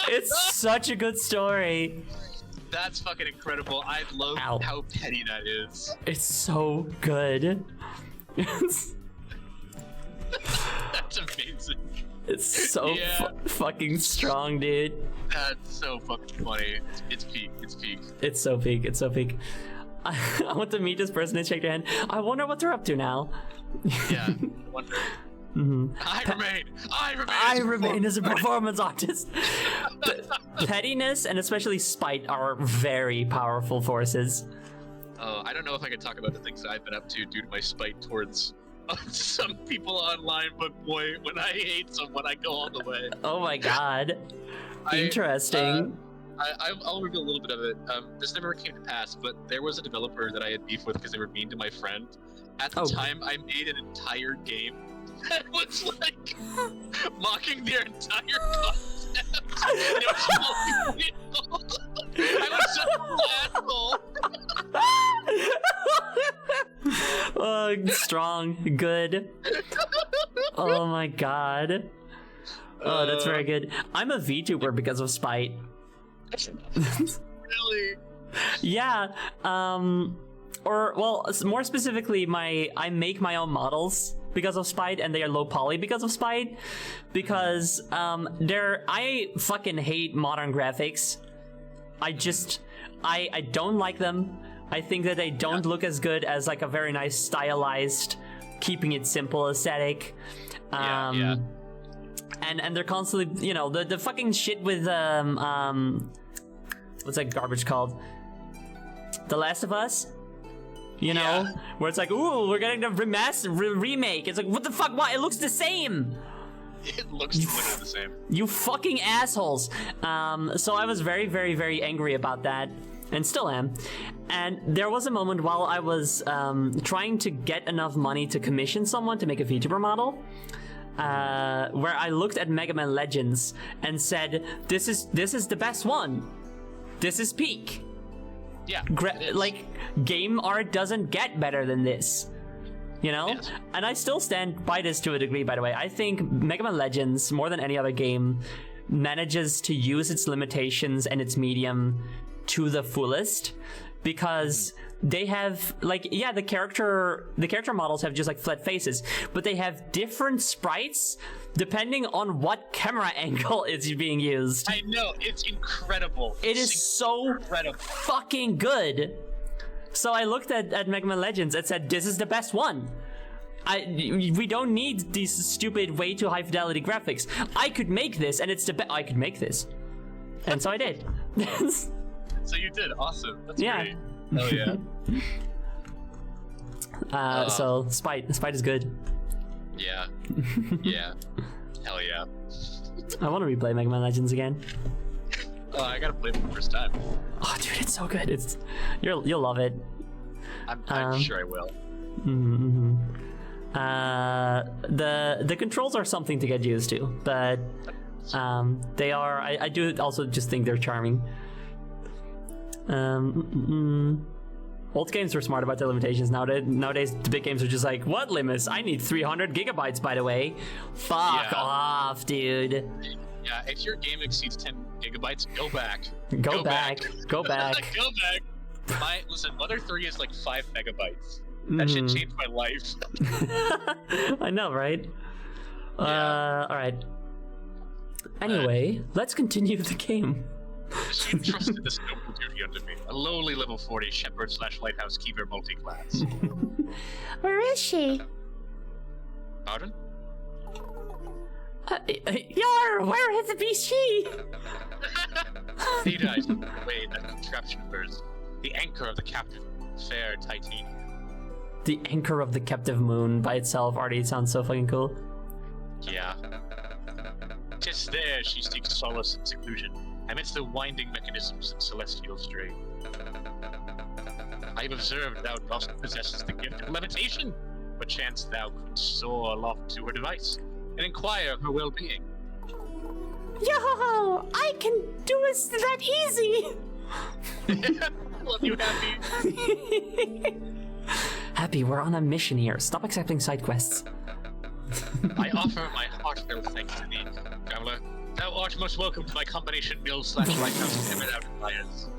It's such a good story. That's fucking incredible. I love how petty that is. It's so good. That's amazing. It's so fucking strong, dude. That's so fucking funny. It's peak. It's peak. It's so peak. It's so peak. I want to meet this person and shake their hand. I wonder what they're up to now. Yeah, I wonder. I remain as a performance artist. Pettiness and especially spite are very powerful forces. I don't know if I can talk about the things that I've been up to due to my spite towards some people online, but boy, when I hate someone, I go all the way. Oh my god. Interesting. I'll reveal a little bit of it. This never came to pass, but there was a developer that I had beef with because they were mean to my friend. At the time, I made an entire game that was like mocking their entire concept. And it was so I was such an asshole. Oh, strong, good. Oh my god. Oh, that's very good. I'm a VTuber because of spite. Really? Yeah. Or well, more specifically, I make my own models because of spite, and they are low poly because of spite. Because I fucking hate modern graphics. I don't like them. I think that they don't look as good as like a very nice stylized, keeping it simple aesthetic. Yeah. And they're constantly, you know, the fucking shit with what's that garbage called? The Last of Us. You know, where it's like, ooh, we're getting the remake. It's like, what the fuck? Why? It looks the same. It looks literally the same. You fucking assholes. So I was very, very, very angry about that, and still am. And there was a moment while I was trying to get enough money to commission someone to make a VTuber model, where I looked at Mega Man Legends and said, this is the best one. This is peak. Yeah. Like, game art doesn't get better than this. You know? Yes. And I still stand by this to a degree, by the way. I think Mega Man Legends, more than any other game, manages to use its limitations and its medium to the fullest. Because they have, like, yeah, the character models have just, like, flat faces. But they have different sprites depending on what camera angle is being used. I know, it's incredible. It is so incredible. Fucking good. So I looked at Mega Man Legends and said, this is the best one. We don't need these stupid, way too high fidelity graphics. I could make this, and it's the best. I could make this. And so I did. So you did, awesome. That's Yeah. great. Oh yeah. So Spite is good. Yeah. Yeah. Hell yeah. I want to replay Mega Man Legends again. Oh, I gotta play it for the first time. Oh, dude, it's so good. You'll love it. I'm sure I will. The controls are something to get used to, but they are. I do also just think they're charming. Old games were smart about their limitations. Nowadays, the big games are just like, what limits? I need 300 gigabytes, by the way. Fuck off, dude. Yeah, if your game exceeds 10 gigabytes, go back. Go back. Go back. Go back. Listen, Mother 3 is like 5 megabytes. That shit changed my life. I know, right? Yeah. Alright. Anyway, let's continue the game. She entrusted this noble duty unto me, a lowly level 40 shepherd/lighthouse keeper multi-class. Where is she? Pardon? Where is it be she? Need I away that contraption of hers, the anchor of the captive, fair Titania. The anchor of the captive moon by itself already sounds so fucking cool. Yeah. 'Tis there she seeks solace and seclusion, amidst the winding mechanisms and celestial strain. I have observed thou dost possess the gift of levitation. Perchance thou couldst soar aloft to her device, and inquire of her well-being. Yo, I can do it that easy. Love you, Happy. Happy, we're on a mission here. Stop accepting side quests. I offer my heartfelt thanks to thee, traveler. Thou art most welcome to my combination mill/lighthouse ever out in Lions.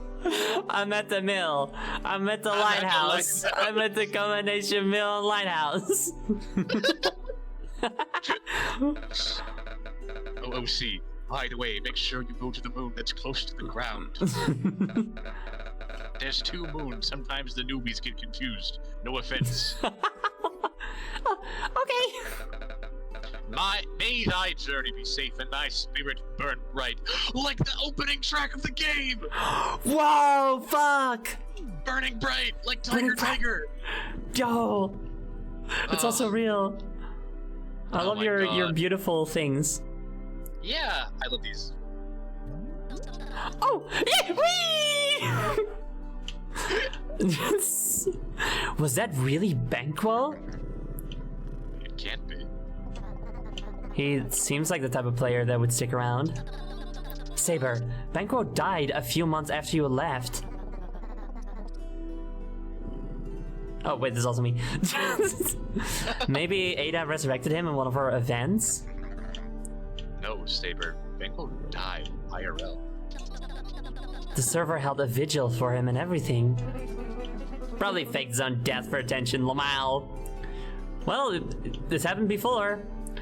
I'm at the mill. I'm at the lighthouse. I'm at the combination mill and lighthouse. OOC, by the way, make sure you go to the moon that's close to the ground. There's 2 moons. Sometimes the newbies get confused. No offense. Okay. May thy journey be safe and thy spirit burn bright, like the opening track of the game. Whoa, fuck. Burning bright, like Burning Tiger. Yo. It's also real. I Oh love my your God. beautiful things. Yeah, I love these. Oh, yeah, whee! Was that really Banquo? It can't be. He seems like the type of player that would stick around. Saber, Banquo died a few months after you left. Oh wait, there's also me. Maybe Ada resurrected him in one of her events? No, Saber. Banquo died IRL. The server held a vigil for him and everything. Probably faked his own death for attention, Lamau. Well, this happened before.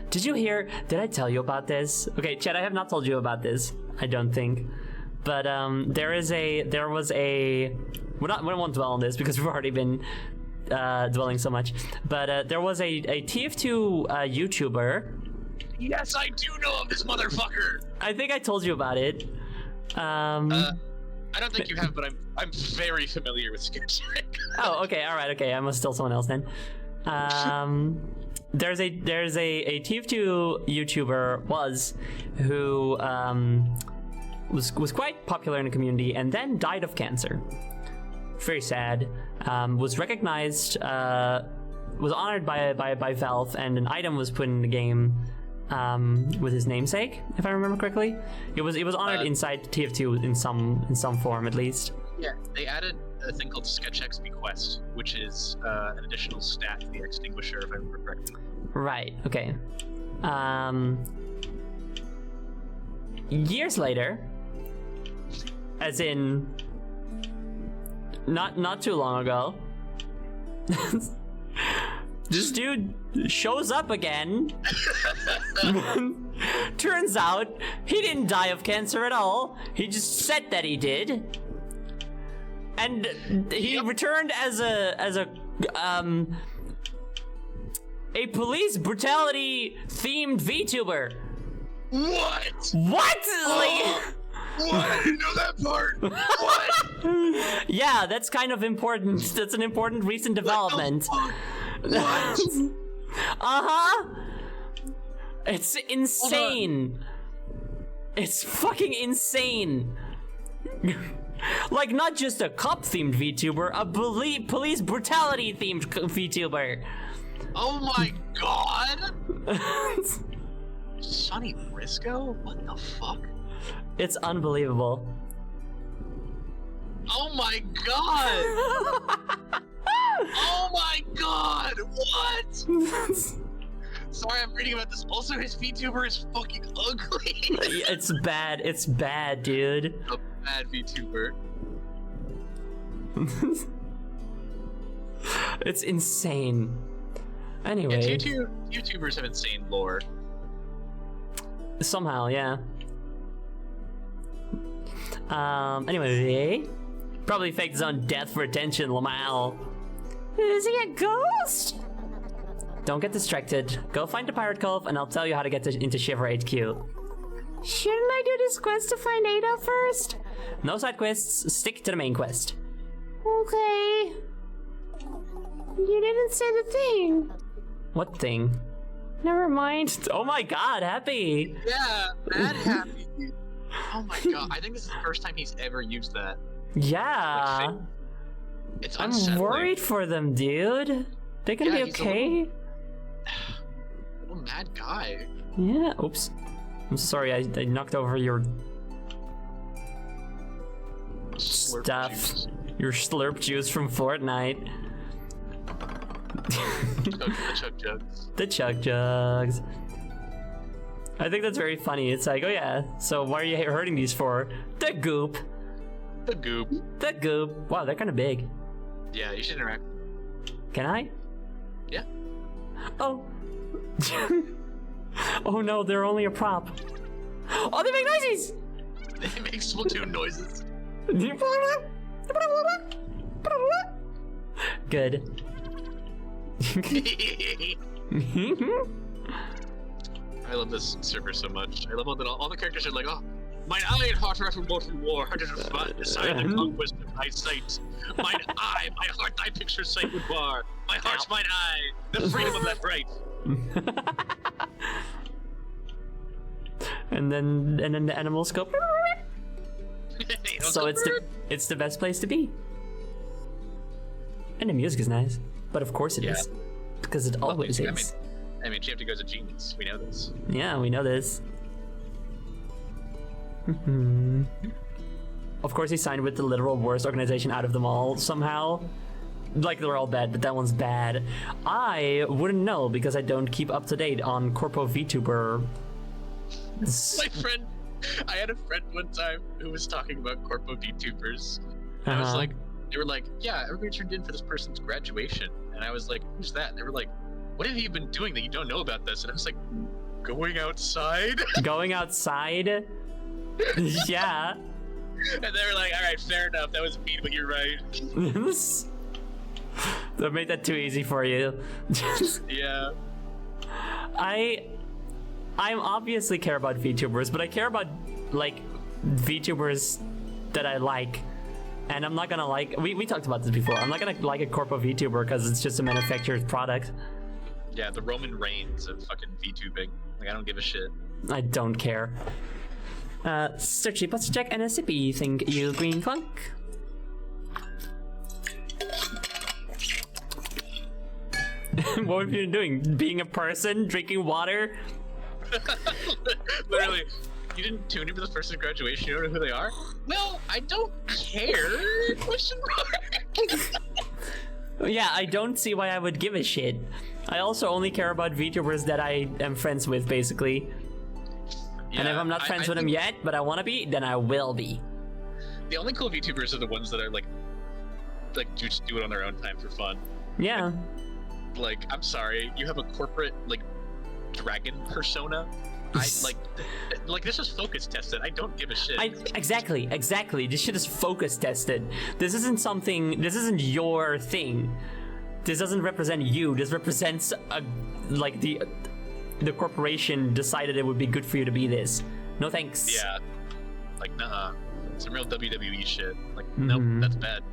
Did you hear? Did I tell you about this? Okay, Chad, I have not told you about this. I don't think. But there was a. We won't dwell on this because we've already been dwelling so much. But there was a TF2 YouTuber. Yes, I do know of this motherfucker. I think I told you about it. I don't think you have, but I'm very familiar with Sketchcheck. Oh, okay, all right, okay. I must tell someone else then. There's a TF2 YouTuber who was quite popular in the community and then died of cancer. Very sad. Was recognized, was honored by Valve, and an item was put in the game with his namesake, if I remember correctly. It was honored inside TF2 in some form at least. Yeah, they added a thing called Sketchcheck's Bequest, which is an additional stat to the extinguisher, if I remember correctly. Right. Okay. Years later, as in not too long ago, this dude shows up again. Turns out he didn't die of cancer at all. He just said that he did. And he returned as a police brutality themed VTuber. What? What? What? I didn't know that part. What? Yeah, that's kind of important. That's an important recent development. What? Uh-huh. It's insane. It's fucking insane. Like, not just a cop-themed VTuber, a police brutality-themed VTuber. Oh my god! Sonny Briscoe? What the fuck? It's unbelievable. Oh my god! Oh my god! What? Sorry, I'm reading about this. Also, his VTuber is fucking ugly. It's bad. It's bad, dude. A bad VTuber. It's insane. Anyway. Yeah, YouTubers have insane lore. Somehow, yeah. Anyway. Probably faked his own death for attention, Lamau. Is he a ghost? Don't get distracted. Go find the Pirate Cove and I'll tell you how to get into Shiver HQ. Shouldn't I do this quest to find Ada first? No side quests, stick to the main quest. Okay. You didn't say the thing. What thing? Never mind. Oh my god, Happy! Yeah, mad happy. Oh my god, I think this is the first time he's ever used that. Yeah. Like, it's I'm unsettling. worried for them, dude. They gonna Yeah, be he's a okay? little mad guy. Yeah, oops. I'm sorry, I knocked over your Slurp stuff. juice. Your slurp juice from Fortnite. The chug jugs. The chug jugs. I think that's very funny. It's like, oh yeah, so why are you hurting these for? The goop. The goop. The goop. Wow, they're kind of big. Yeah, you should interact. Can I? Yeah. Oh. Oh no, they're only a prop. Oh, they make noises! They make Splatoon noises. Good. I love this server so much. I love all the characters are like, oh, mine eye and heart are from mortal war, hundreds of decide the conquest of thy sight. Mine eye, my heart, thy picture sight would bar. My heart's mine eye, the freedom of that right. and then the animals go. So it's the best place to be. And the music is nice, but of course it is, because it always is. I mean, Chimpty a genius. We know this. Yeah, we know this. Of course, he signed with the literal worst organization out of them all somehow. Like, they're all bad, but that one's bad. I wouldn't know because I don't keep up to date on Corpo VTuber. My friend, I had a friend one time who was talking about Corpo VTubers. And I was like, they were like, yeah, everybody turned in for this person's graduation. And I was like, who's that? And they were like, what have you been doing that you don't know about this? And I was like, going outside? Going outside? Yeah. And they were like, all right, fair enough. That was mean, but you're right. That made that too easy for you. Yeah. I obviously care about VTubers, but I care about, like, VTubers that I like. And I'm not gonna like, we talked about this before, I'm not gonna like a Corpo VTuber because it's just a manufactured product. Yeah, the Roman Reigns of fucking VTubing. Like, I don't give a shit. I don't care. Searchy, let's check and a sippy, think you green clunk. What have you been doing? Being a person? Drinking water? Literally, you didn't tune in for this person's graduation, you don't know who they are? Well, I don't care. Question mark. Yeah, I don't see why I would give a shit. I also only care about VTubers that I am friends with, basically. Yeah, and if I'm not friends with them yet, but I want to be, then I will be. The only cool VTubers are the ones that are like just do it on their own time for fun. Yeah. Like, I'm sorry, you have a corporate like dragon persona. I like this is focus tested. I don't give a shit. Exactly. This shit is focus tested. This isn't your thing. This doesn't represent you. This represents like the corporation decided it would be good for you to be this. No thanks. Yeah. Like, nah. Some real WWE shit. Like, nope, that's bad.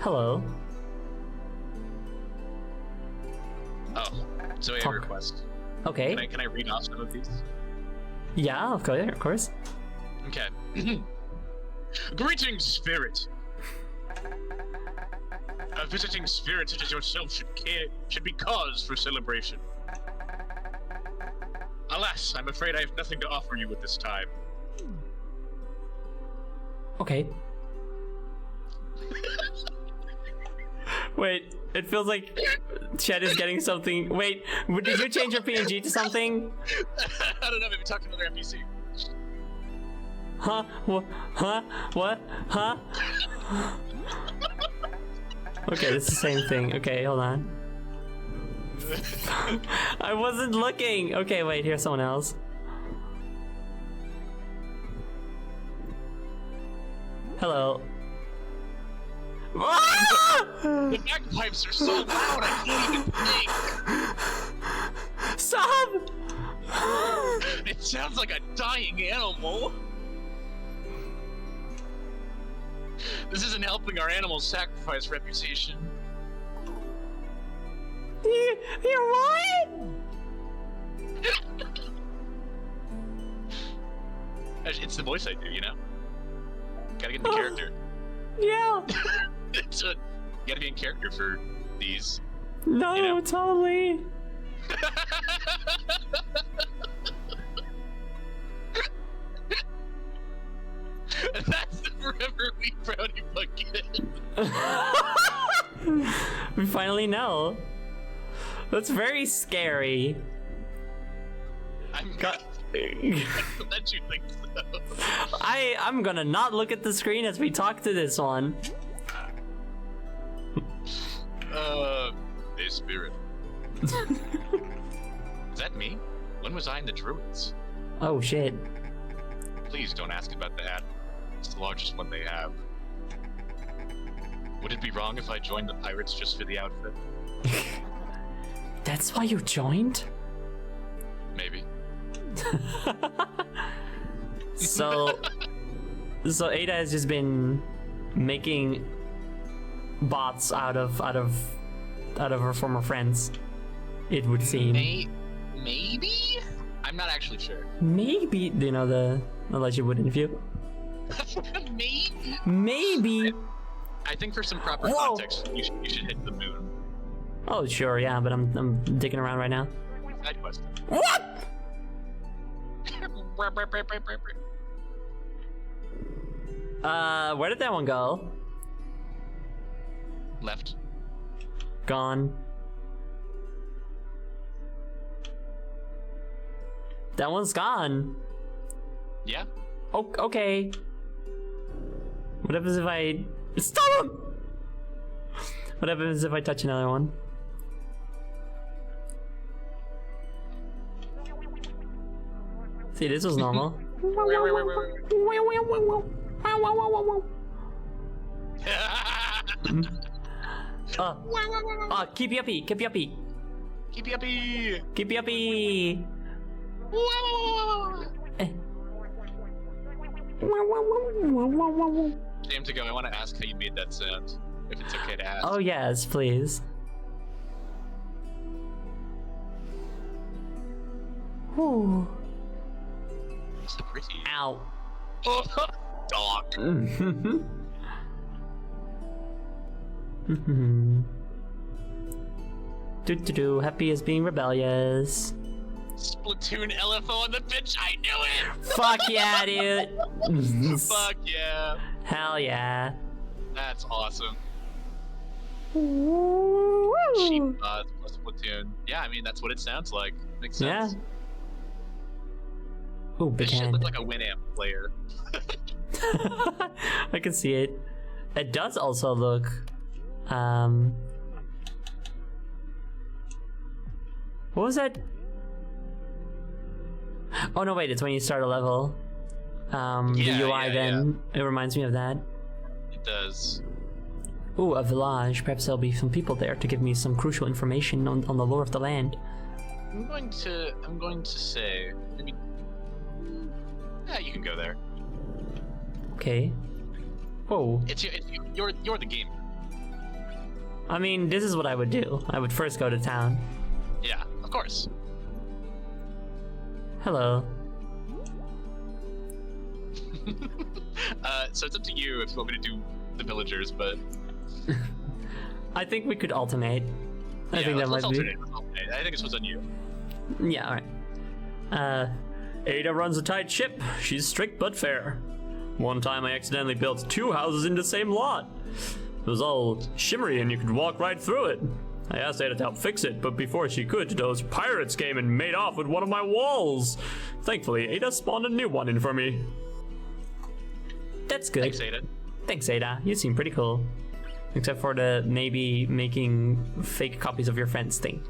Hello. Oh, so I have a request. Okay. Can I read off some of these? Yeah, of course. Okay. Greetings, spirit. A visiting spirit such as yourself should be cause for celebration. Alas, I'm afraid I have nothing to offer you at this time. Okay. Wait, it feels like Chet is getting something. Wait, did you change your PNG to something? I don't know, maybe talk to another NPC. Huh? Huh? What? Huh? Okay, it's the same thing. Okay, hold on. I wasn't looking. Okay, wait, here's someone else. Hello. The bagpipes are so loud, I can't even think. Stop! It sounds like a dying animal. This isn't helping our animal sacrifice reputation. You're what? It's the voice I do, you know? Gotta get in the character. Yeah. You gotta be in character for these. No, you know? totally. That's the Forever Wheat Brownie Punkitt. We finally know. That's very scary. I'm glad you think so. I'm gonna not look at the screen as we talk to this one. Hey, spirit. Is that me? When was I in the Druids? Oh shit. Please don't ask about that. It's the largest one they have. Would it be wrong if I joined the pirates just for the outfit? That's why you joined? Maybe. So Ada has just been making bots out of her former friends. It would seem. Maybe? I'm not actually sure. Maybe. Do you know the alleged wood interview? Maybe. Maybe. I think for some proper Whoa. context, you should hit the moon. Oh sure, yeah, but I'm digging around right now. Side quest. What? Where did that one go? Left. Gone. That one's gone. Yeah. Oh, okay. What happens if I stop him? What happens if I touch another one? See, this was normal. Keep yuppie, keep yuppie. Keep yuppie. Keep yuppie. Jam to go. I want to ask how you made that sound. If it's okay to ask. Oh yes, please. Ooh. So pretty. Ow. Oh, dog. Do happy as being rebellious. Splatoon LFO on the pitch. I knew it. Fuck yeah, dude. Fuck yeah. Hell yeah. That's awesome. Woo. Cheap plus Splatoon. Yeah, I mean that's what it sounds like. Makes sense. Yeah. Ooh, big This should hand. look like a Winamp player. I can see it. It does also look, what was that? Oh no, wait, it's when you start a level. The UI then, it reminds me of that. It does. Ooh, a village. Perhaps there'll be some people there to give me some crucial information on the lore of the land. I'm going to say maybe. Yeah, you can go there. Okay. Oh, You're the game. I mean, this is what I would do. I would first go to town. Yeah, of course. Hello. So it's up to you if you want me to do the villagers, but I think we could alternate. I think that let's might be. alternate. Let's alternate. I think this was on you. Yeah, alright. Ada runs a tight ship. She's strict but fair. One time I accidentally built 2 houses in the same lot. It was all shimmery and you could walk right through it. I asked Ada to help fix it, but before she could, those pirates came and made off with one of my walls. Thankfully, Ada spawned a new one in for me. That's good. Thanks, Ada. Thanks, Ada. You seem pretty cool. Except for the maybe making fake copies of your friends thing.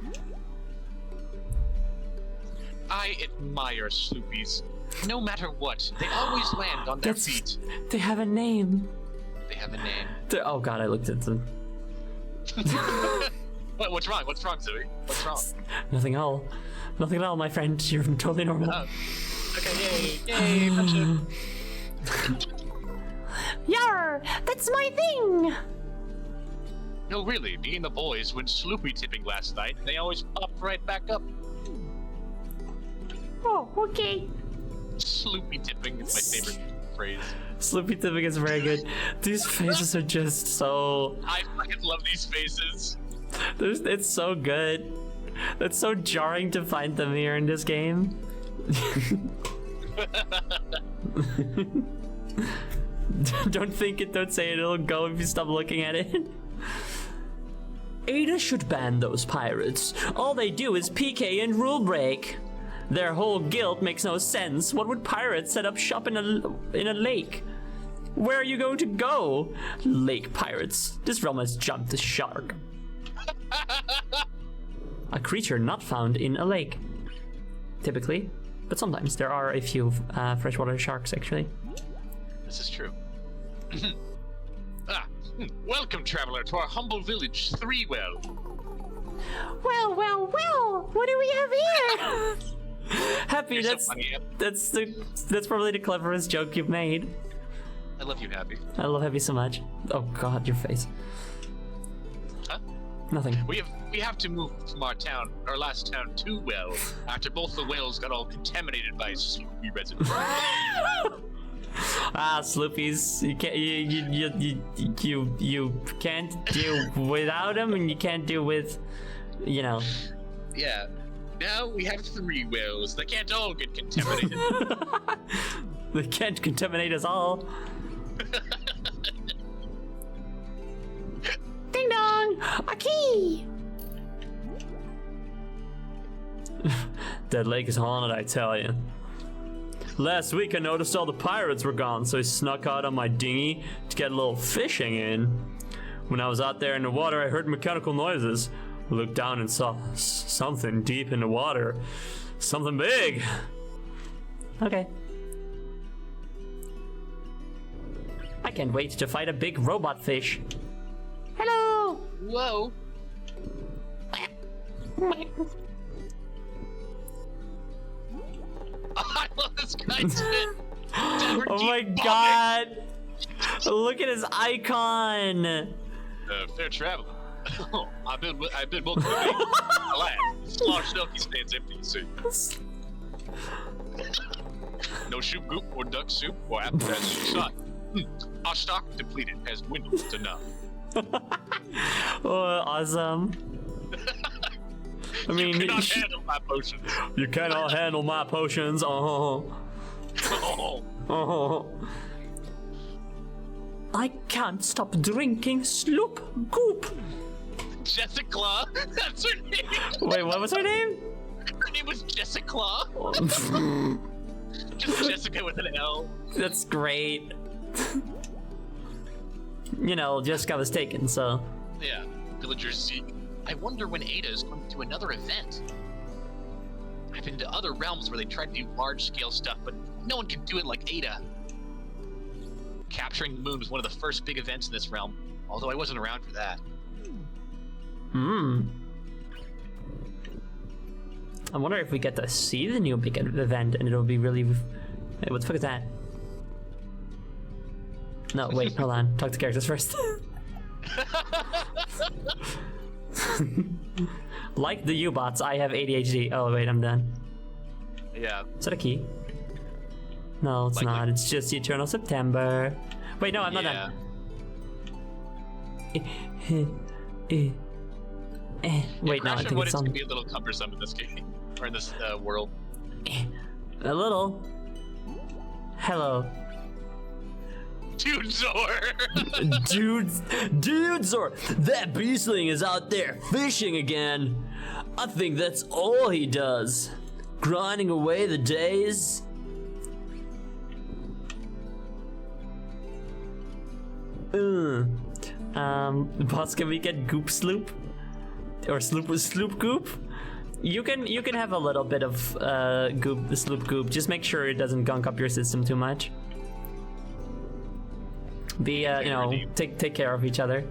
I admire Sloopies. No matter what, they always land on their feet. They have a name. They have a name. Oh god, I looked at them. What's wrong? What's wrong, Zoe? What's wrong? Nothing at all. Nothing at all, my friend. You're totally normal. Oh. Okay, yay, friendship. Yar! That's my thing! No, really, me and the boys went sloopy tipping last night, and they always popped right back up. Oh, okay. Sloopy tipping is my favorite phrase. Sloopy tipping is very good. These faces are just so... I fucking love these faces. It's so good. It's so jarring to find them here in this game. Don't think it, don't say it, it'll go if you stop looking at it. Ada should ban those pirates. All they do is PK and rule break. Their whole guild makes no sense. What would pirates set up shop in a lake? Where are you going to go? Lake pirates. This realm has jumped the shark. A creature not found in a lake. Typically. But sometimes there are a few freshwater sharks, actually. This is true. Welcome, traveler, to our humble village, Threewell. Well, well, well. What do we have here? Happy, You're so funny, Ep. that's probably the cleverest joke you've made. I love you, Happy. I love Happy so much. Oh God, your face. Huh? Nothing. We have to move from our last town, to Well, after both the wells got all contaminated by Sloopy residents. Sloopies. You can't do without them, and you can't do with, you know. Yeah. Now we have 3 wells. They can't all get contaminated. They can't contaminate us all. Ding dong! A key! That lake is haunted, I tell you. Last week I noticed all the pirates were gone, so I snuck out on my dinghy to get a little fishing in. When I was out there in the water, I heard mechanical noises. I looked down and saw something deep in the water. Something big. Okay. I can't wait to fight a big robot fish. Hello! Whoa. I love this guy's fit. Oh my God! Look at his icon. Fair travel. I've been welcome to me. Alas, large Snooky stands empty, see. No soup goop or duck soup or appetizer shot. Our stock depleted has dwindled to none. Oh, awesome. I mean, You cannot handle my potions. You cannot handle my potions. Oh. I can't stop drinking Sloop Goop. Jessica, that's her name. Wait, what was her name? Her name was Jessica. Just Jessica with an L. That's great. You know, Jessica was taken, so. Yeah, villagers seek. I wonder when Ada is going to do another event. I've been to other realms where they tried to do large-scale stuff, but no one can do it like Ada. Capturing the moon was one of the first big events in this realm, although I wasn't around for that. I wonder if we get to see the new big event and it'll be really. Hey, what the fuck is that? No, wait, hold on. Talk to characters first. Like the U-bots, I have ADHD. Oh, wait, I'm done. Yeah. Is that a key? No, it's Like not. the- It's just Eternal September. Wait, no, I'm not done. Wait, no, I Crash think it's avoidance on. can be a little cumbersome in this game, or in this world. A little. Hello. Dude, Zor! Dude, Zor, that beastling is out there fishing again. I think that's all he does. Grinding away the days. Boss, can we get Goop Sloop? Or Sloop Goop? You can have a little bit of Sloop Goop. Just make sure it doesn't gunk up your system too much. Be you know, take care of each other.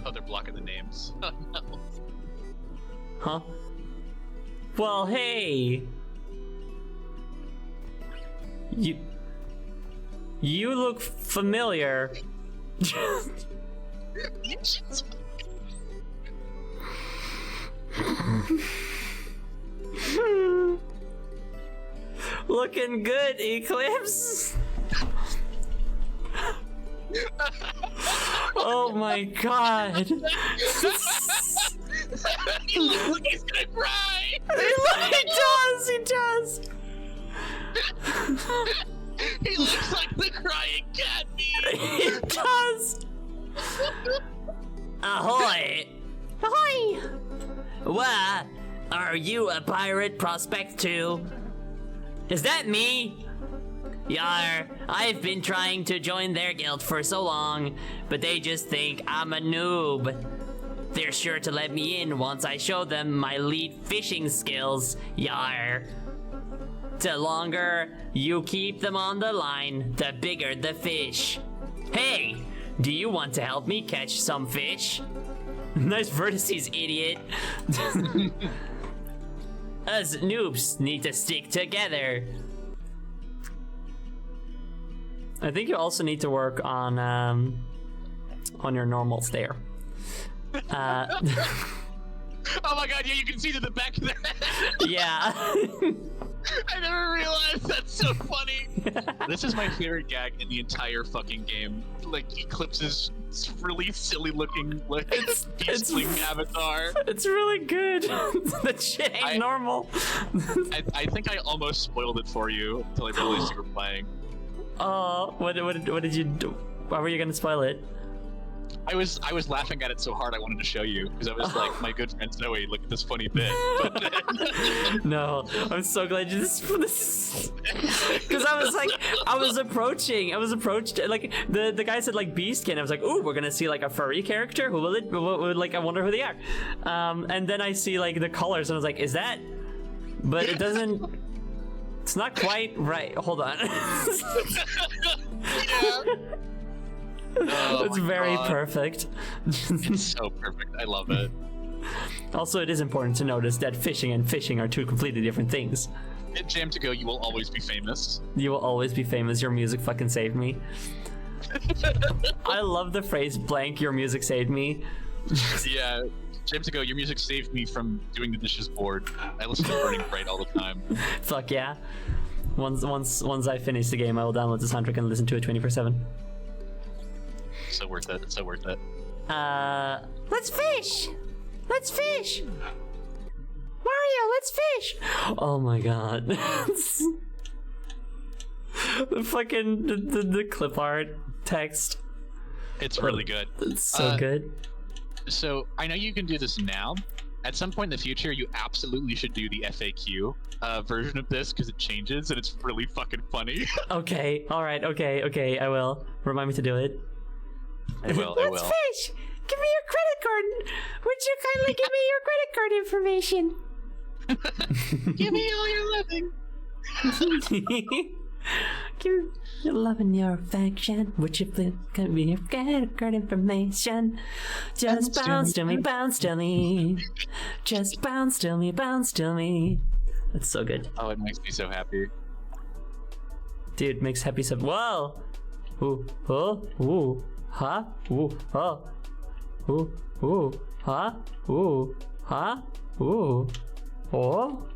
Oh, they're blocking the names. Oh, no. Huh? Well, hey. You look familiar. Looking good, Eclipse. Oh my God. He looks like he's gonna cry! He does. He looks like the crying cat meme! He does. Ahoy! Ahoy! What? Are you a pirate prospect too? Is that me? Yar, I've been trying to join their guild for so long, but they just think I'm a noob. They're sure to let me in once I show them my elite fishing skills, yar. The longer you keep them on the line, the bigger the fish. Hey, Do you want to help me catch some fish? Nice vertices, idiot. Us noobs need to stick together. I think you also need to work on your normals there. Oh my god, yeah, you can see to the back there. Yeah. I never realized, that's so funny. This is my favorite gag in the entire fucking game. Like, Eclipse's really silly looking, like, beastling avatar. It's really good. That shit ain't normal. I think I almost spoiled it for you until I realized you were playing. Oh, what did you do? Why were you gonna spoil it? I was laughing at it so hard I wanted to show you because I was like, my good friend Zoe, look at this funny bit. But No, I'm so glad you this because I was approaching like the guy said like Beastkin. I was like, ooh, we're gonna see like a furry character. Who will it? Like, I wonder who they are. And then I see like the colors, and I was like, is that? But it doesn't. It's not quite right. Hold on. yeah. Oh It's my very God. perfect. It's so perfect. I love it. Also, it is important to notice that fishing and fishing are two completely different things. In Jam to Go, you will always be famous. You will always be famous. Your music fucking saved me. I love the phrase "blank." Your music saved me. Yeah, Jam to Go, your music saved me from doing the dishes bored. I listen to Burning Bright all the time. Fuck yeah. Once I finish the game, I will download the soundtrack and listen to it 24/7. So worth it. It's so worth it. Let's fish! Let's fish! Mario, let's fish! Oh my god. The fucking the clip art text. It's really good. It's so good. So I know you can do this now. At some point in the future, you absolutely should do the FAQ version of this because it changes and it's really fucking funny. Okay. All right. Okay. I will. Remind me to do it. I will. Let's fish! Give me your credit card! Would you kindly give me your credit card information? Give me all your loving. Give your love and your affection. Would you please give me your credit card information? Just bounce to me, bounce to me. Just bounce to me, bounce to me. That's so good. Oh, it makes me so happy. Dude, makes happy sub. Whoa! Ooh, oh, ooh, huh? Ooh, oh. Ooh, ooh, huh? Ooh, huh? Ooh, oh,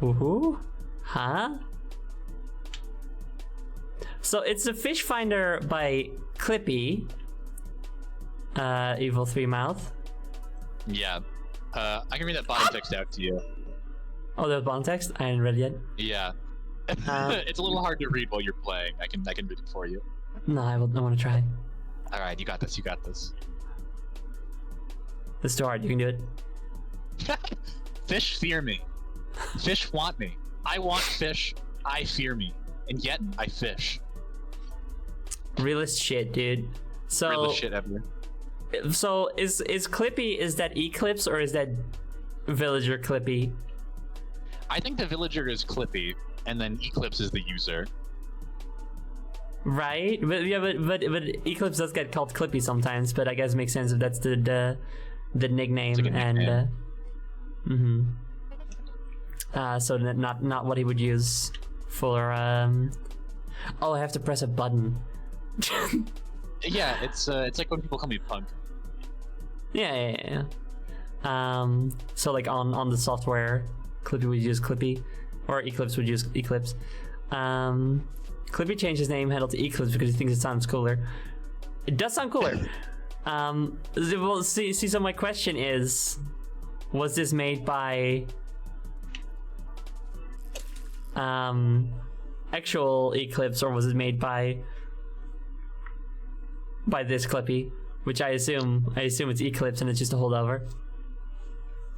ooh, huh? So it's a fish finder by Clippy. Evil 3 Mouth. Yeah. I can read that bottom text out to you. Oh, there's bottom text? I haven't read it yet. Yeah. It's a little hard to read while you're playing. I can read it for you. No, I want to try. All right, you got this. You got this. It's too hard. You can do it. Fish fear me. Fish want me. I want fish. I fear me. And yet, I fish. Realist shit, dude. So, Realest shit ever. So is Clippy, is that Eclipse or is that Villager Clippy? I think the villager is Clippy, and then Eclipse is the user. Right? But yeah, but Eclipse does get called Clippy sometimes, but I guess it makes sense if that's the nickname. It's a good And nickname. so not what he would use for oh, I have to press a button. Yeah, it's like when people call me Punk. Yeah. So like on the software, Clippy would use Clippy, or Eclipse would use Eclipse. Clippy changed his name handle to Eclipse because he thinks it sounds cooler. It does sound cooler. Well, see. So my question is, was this made by actual Eclipse, or was it made by this Clippy? Which I assume it's Eclipse and it's just a holdover.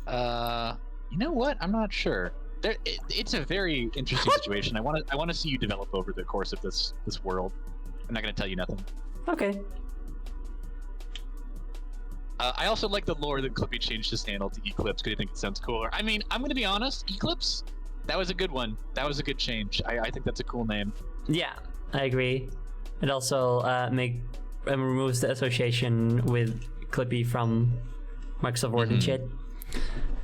You know what? I'm not sure. It's a very interesting situation. I want to see you develop over the course of this world. I'm not gonna tell you nothing. Okay. I also like the lore that Clippy changed his handle to Eclipse because I think it sounds cooler. I mean, I'm gonna be honest, Eclipse, that was a good one. That was a good change. I think that's a cool name. Yeah, I agree. It also removes the association with Clippy from Microsoft Word and shit.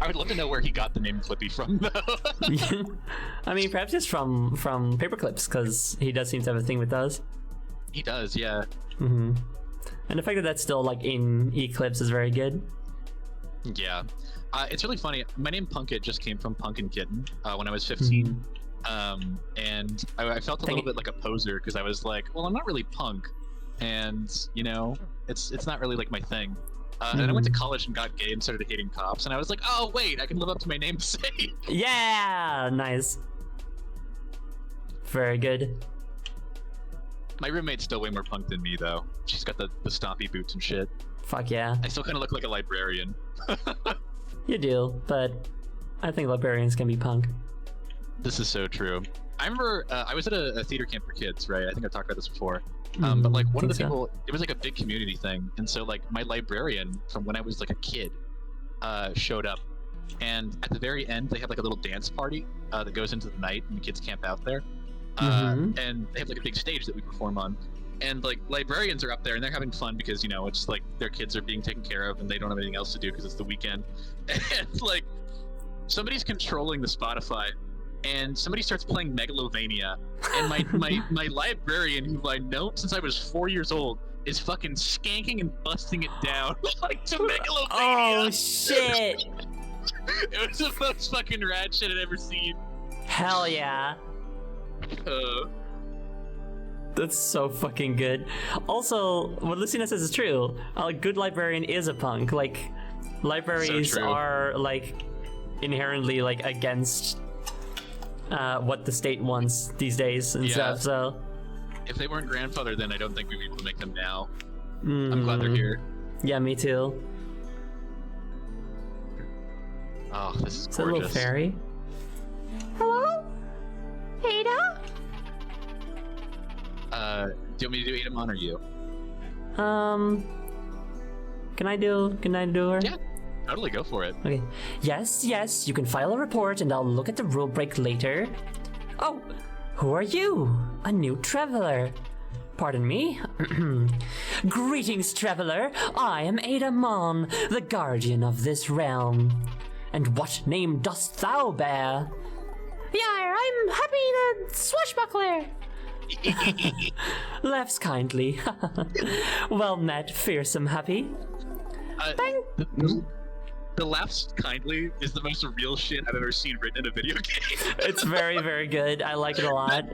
I would love to know where he got the name Clippy from, though. I mean, perhaps it's from Paperclips, because he does seem to have a thing with those. He does, yeah. And the fact that that's still like in Eclipse is very good. Yeah. It's really funny. My name Punkitt just came from Punk and Kitten when I was 15. And I felt a little bit like a poser because I was like, well, I'm not really punk. And, you know, it's not really like my thing. And then I went to college and got gay and started hating cops. And I was like, oh, wait, I can live up to my namesake. Yeah, nice. Very good. My roommate's still way more punk than me, though. She's got the stompy boots and shit. Fuck yeah. I still kind of look like a librarian. You do, but I think librarians can be punk. This is so true. I remember I was at a theater camp for kids, right? I think I talked about this before. But like one of the people, it was like a big community thing, and so like my librarian from when I was like a kid showed up, and at the very end they have like a little dance party that goes into the night, and the kids camp out there, and they have like a big stage that we perform on, and like librarians are up there and they're having fun because you know it's like their kids are being taken care of and they don't have anything else to do because it's the weekend, and like somebody's controlling the Spotify. And somebody starts playing Megalovania, and my librarian, who I know since I was 4 years old, is fucking skanking and busting it down like to Megalovania. Oh shit! It was the most fucking rad shit I'd ever seen. Hell yeah! That's so fucking good. Also, what Lucina says is true. A good librarian is a punk. Like, libraries So true. are like inherently like against what the state wants these days and stuff, so... If they weren't grandfathered then, I don't think we'd be able to make them now. I'm glad they're here. Yeah, me too. Oh, this is Is that a little gorgeous. fairy? Hello? Ada? Do you want me to do Adamon or you? Can I do her? Yeah, totally go for it. Okay. Yes, you can file a report and I'll look at the rule break later. Oh, who are you? A new traveler. Pardon me? Greetings, traveler. I am Ada Mon, the guardian of this realm. And what name dost thou bear? Yeah, I'm Happy the Swashbuckler. Laughs kindly. Well met, fearsome Happy. The laughs kindly is the most real shit I've ever seen written in a video game. It's very, very good. I like it a lot.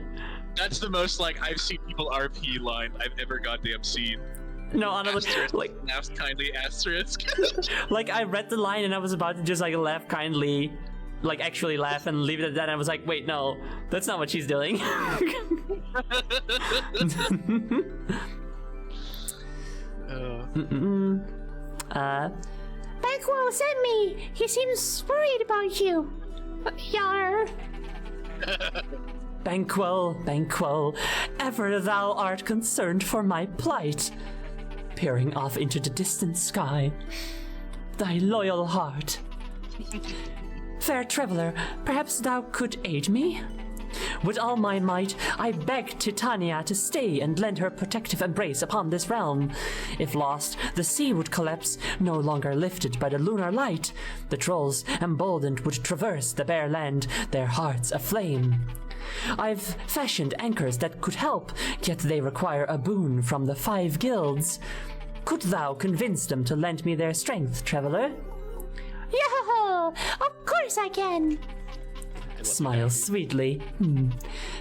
That's the most like I've seen people RP line I've ever goddamn seen. No, honestly, Asterisk, like, laughs kindly asterisk. like I read the line and I was about to just like laugh kindly, like actually laugh and leave it at that. And I was like, wait, no, that's not what she's doing. Banquo sent me. He seems worried about you. Yar. Banquo, ever thou art concerned for my plight. Peering off into the distant sky, thy loyal heart. Fair traveler, perhaps thou could aid me? With all my might, I beg Titania to stay and lend her protective embrace upon this realm. If lost, the sea would collapse, no longer lifted by the lunar light. The trolls, emboldened, would traverse the bare land, their hearts aflame. I've fashioned anchors that could help, yet they require a boon from the 5 guilds. Could thou convince them to lend me their strength, traveler? Yo, of course I can. Smile sweetly.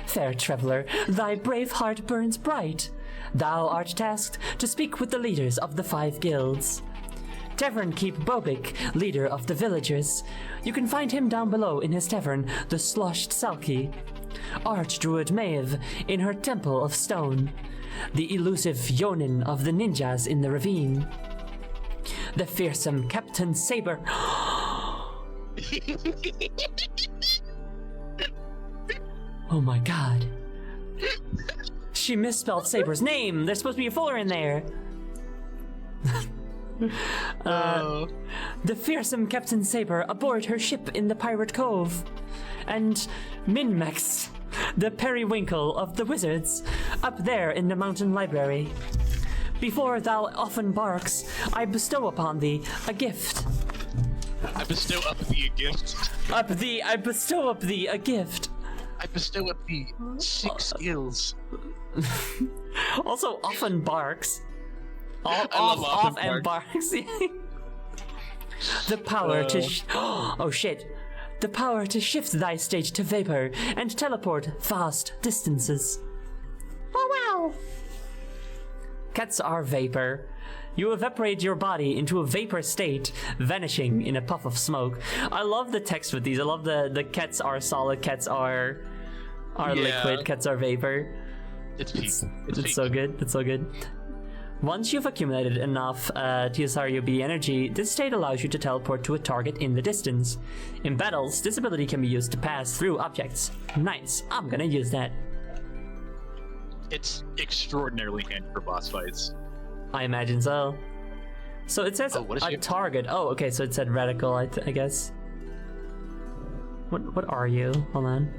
Fair traveler, thy brave heart burns bright. Thou art tasked to speak with the leaders of the 5 guilds. Tavern Keep Bobik, leader of the villagers. You can find him down below in his tavern, the Sloshed Salki. Archdruid Maeve in her temple of stone. The elusive Yonin of the ninjas in the ravine. The fearsome Captain Saber. Oh my god. She misspelled Saber's name. There's supposed to be a fuller in there. The fearsome Captain Saber aboard her ship in the Pirate Cove. And Minmax, the periwinkle of the wizards, up there in the mountain library. before thou often barks, I bestow upon thee a gift. I bestow up thee a gift. I bestow up thee a gift. I bestow up thee 6 skills. Also, often barks. I love Off often and barks. The power to oh shit. The power to shift thy state to vapor and teleport vast distances. Oh wow! Cats are vapor. You evaporate your body into a vapor state, vanishing in a puff of smoke. I love the text with these. I love the cats are solid, cats are liquid, cats are vapor. It's peak. It's so good. It's so good. Once you've accumulated enough TSRUB energy, this state allows you to teleport to a target in the distance. In battles, this ability can be used to pass through objects. Nice. I'm gonna use that. It's extraordinarily handy for boss fights. I imagine so. So it says what is a she- target. Oh, okay. So it said radical. I guess. What are you? Hold on.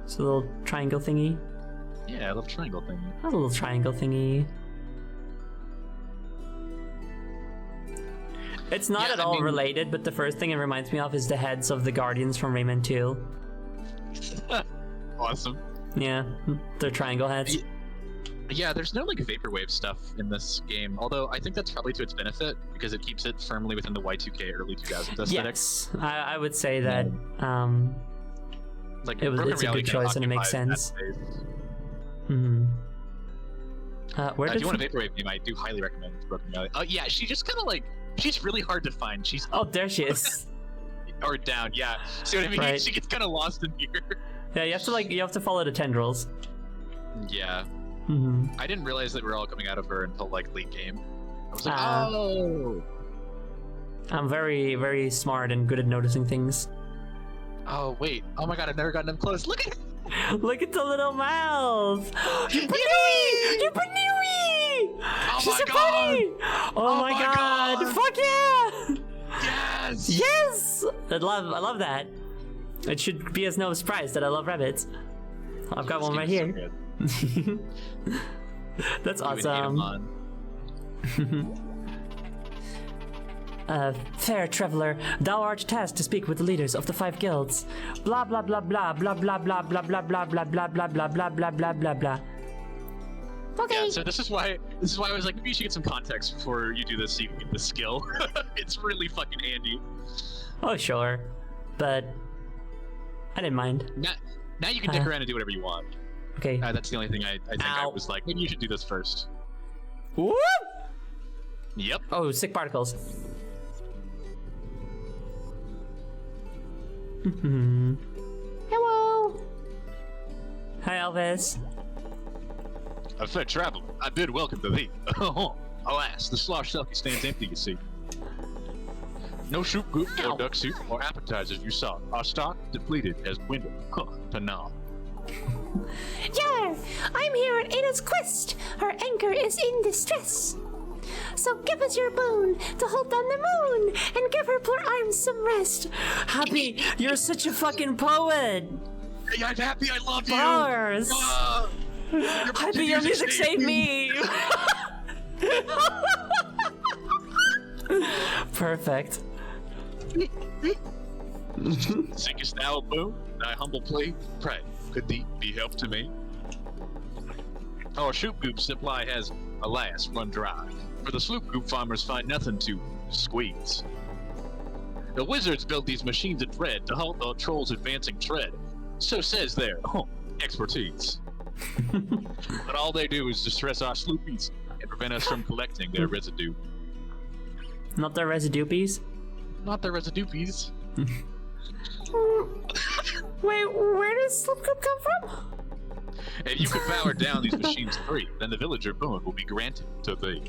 It's a little triangle thingy. Yeah, I love triangle thing. A little triangle thingy. It's not Yeah, at I all mean- related, but the first thing it reminds me of is the heads of the Guardians from Rayman 2. Awesome. Yeah, they're triangle heads. Yeah, there's no like vaporwave stuff in this game, although I think that's probably to its benefit because it keeps it firmly within the Y2K early 2000s aesthetic. Yes, I would say that Like it's Broken a Reality good kinda choice and it makes occupies sense. that space. Where If did you want a vaporwave game, I do highly recommend Broken Reality. Oh yeah, she just kind of like she's really hard to find. She's Oh, up there she is. or down. Yeah, see what I mean? Right. She gets kind of lost in here. Yeah, you have to follow the tendrils. Yeah, Mm-hmm. I didn't realize that we were all coming out of her until like late game. I was like, Ah. oh. I'm very, very smart and good at noticing things. Oh wait! Oh my god! I've never gotten them close. Look at Look at the little mouth! Yuppanui! Yuppanui! Oh She's my a god! bunny! Oh, my god! Fuck yeah! Yes! Yes! I love that. It should be as no surprise that I love rabbits. I've got This one right game here. is so good. That's You would hate 'em awesome. on. Fair traveler, thou art tasked to speak with the leaders of the 5 guilds. Blah blah blah blah blah blah blah blah blah blah blah blah blah blah blah blah blah blah blah. Okay. Yeah, so this is why I was like, maybe you should get some context before you do this so you can get the skill. It's really fucking handy. Oh sure, but I didn't mind. Now you can dick around and do whatever you want. Okay. That's the only thing I think I Ow. was like, maybe you should do this first. Whoop! Yep. Oh, sick particles. Hello. Hi Elvis. A fair traveler, I bid welcome to thee. Alas, the slosh selkie stands empty, you see. No soup goop or duck soup or appetizers you saw. Our stock depleted as dwindled. To now. Yeah, I'm here on Ada's quest. Our anchor is in distress. So give us your boon to hold down the moon and give her poor arms some rest. Happy, you're such a fucking poet. Hey, I'm happy I love you! Bars. Ah! Happy, your music saved me. Perfect. Sinkest thou a boon? Thy humble plea? Pray, could thee be help to me? Our shoop goop supply has, alas, run dry. For the sloop goop farmers find nothing to squeeze. The wizards built these machines of dread to halt the trolls' advancing tread. So says their expertise. But all they do is distress our sloopies and prevent us from collecting their residue. Not the residues. Not their residues. Wait, where does Slipcoop come from? If you could power down these machines free, then the villager boon will be granted to thee.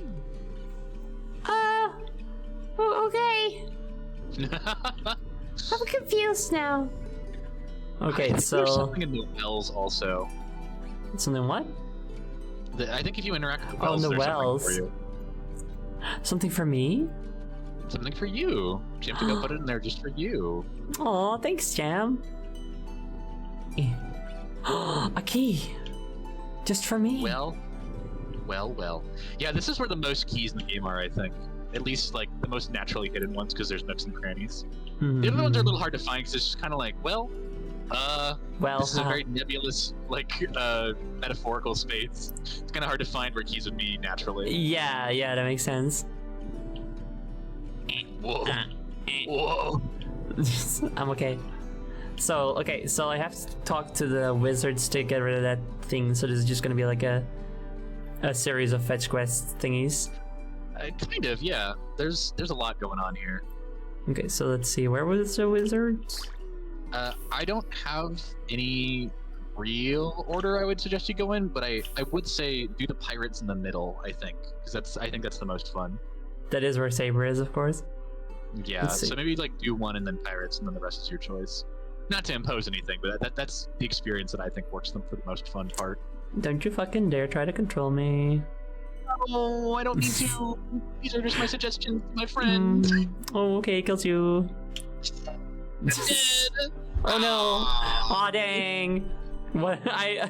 Okay. I'm confused now. Okay, There's so something in the wells also. something what? I think if you interact with the Oh, wells, the there's wells. something for you. Something for me? Something for you. Jim, to go put it in there just for you. Aw, thanks, Jam. A key. Just for me. Well, Well. Yeah, this is where the most keys in the game are, I think. At least, like, the most naturally hidden ones, because there's nooks and crannies. The other ones are a little hard to find, because it's just kind of like, well, this is a very nebulous, like, metaphorical space. It's kind of hard to find where keys would be naturally. Yeah, that makes sense. Whoa. Whoa. I'm okay. So I have to talk to the wizards to get rid of that thing, so this is just gonna be like a series of fetch quest thingies. Kind of, yeah. There's a lot going on here. Okay, so let's see, where was the wizards? I don't have any real order I would suggest you go in, but I would say do the pirates in the middle, I think, because I think that's the most fun. That is where Saber is, of course. Yeah, so maybe like do one and then pirates, and then the rest is your choice. Not to impose anything, but that's the experience that I think works them for the most fun part. Don't you fucking dare try to control me. Oh, I don't need to. These are just my suggestions, my friend. Oh, okay, kills you. Dead. Oh no! Aw, dang! What I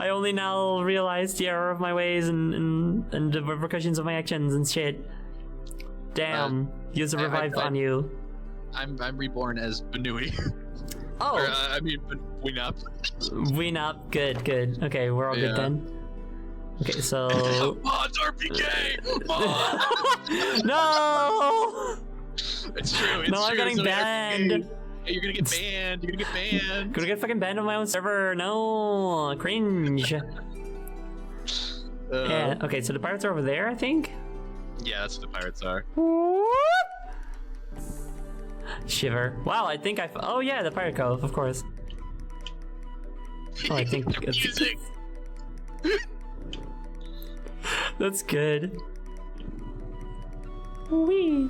only now realized the error of my ways and the repercussions of my actions and shit. Damn! Use a revive on you. I'm reborn as Benui. Oh! Or, I mean, Weenup. Weenup. Good. Okay, we're all good then. Okay, so. Mods RPK! Mods! No! It's true. It's No, I'm true. getting So banned. Hey, you're gonna get banned. You're gonna get banned. Gonna get fucking banned on my own server. No, cringe. Yeah. Okay, so the pirates are over there, I think. Yeah, that's what the pirates are. Shiver. Wow, I think oh yeah, the pirate cove, of course. Oh, I think Their music. that's good. Wee.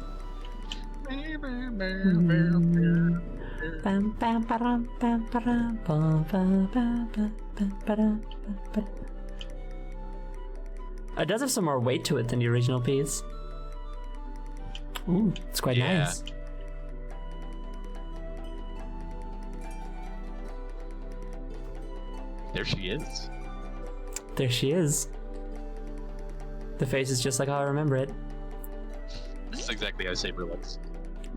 Bam, bam, ba-dum, bam, ba-dum, ba, ba, ba, ba, ba, ba-dum, ba, ba. It does have some more weight to it than the original piece. Ooh, it's quite nice. There she is. There she is. The face is just like how I remember it. This is exactly how Saber looks.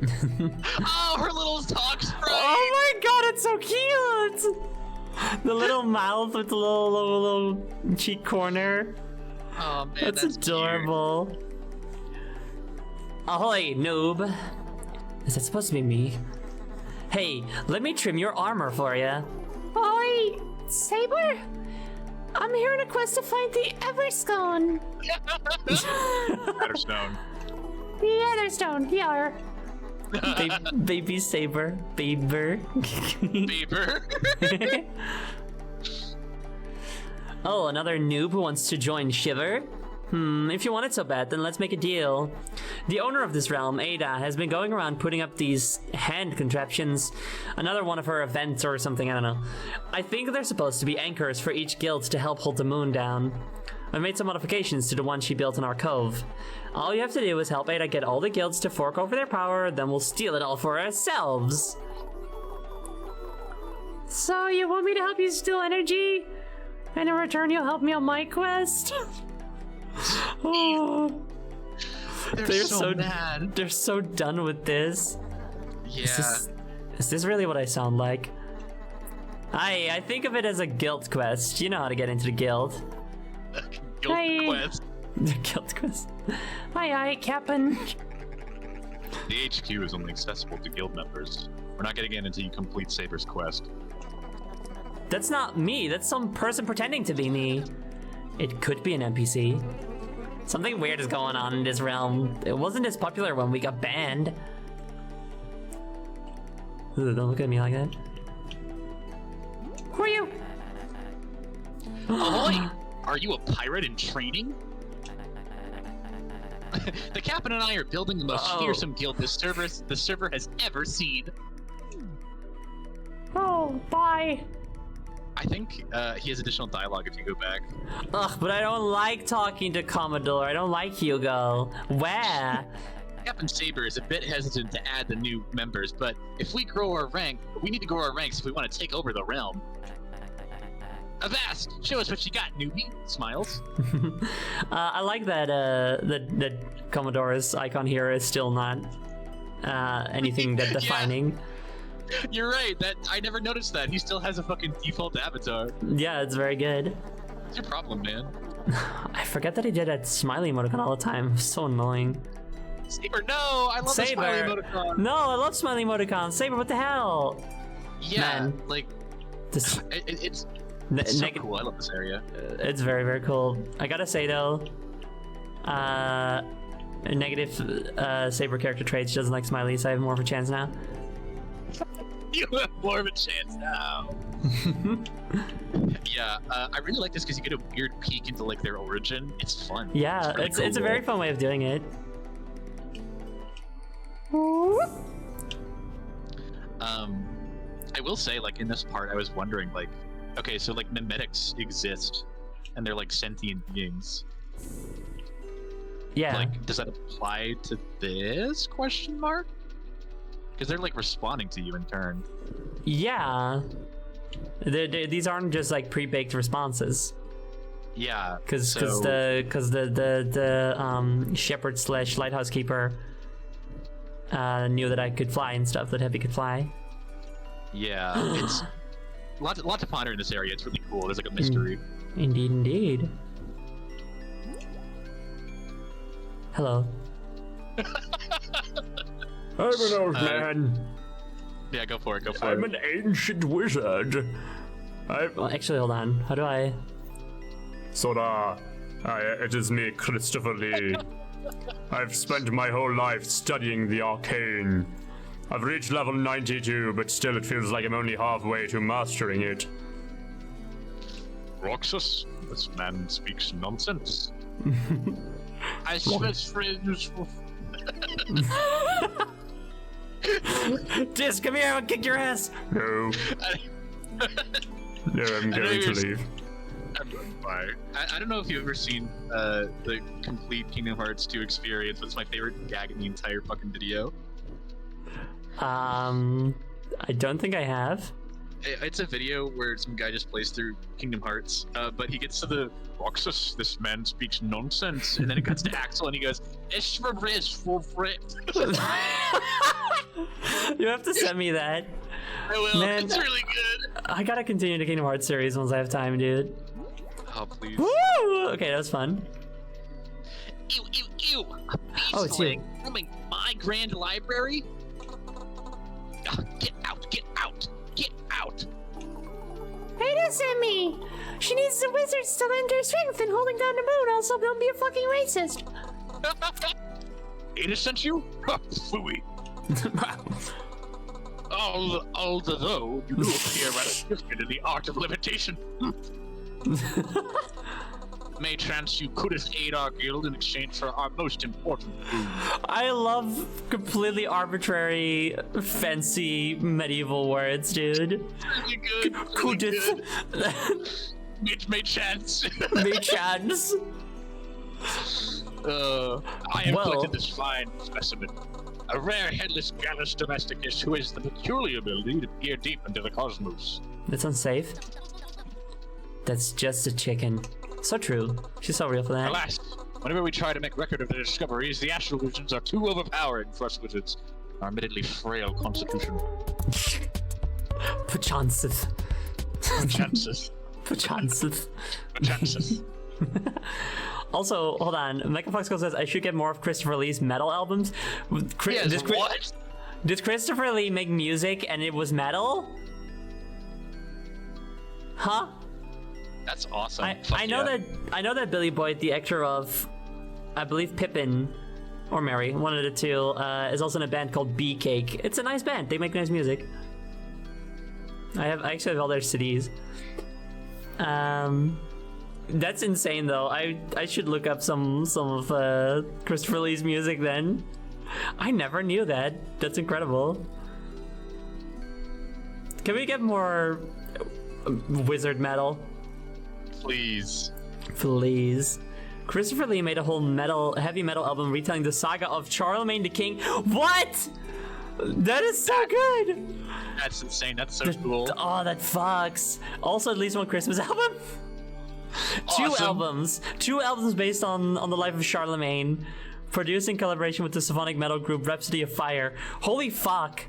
Oh, her little talk sprite! Oh my god, it's so cute! The little mouth with the little cheek corner. Oh man, That's that's adorable. Cute. Ahoy, noob. Is that supposed to be me? Hey, let me trim your armor for ya. Oi, Saber? I'm here on a quest to find the Everstone. Everstone. The other stone, yeah. Baby Saber. Baber. Beaver. Oh, another noob who wants to join Shiver? If you want it so bad, then let's make a deal. The owner of this realm, Ada, has been going around putting up these hand contraptions. Another one of her events or something, I don't know. I think they're supposed to be anchors for each guild to help hold the moon down. I made some modifications to the one she built in our cove. All you have to do is help Ada get all the guilds to fork over their power, then we'll steal it all for ourselves. So you want me to help you steal energy? And in return you'll help me on my quest? Oh, They're so mad. They're so done with this. Yeah. Is this really what I sound like? I think of it as a guild quest. You know how to get into the guild. Guild Hey. quest. The guild quest. Aye, Captain. The HQ is only accessible to guild members. We're not getting in until you complete Saber's quest. That's not me. That's some person pretending to be me. It could be an NPC. Something weird is going on in this realm. It wasn't as popular when we got banned. Ooh, don't look at me like that. Who are you? Ahoy! Are you a pirate in training? The captain and I are building the most fearsome guild the server has ever seen. Oh, bye. I think he has additional dialogue if you go back. Ugh, but I don't like talking to Commodore. I don't like Hugo. Where? Captain Saber is a bit hesitant to add the new members, but if we grow our rank, we need to grow our ranks if we want to take over the realm. Avast! Show us what you got, newbie. Smiles. I like that that Commodore's icon here is still not anything that defining. You're right. That I never noticed that. He still has a fucking default avatar. Yeah, it's very good. What's your problem, man? I forget that he did that smiley emoticon all the time. So annoying. Saber, no! I love the smiley emoticon. No, I love smiley emoticon. Saber, what the hell? Yeah, Man. like This it's so cool. I love this area. It's very, very cool. I gotta say though, negative Saber character traits. She doesn't like smileys. I have more of a chance now. You have more of a chance now. Yeah, I really like this because you get a weird peek into like their origin. It's fun. Yeah, really it's a very fun way of doing it. I will say, like, in this part, I was wondering, like, okay, so, like, mimetics exist, and they're, like, sentient beings. Yeah. Like, does that apply to this, question mark? Because they're, like, responding to you in turn. Yeah. These aren't just, like, pre-baked responses. Yeah, Because so... the shepherd / lighthouse keeper knew that I could fly and stuff, that Heavy could fly. Yeah, it's... a lot to ponder in this area. It's really cool. There's, like, a mystery. Indeed, indeed. Hello. I'm an old man. Yeah, go for it, go for I'm it. an ancient wizard. Well, actually, hold on. How do I... Sora, it is me, Christopher Lee. I've spent my whole life studying the arcane. I've reached level 92, but still it feels like I'm only halfway to mastering it. Roxas, this man speaks nonsense. I switch friends with... Dis, come here, I'll kick your ass! No. No, I'm going to leave. I'm going by. I don't know if you've ever seen the complete Kingdom Hearts 2 experience, but it's my favorite gag in the entire fucking video. I don't think I have. It's a video where some guy just plays through Kingdom Hearts, but he gets to the Roxas, this man speaks nonsense, and then it cuts to Axel and he goes, You have to send me that. I will, Man, it's really good. I gotta continue the Kingdom Hearts series once I have time, dude. Oh, please. Woo! Okay, that was fun. Ew, ew, ew! Oh, it's you. Rooming my grand library? Get out, get out, get out! Hey, that's me. She needs the wizards to lend her strength in holding down the moon. Also, don't be a fucking racist. Innocent you? Phooey. Although you do appear rather gifted in the art of levitation. May chance you couldn't aid our guild in exchange for our most important boon. I love completely arbitrary, fancy medieval words, dude. Really good. Couldn't. May chance. May chance. I have Well- collected this fine specimen. A rare headless Gallus domesticus who has the peculiar ability to peer deep into the cosmos. That's unsafe. That's just a chicken. So true. She's so real for that. Alas, whenever we try to make record of their discoveries, the astral visions are too overpowering for us wizards. Our admittedly frail constitution. Perchances. Chances. Perchances. Chances. Also, hold on. Mecha Fox says I should get more of Christopher Lee's metal albums. Yes, what? Did Christopher Lee make music and it was metal? Huh? That's awesome. I know that Billy Boyd, the actor of, I believe Pippin or Mary, one of the two, is also in a band called Bee Cake. It's a nice band. They make nice music. I actually have all their CDs. That's insane though. I should look up some of Christopher Lee's music then. I never knew that. That's incredible. Can we get more wizard metal? Please. Please. Christopher Lee made a whole heavy metal album retelling the saga of Charlemagne the King. What? That is so good. That's insane. That's so cool. Oh, that fucks. Also, at least one Christmas album. Awesome. Two albums based on the life of Charlemagne, produced in collaboration with the symphonic metal group Rhapsody of Fire. Holy fuck!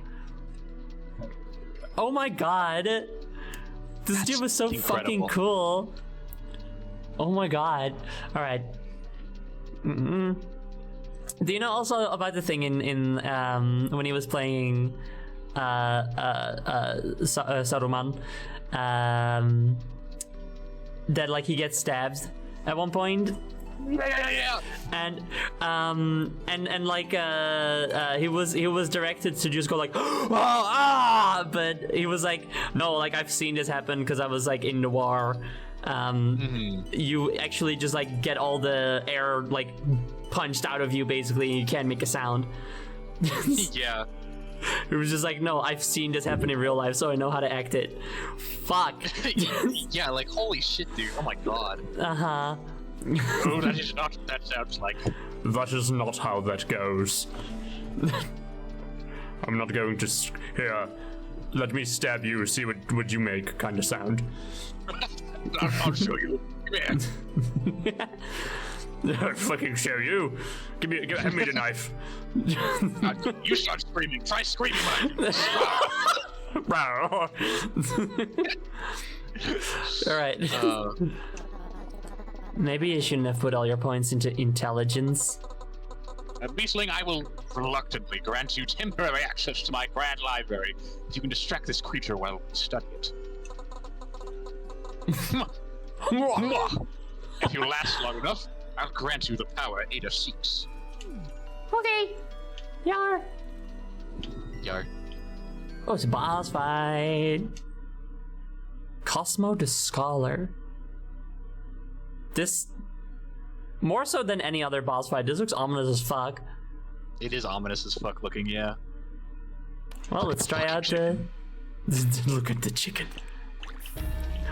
Oh my god, this dude was so fucking cool. Oh my god! All right. Do you know also about the thing in when he was playing Saruman? That like he gets stabbed at one point, Yeah. and like he was directed to just go like but he was like, no, like I've seen this happen because I was like in the war. You actually just like get all the air like punched out of you basically, and you can't make a sound. Yeah. It was just like, no, I've seen this happen in real life, so I know how to act it. Fuck. Yeah, like holy shit, dude. Oh my god. Uh-huh. Oh, that is not what that sounds like. That is not how that goes. I'm not going to here. Let me stab you. See what you make. Kind of sound. I'll show you. Come here. I'll fucking show you. Hand me the knife. You start screaming. Try screaming when Wow. All right. Maybe you shouldn't have put all your points into intelligence. Beastling, I will reluctantly grant you temporary access to my grand library if you can distract this creature while we study it. If you last long enough, I'll grant you the power Ada seeks. Okay. Yar. Yar. Oh, it's a boss fight. Cosmo the Scholar. This, more so than any other boss fight, this looks ominous as fuck. It is ominous as fuck looking, yeah. Well, let's try out the... Look at the chicken.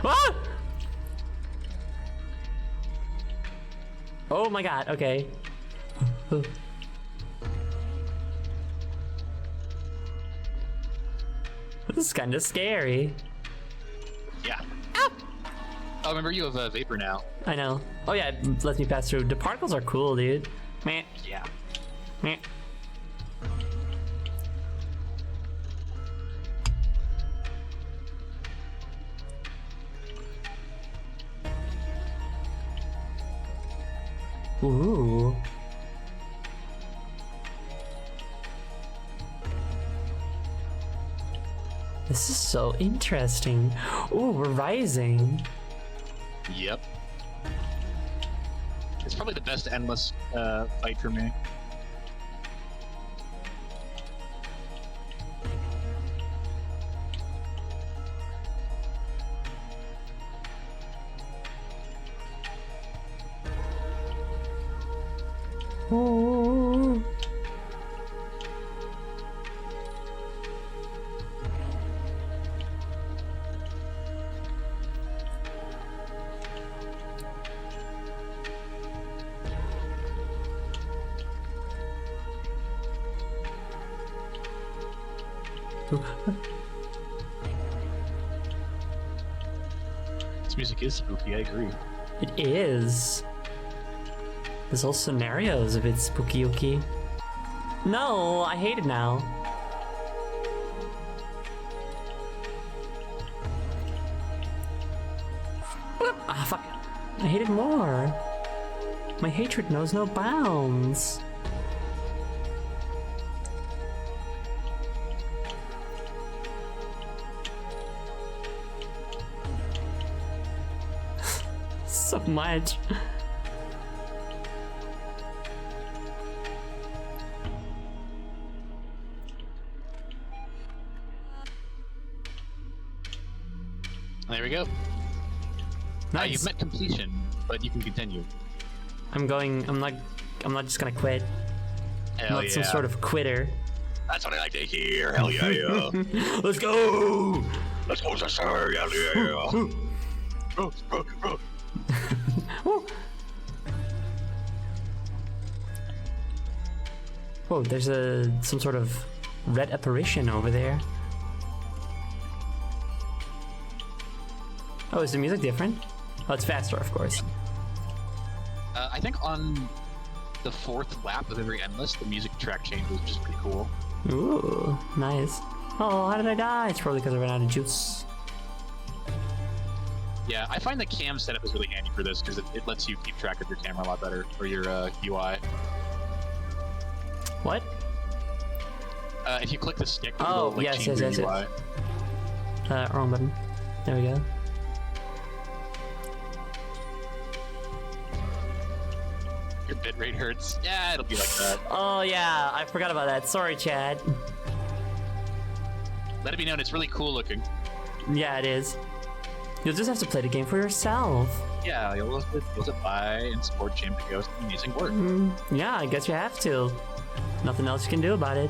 Ah! Oh my god, okay. This is kind of scary. Yeah. Oh, remember you have a vapor now. I know. Oh yeah, it lets me pass through. The particles are cool, dude. Meh. Yeah. Meh. Ooh. This is so interesting. Ooh, we're rising. Yep. It's probably the best endless fight for me. Ooh. This music is spooky, I agree. It is. This whole scenario is a bit spooky-ooky. No, I hate it now. Ah, fuck. I hate it more. My hatred knows no bounds. So much. There we go. Nice. You've met completion, but you can continue. I'm not just gonna quit. I'm Hell not yeah. some sort of quitter. That's what I like to hear. Hell yeah, yeah. Let's go! Let's go, sister. Hell yeah. Whoa, there's some sort of red apparition over there. Oh, is the music different? Oh, it's faster, of course. I think on the 4th lap of every endless, the music track changes, which is pretty cool. Ooh, nice. Oh, how did I die? It's probably because I ran out of juice. Yeah, I find the cam setup is really handy for this because it lets you keep track of your camera a lot better, or your UI. What? If you click the stick, Oh, it'll, like, yes, change yes, your yes, UI. Wrong button. There we go. Your bitrate hurts. Yeah, it'll be like that. Oh, yeah, I forgot about that. Sorry, Chad. Let it be known, it's really cool looking. Yeah, it is. You'll just have to play the game for yourself. Yeah, you'll just buy and support Jim to go some amazing work. Yeah, I guess you have to. Nothing else you can do about it.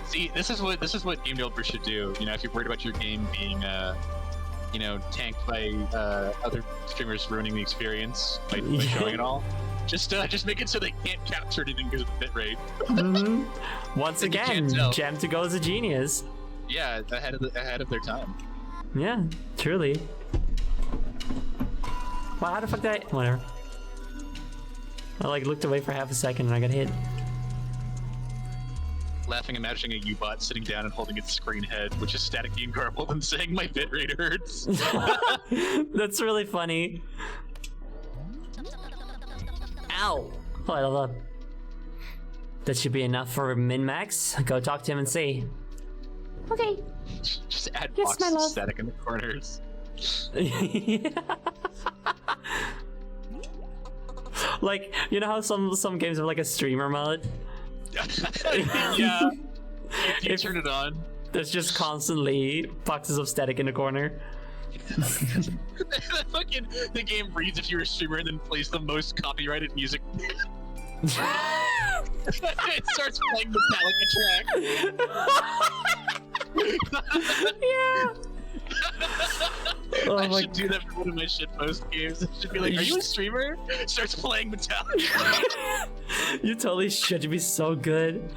See, this is what game developers should do. You know, if you're worried about your game being, you know, tanked by other streamers ruining the experience by showing it all, just make it so they can't capture anything because of the bitrate. Once And you again, can't tell. Gem to go is a genius. Yeah, ahead of their time. Yeah, truly. Wow, how the fuck did I... Whatever. I like looked away for half a second and I got hit. Laughing, imagining a U-bot sitting down and holding its screen head, which is staticky and garbled, and saying my bitrate hurts. That's really funny. Ow! Oh, I love that. That should be enough for min-max. Go talk to him and see. Okay. Just add Yes, boxes my of love. static in the corners. Like, you know how some games have like a streamer mode? Yeah. You turn it on. There's just constantly boxes of static in the corner. Fucking the game reads if you're a streamer and then plays the most copyrighted music. It starts playing Metallica track. Yeah. Oh I my should do that for one of my shitpost games. It should be like, are you a streamer? Starts playing Metallica. You totally should be so good.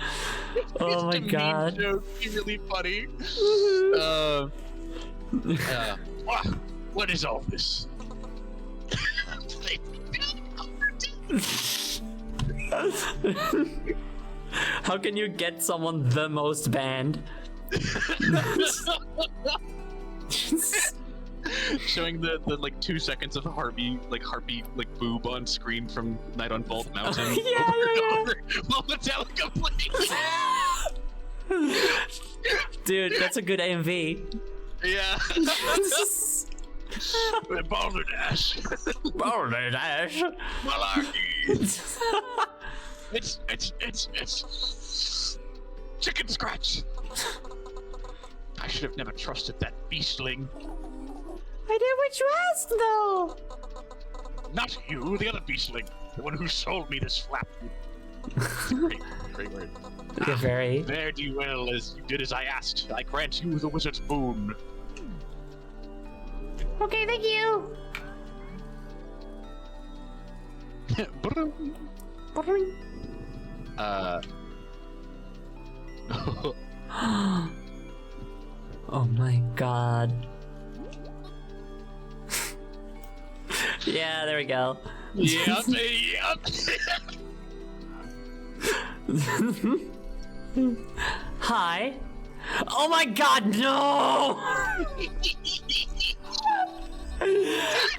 Oh my It's a god. meme joke. It's really funny. What is all this? How can you get someone the most banned? Showing the like 2 seconds of heartbeat boob on screen from Night on Vault Mountain. Yeah. While Metallica plays. Dude, that's a good AMV. Yeah. Balderdash. Balderdash. Malarkey. It's chicken scratch. I should have never trusted that beastling. I did what you asked, though. Not you, the other beastling. The one who sold me this flap. Great word. Yeah, very. Fare thee well, as you did as I asked. I grant you the wizard's boon. Okay, thank you. Oh my god. Yeah, there we go. Yep. Hi. Oh my god, no!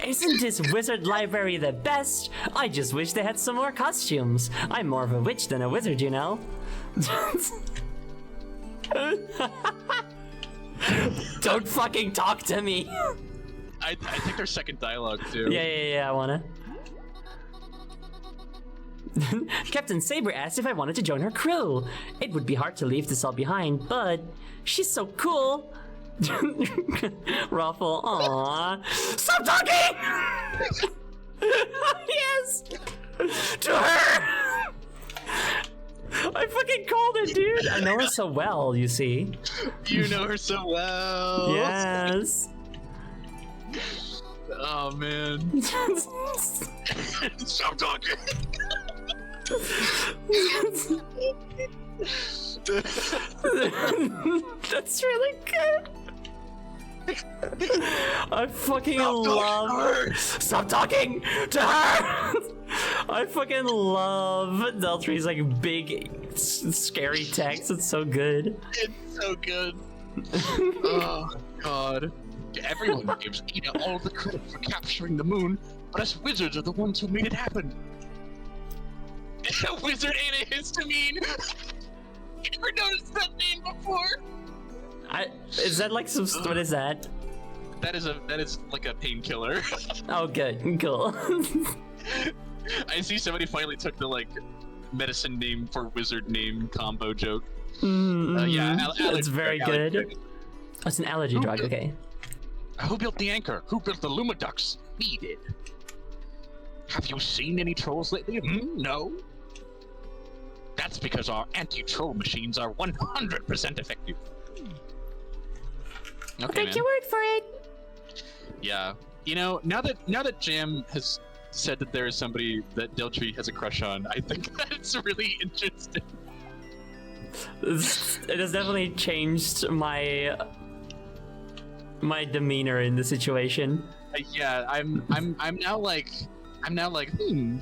Isn't this wizard library the best? I just wish they had some more costumes. I'm more of a witch than a wizard, you know? Don't fucking talk to me. I think there's second dialogue too. Yeah, I wanna. Captain Saber asked if I wanted to join her crew. It would be hard to leave this all behind, but she's so cool. Ruffle, aww. Stop talking! Yes! To her! I fucking called it, dude! I know her so well, you see. You know her so well. Yes. Oh man. Stop talking. That's really good. I fucking love. Stop talking to her. I fucking love Deltry's like big, scary text. It's so good. It's so good. Oh god. Everyone gives Ina all the credit for capturing the moon, but us wizards are the ones who made it happen. Wizard Ina Histamine. You never noticed that name before? Is that like some? What is that? That is like a painkiller. Oh, good, cool. I see somebody finally took the like medicine name for wizard name combo joke. Yeah, it's very good. Oh, it's an allergy drug. Okay. Who built the anchor? Who built the Lumiducts? We did. Have you seen any trolls lately? No. That's because our anti-troll machines are 100% effective. Okay, Take your word for it. Yeah. You know, now that Jam has said that there is somebody that Deltry has a crush on, I think that's really interesting. It has definitely changed my demeanor in the situation. Yeah, I'm now like I'm like I'm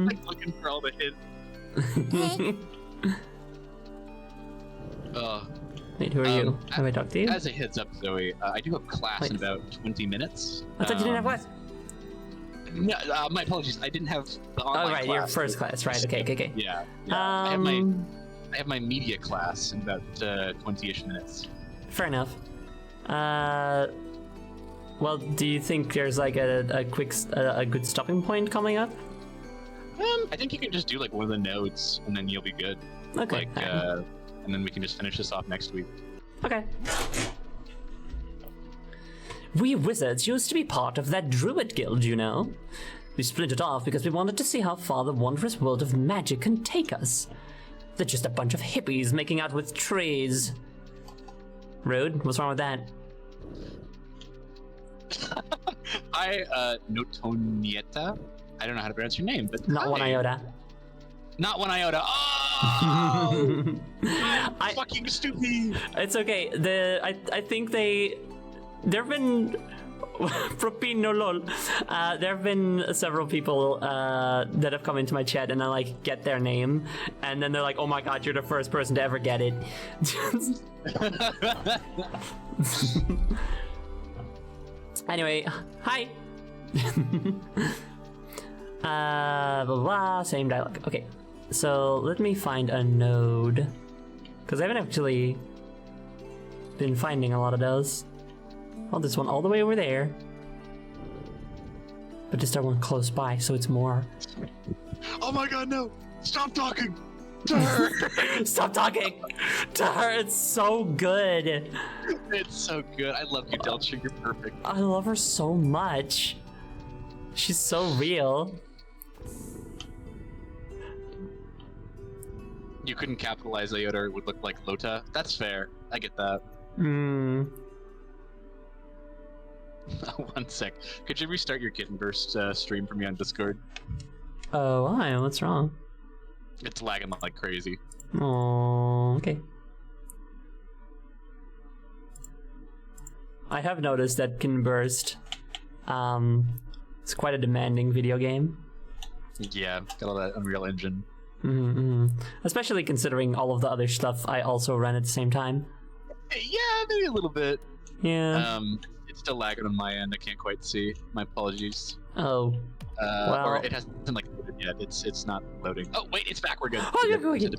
like looking for all the hints. Wait, who are you? Have I talked to you? As a heads up, Zoe, I do have class in about 20 minutes. I thought you didn't have class. No, my apologies. I didn't have the online Oh, right, class. your first class, right? Okay. Yeah. I have my media class in about 20-ish minutes. Fair enough. Well, do you think there's like a good stopping point coming up? I think you can just do like one of the nodes, and then you'll be good. Okay. And then we can just finish this off next week. Okay. We wizards used to be part of that druid guild, you know. We splintered off because we wanted to see how far the wondrous world of magic can take us. They're just a bunch of hippies making out with trees. Rude? What's wrong with that? Hi, Notonieta. I don't know how to pronounce your name, but Not one iota. Not one iota. Oh! I'm fucking stupid. It's okay. I think there've been Propino lol. There have been several people that have come into my chat and I like get their name and then they're like, oh my god, you're the first person to ever get it. Anyway, hi. Blah, blah, blah, same dialogue. Okay, so let me find a node because I haven't actually been finding a lot of those. Oh, this one all the way over there. But just that one close by, so it's more. Oh my god, no! Stop talking to her! Stop talking to her, it's so good. It's so good. I love you, Deltry. You're perfect. I love her so much. She's so real. You couldn't capitalize Iota, it would look like Lota. That's fair. I get that. One sec. Could you restart your Kitten Burst stream for me on Discord? Oh, why? What's wrong? It's lagging like crazy. Oh, okay. I have noticed that Kitten Burst, it's quite a demanding video game. Yeah, got all that Unreal Engine. Especially considering all of the other stuff I also run at the same time. Yeah, maybe a little bit. Yeah. It's still lagging on my end. I can't quite see. My apologies. Oh. Well. Or it hasn't like loaded yet. It's not loading. Oh wait, it's back. We're good. Oh, you're going.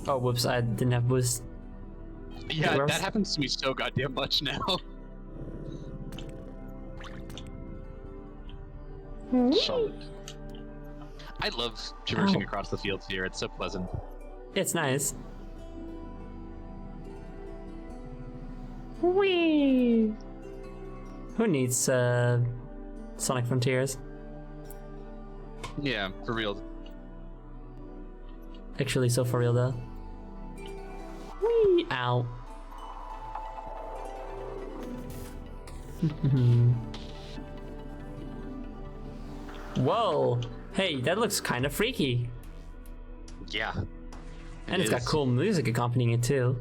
Oh, whoops! I didn't have boost. Yeah, that happens to me so goddamn much now. Solid. I love traversing across the fields here. It's so pleasant. It's nice. Whee! Who needs Sonic Frontiers? Yeah, for real. Actually, so for real though. Whee! Ow. Whoa! Hey, that looks kind of freaky. Yeah. And it's got cool music accompanying it too.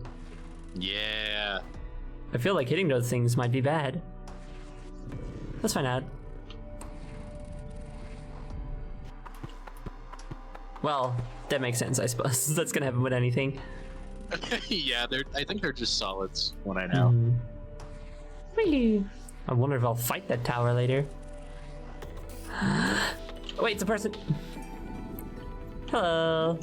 Yeah. I feel like hitting those things might be bad. Let's find out. Well, that makes sense, I suppose. That's gonna happen with anything. Yeah, I think they're just solids, what I know. Really? I wonder if I'll fight that tower later. Wait, it's a person. Hello.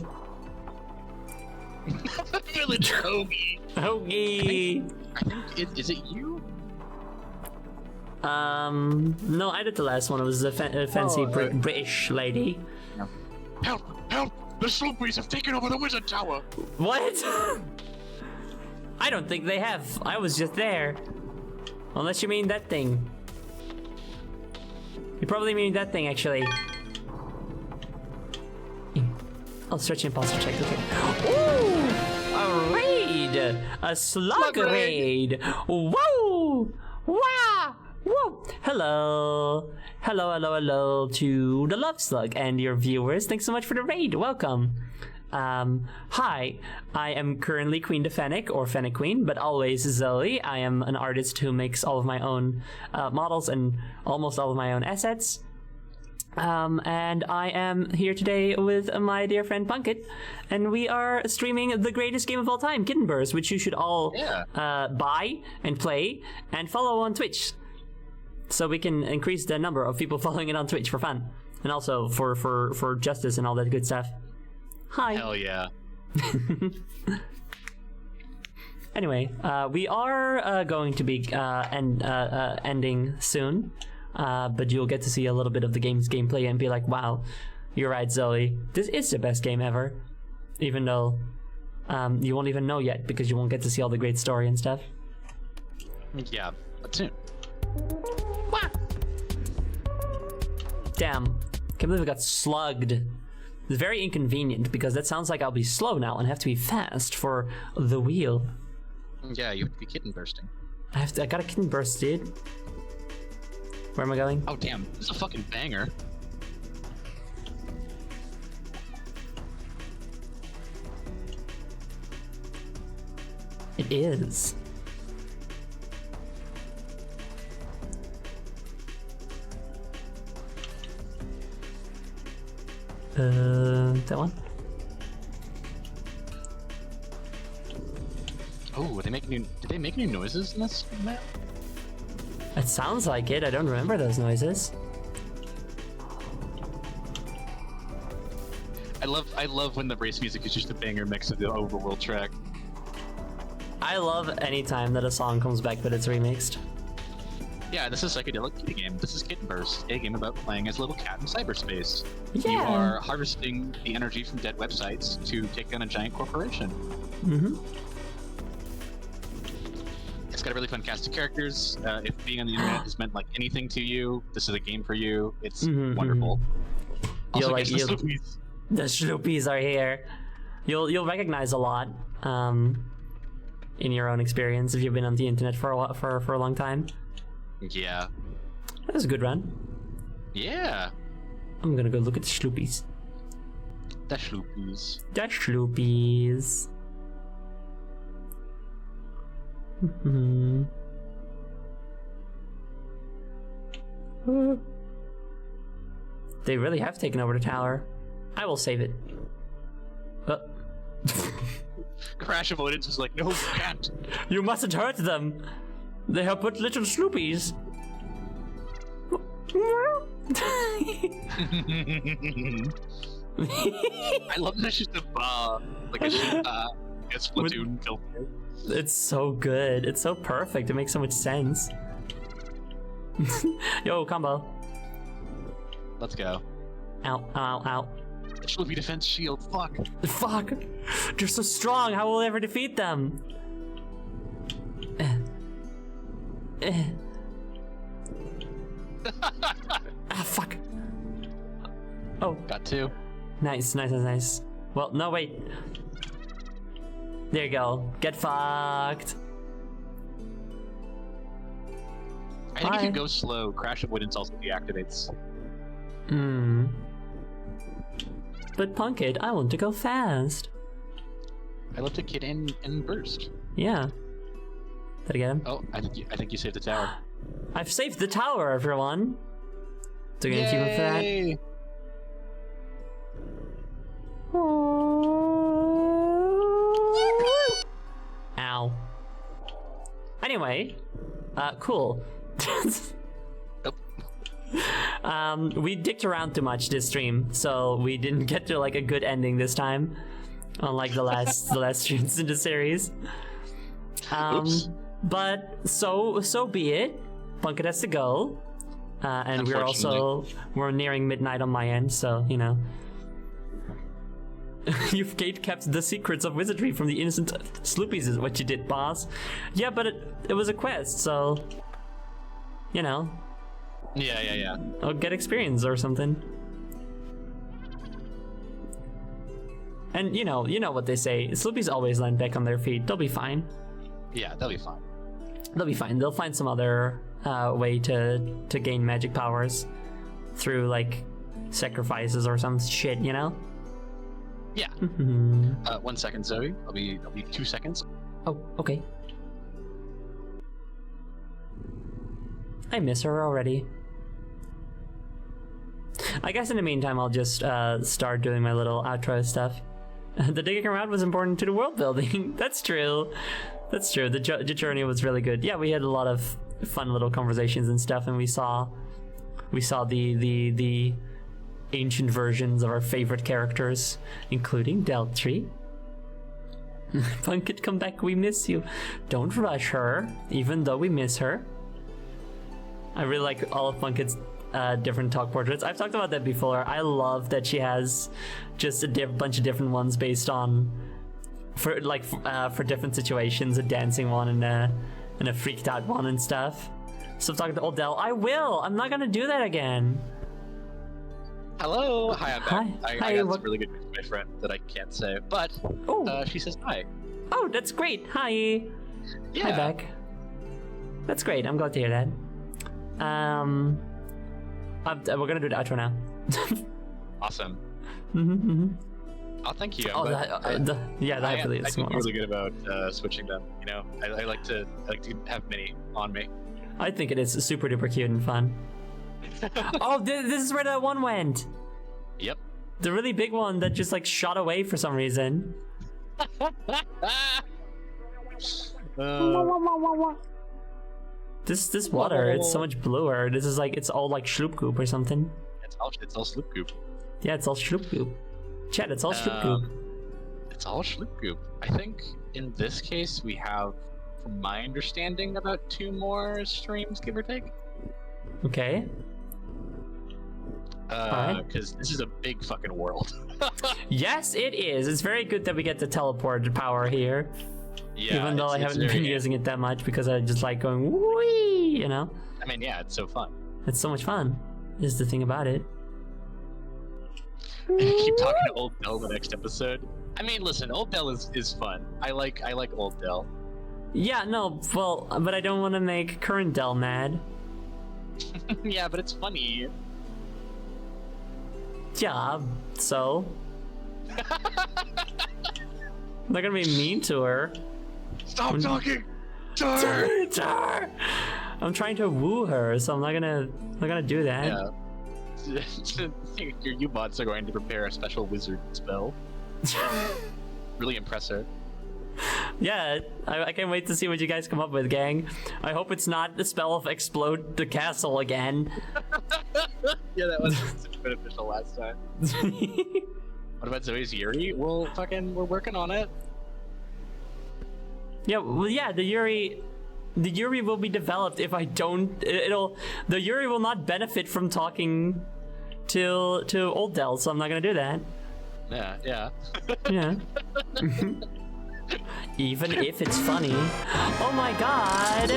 Villager Hoagie. Hoagie. I think is it you? No, I did the last one. It was a fancy British lady. Help! Help! The Sloopies have taken over the wizard tower. What? I don't think they have. I was just there. Unless you mean that thing. You probably mean that thing, actually. I'll search imposter check. Okay. Ooh! A raid! A slug raid! Whoa! Wow! Whoa! Hello! Hello to the Love Slug and your viewers. Thanks so much for the raid. Welcome. Hi, I am currently Queen to Fennec, or Fennec Queen, but always Zoe. I am an artist who makes all of my own models and almost all of my own assets. And I am here today with my dear friend Punkitt, and we are streaming the greatest game of all time, Kitten Burst, which you should all buy and play and follow on Twitch, so we can increase the number of people following it on Twitch for fun, and also for justice and all that good stuff. Hi. Hell yeah. Anyway, we are going to be ending soon. But you'll get to see a little bit of the game's gameplay and be like, wow, you're right, Zoe. This is the best game ever. Even though you won't even know yet because you won't get to see all the great story and stuff. Yeah, but soon. Damn. Can't believe I got slugged. It's very inconvenient because that sounds like I'll be slow now and have to be fast for the wheel. Yeah, you have to be kitten bursting. I got a kitten burst, dude. Where am I going? Oh damn, this is a fucking banger. It is. That one? Oh, did they make new noises in this map? It sounds like it. I don't remember those noises. I love when the race music is just a banger mix of the overworld track. I love any time that a song comes back but it's remixed. Yeah, this is psychedelic kitty game. This is Kitten Burst, a game about playing as a little cat in cyberspace. Yeah. You are harvesting the energy from dead websites to take down a giant corporation. Mm-hmm. It's got a really fun cast of characters. If being on the internet has meant like anything to you, this is a game for you. It's wonderful. Also, You'll like the Sloopies. The Sloopies are here. You'll recognize a lot in your own experience if you've been on the internet for a long time. Yeah. That was a good run. Yeah. I'm gonna go look at the Sloopies. The Sloopies. The Sloopies. They really have taken over the tower. I will save it. Crash Avoidance is like, no, you can't. You mustn't hurt them. They have put little Sloopies. I love that she's like a Splatoon filter. It's so good. It's so perfect. It makes so much sense. Yo, combo. Let's go. Ow, ow, ow. The Sloopy defense shield. Fuck. Fuck. They're so strong. How will we ever defeat them? Fuck. Oh. Got two. Nice. Well, no, wait. There you go. Get fucked. I think if you go slow, Crash Avoidance also deactivates. But Punkitt, I want to go fast. I left a Kitten and burst. Yeah. Did I get him? Oh, I think you saved the tower. I've saved the tower, everyone. Do we get an achievement for that? Yay! Ow. Anyway, cool. We dicked around too much this stream, so we didn't get to like a good ending this time, unlike the last streams in the series. Oops. But so be it. Punkitt has to go, and we're nearing midnight on my end, so you know. You've kept the secrets of wizardry from the innocent Sloopies is what you did, boss. Yeah, but it was a quest, so you know. Yeah. I'll get experience or something. And you know what they say. Sloopies always land back on their feet. They'll be fine. Yeah, they'll be fine. They'll be fine. They'll find some other way to gain magic powers through like sacrifices or some shit, you know? Yeah. 1 second, Zoe. I'll be 2 seconds. Oh, okay. I miss her already. I guess in the meantime, I'll just start doing my little outro stuff. The digging around was important to the world building. That's true. That's true. The journey was really good. Yeah, we had a lot of fun little conversations and stuff, and we saw the ancient versions of our favorite characters, including Deltree. Punkitt, come back. We miss you. Don't rush her, even though we miss her. I really like all of Punkitt's different talk portraits. I've talked about that before. I love that she has just a bunch of different ones based on for different situations. A dancing one and a freaked out one and stuff. So I'm talking to old Del. I will. I'm not gonna do that again. Hello. Hi, I'm back. Hi. I got some really good news from my friend that I can't say, but she says hi. Oh, that's great. Hi. Yeah. Hi, Beck. That's great. I'm glad to hear that. We're gonna do the outro now. Awesome. Oh, thank you. I do feel really good about switching them. You know, I like to have many on me. I think it is super duper cute and fun. Oh, this is where that one went. Yep. The really big one that just like shot away for some reason. This water, it's so much bluer. This is like, it's all like Sloop Goop or something. It's all Sloop Goop. Yeah, it's all Sloop Goop. Chat, it's all Sloop Goop. It's all Sloop Goop. I think in this case we have, from my understanding, about 2 more streams, give or take. Okay. Because this is a big fucking world. Yes, it is. It's very good that we get the teleport power here. Yeah. Even though I haven't been using it that much because I just like going wee, you know? I mean, yeah, it's so fun. It's so much fun, is the thing about it. Keep talking to Old Del the next episode. I mean, listen, Old Del is fun. I like Old Del. Yeah, no, well, but I don't want to make current Del mad. Yeah, but it's funny. Yeah, so? I'm not gonna be mean to her. Stop talking! Tar! I'm trying to woo her, so I'm not gonna do that. Yeah. Your U-bots are going to prepare a special wizard spell. Really impress her. Yeah, I can't wait to see what you guys come up with, gang. I hope it's not the spell of explode the castle again. Yeah, that was beneficial last time. What about Zoe's Yuri? We're working on it. Yeah, well, yeah, the Yuri will be developed if I don't. The Yuri will not benefit from talking to Old Del, so I'm not gonna do that. Yeah. Yeah. Even if it's funny. Oh my god!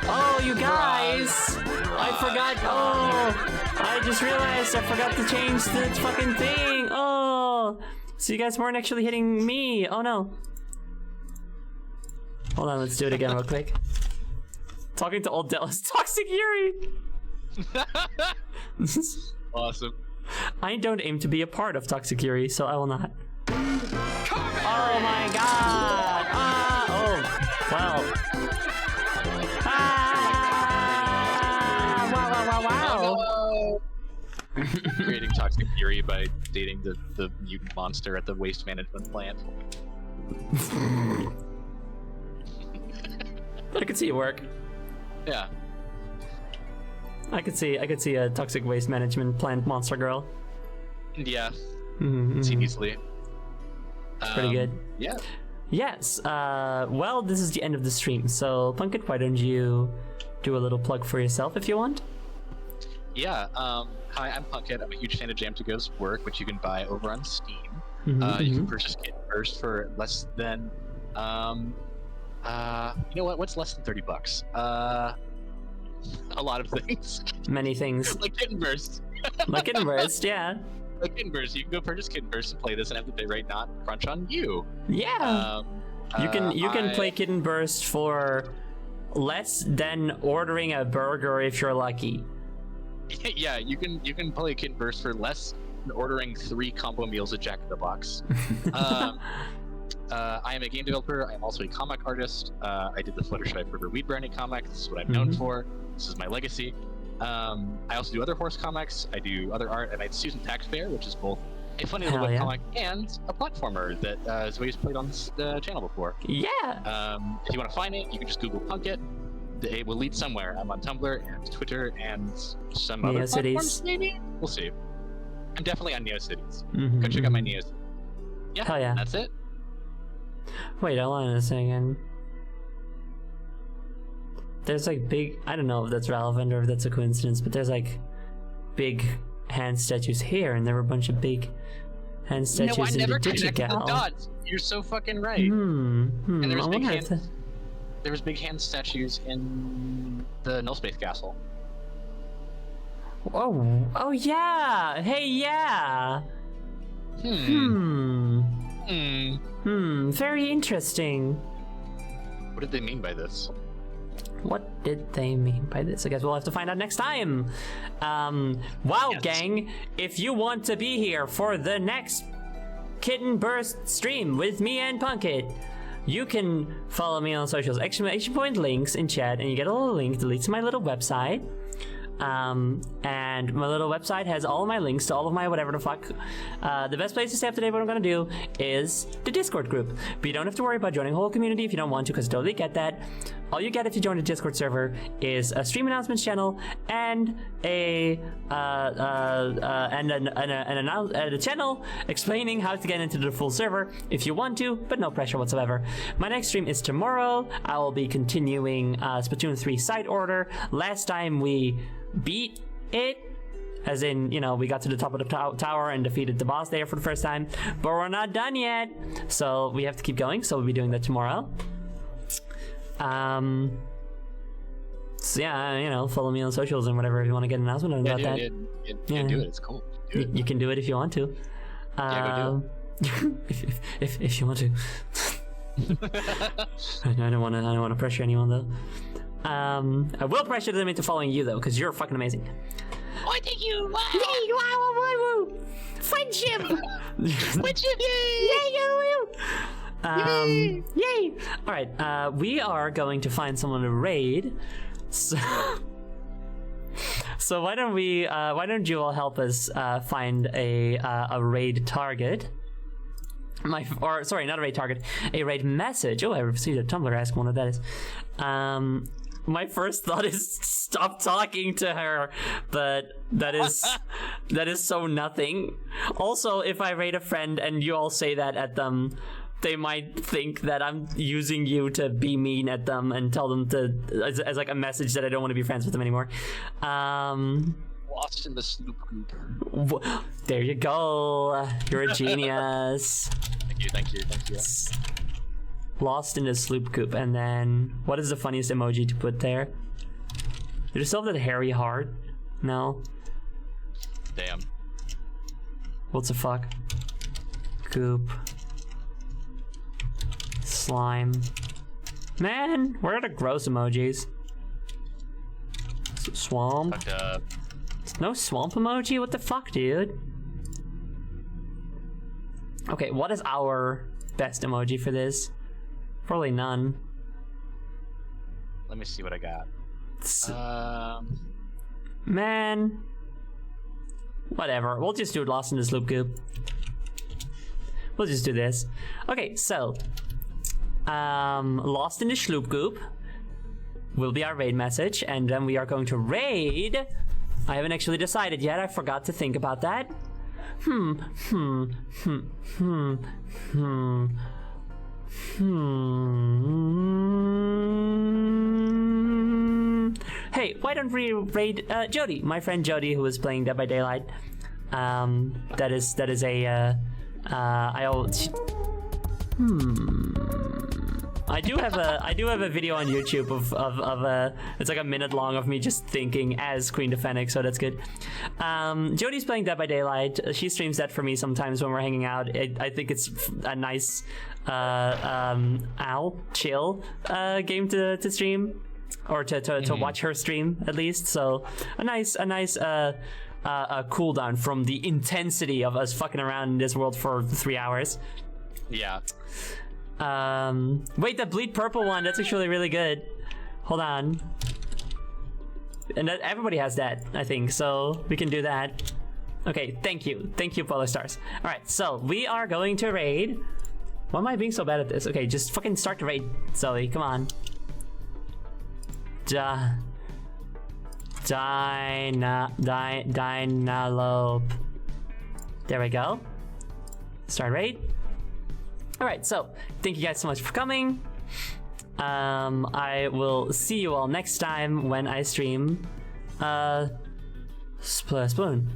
Oh, you guys! I forgot. Oh, I just realized I forgot to change the fucking thing. Oh, so you guys weren't actually hitting me. Oh no. Hold on, let's do it again real quick. Talking to Old Del is toxic Yuri. Awesome. I don't aim to be a part of toxic Yuri, so I will not. Alright. Oh my god! Ah! Oh, well. Ah! Wow! Creating toxic fury by dating the mutant monster at the waste management plant. I could see it work. Yeah. I could see a toxic waste management plant monster girl. Yeah. Mm-hmm, See easily. Pretty good. Yeah. Yes. Well, this is the end of the stream. So, Punkitt, why don't you do a little plug for yourself if you want? Yeah. Hi, I'm Punkitt. I'm a huge fan of Jam to Go's work, which you can buy over on Steam. Mm-hmm, You can purchase Kitten first for less than you know what? What's less than $30? A lot of things. Many things. Like Kitten Burst. Like Kitten Burst, yeah. Like Kitten Burst. You can go purchase Kitten Burst and play this and have the bitrate not crunch on you. Yeah. You can play Kitten Burst for less than ordering a burger if you're lucky. Yeah, you can play Kitten Burst for less than ordering 3 combo meals at Jack in the Box. I am a game developer. I'm also a comic artist. I did the Fluttershy Forever Weed Brownie comic. This is what I'm known for. This is my legacy. I also do other horse comics. I do other art, and I do Susan Taxpayer, which is both a funny little webcomic and a platformer that has always played on this channel before. Yeah. If you want to find it, you can just Google Punkitt. It will lead somewhere. I'm on Tumblr and Twitter and some other platforms, maybe? We'll see. I'm definitely on NeoCities. Go check out my NeoCities. Yeah, hell yeah. That's it. Wait, hold on a second. There's like big, I don't know if that's relevant or if that's a coincidence, but there's like big hand statues here, and there were a bunch of big hand statues No, I in never the connected the Digigal. dots. You're so fucking right. And there was I big wonder hand, there was big hand statues in the Null Space Castle. Oh yeah. Hey, yeah. Very interesting. What did they mean by this? What did they mean by this? I guess we'll have to find out next time. Wow, gang, if you want to be here for the next Kitten Burst stream with me and Punkitt, you can follow me on socials. Exclamation point links in chat, and you get a little link that leads to my little website. And my little website has all of my links to all of my whatever the fuck. The best place to stay up to date what I'm gonna do is the Discord group. But you don't have to worry about joining a whole community if you don't want to, because I totally get that. All you get if you join the Discord server is a stream announcements channel and a channel explaining how to get into the full server if you want to, but no pressure whatsoever. My next stream is tomorrow. I will be continuing Splatoon 3 side order. Last time we beat it, as in, you know, we got to the top of the tower and defeated the boss there for the first time, but we're not done yet, so we have to keep going. So we'll be doing that tomorrow. So yeah, you know, follow me on socials and whatever if you want to get an announcement about that. Yeah, do it. It's cool. Do it. You can do it if you want to. Yeah, go do it. if you want to. I don't want to pressure anyone though. I will pressure them into following you though, because you're fucking amazing. Oh, thank you. Wow. Friendship. Friendship. Yay. Yay! All right, we are going to find someone to raid. So why don't you all help us find a raid target? Sorry, not a raid target, a raid message. Oh, I received a Tumblr asking what that is. My first thought is stop talking to her, but that is so nothing. Also, if I raid a friend and you all say that at them, they might think that I'm using you to be mean at them and tell them to as like a message that I don't want to be friends with them anymore. Lost in the Sloop group. There you go. You're a genius. Thank you. Lost in the sloop coop, and then what is the funniest emoji to put there? Did you still have that hairy heart? No. Damn. What's the fuck? Goop. Slime. Man, where are the gross emojis? Swamp? No swamp emoji? What the fuck, dude? Okay, what is our best emoji for this? Probably none. Let me see what I got. Man. Whatever. We'll just do it Lost in the Sloop Coop. We'll just do this. Okay, so Lost in the Sloop Coop will be our raid message, and then we are going to raid. I haven't actually decided yet. I forgot to think about that. Hey, why don't we raid Jody, my friend Jody, who is playing Dead by Daylight. That is a I do have a video on YouTube of it's like a minute long of me just thinking as Queen of Fennec, so that's good. Jody's playing Dead by Daylight. She streams that for me sometimes when we're hanging out. I think it's a nice chill game to stream, or to watch her stream at least. So a nice cool down from the intensity of us fucking around in this world for 3 hours. Yeah. Wait, the bleed purple one, that's actually really good. Hold on. And that, everybody has that, I think, so we can do that. Okay, thank you, Polar Stars. All right, so we are going to raid. Why am I being so bad at this? Okay, just fucking start the raid, Zoe, come on. Dynalope. There we go. Start raid. All right, so thank you guys so much for coming. I will see you all next time when I stream Sploon.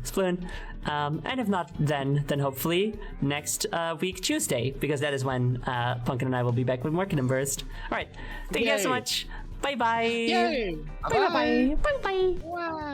And if not then hopefully next week Tuesday, because that is when Punkitt and I will be back with more Kitten Burst. All right, thank you guys so much. Bye bye. Yay! Bye bye. Bye bye. Wow.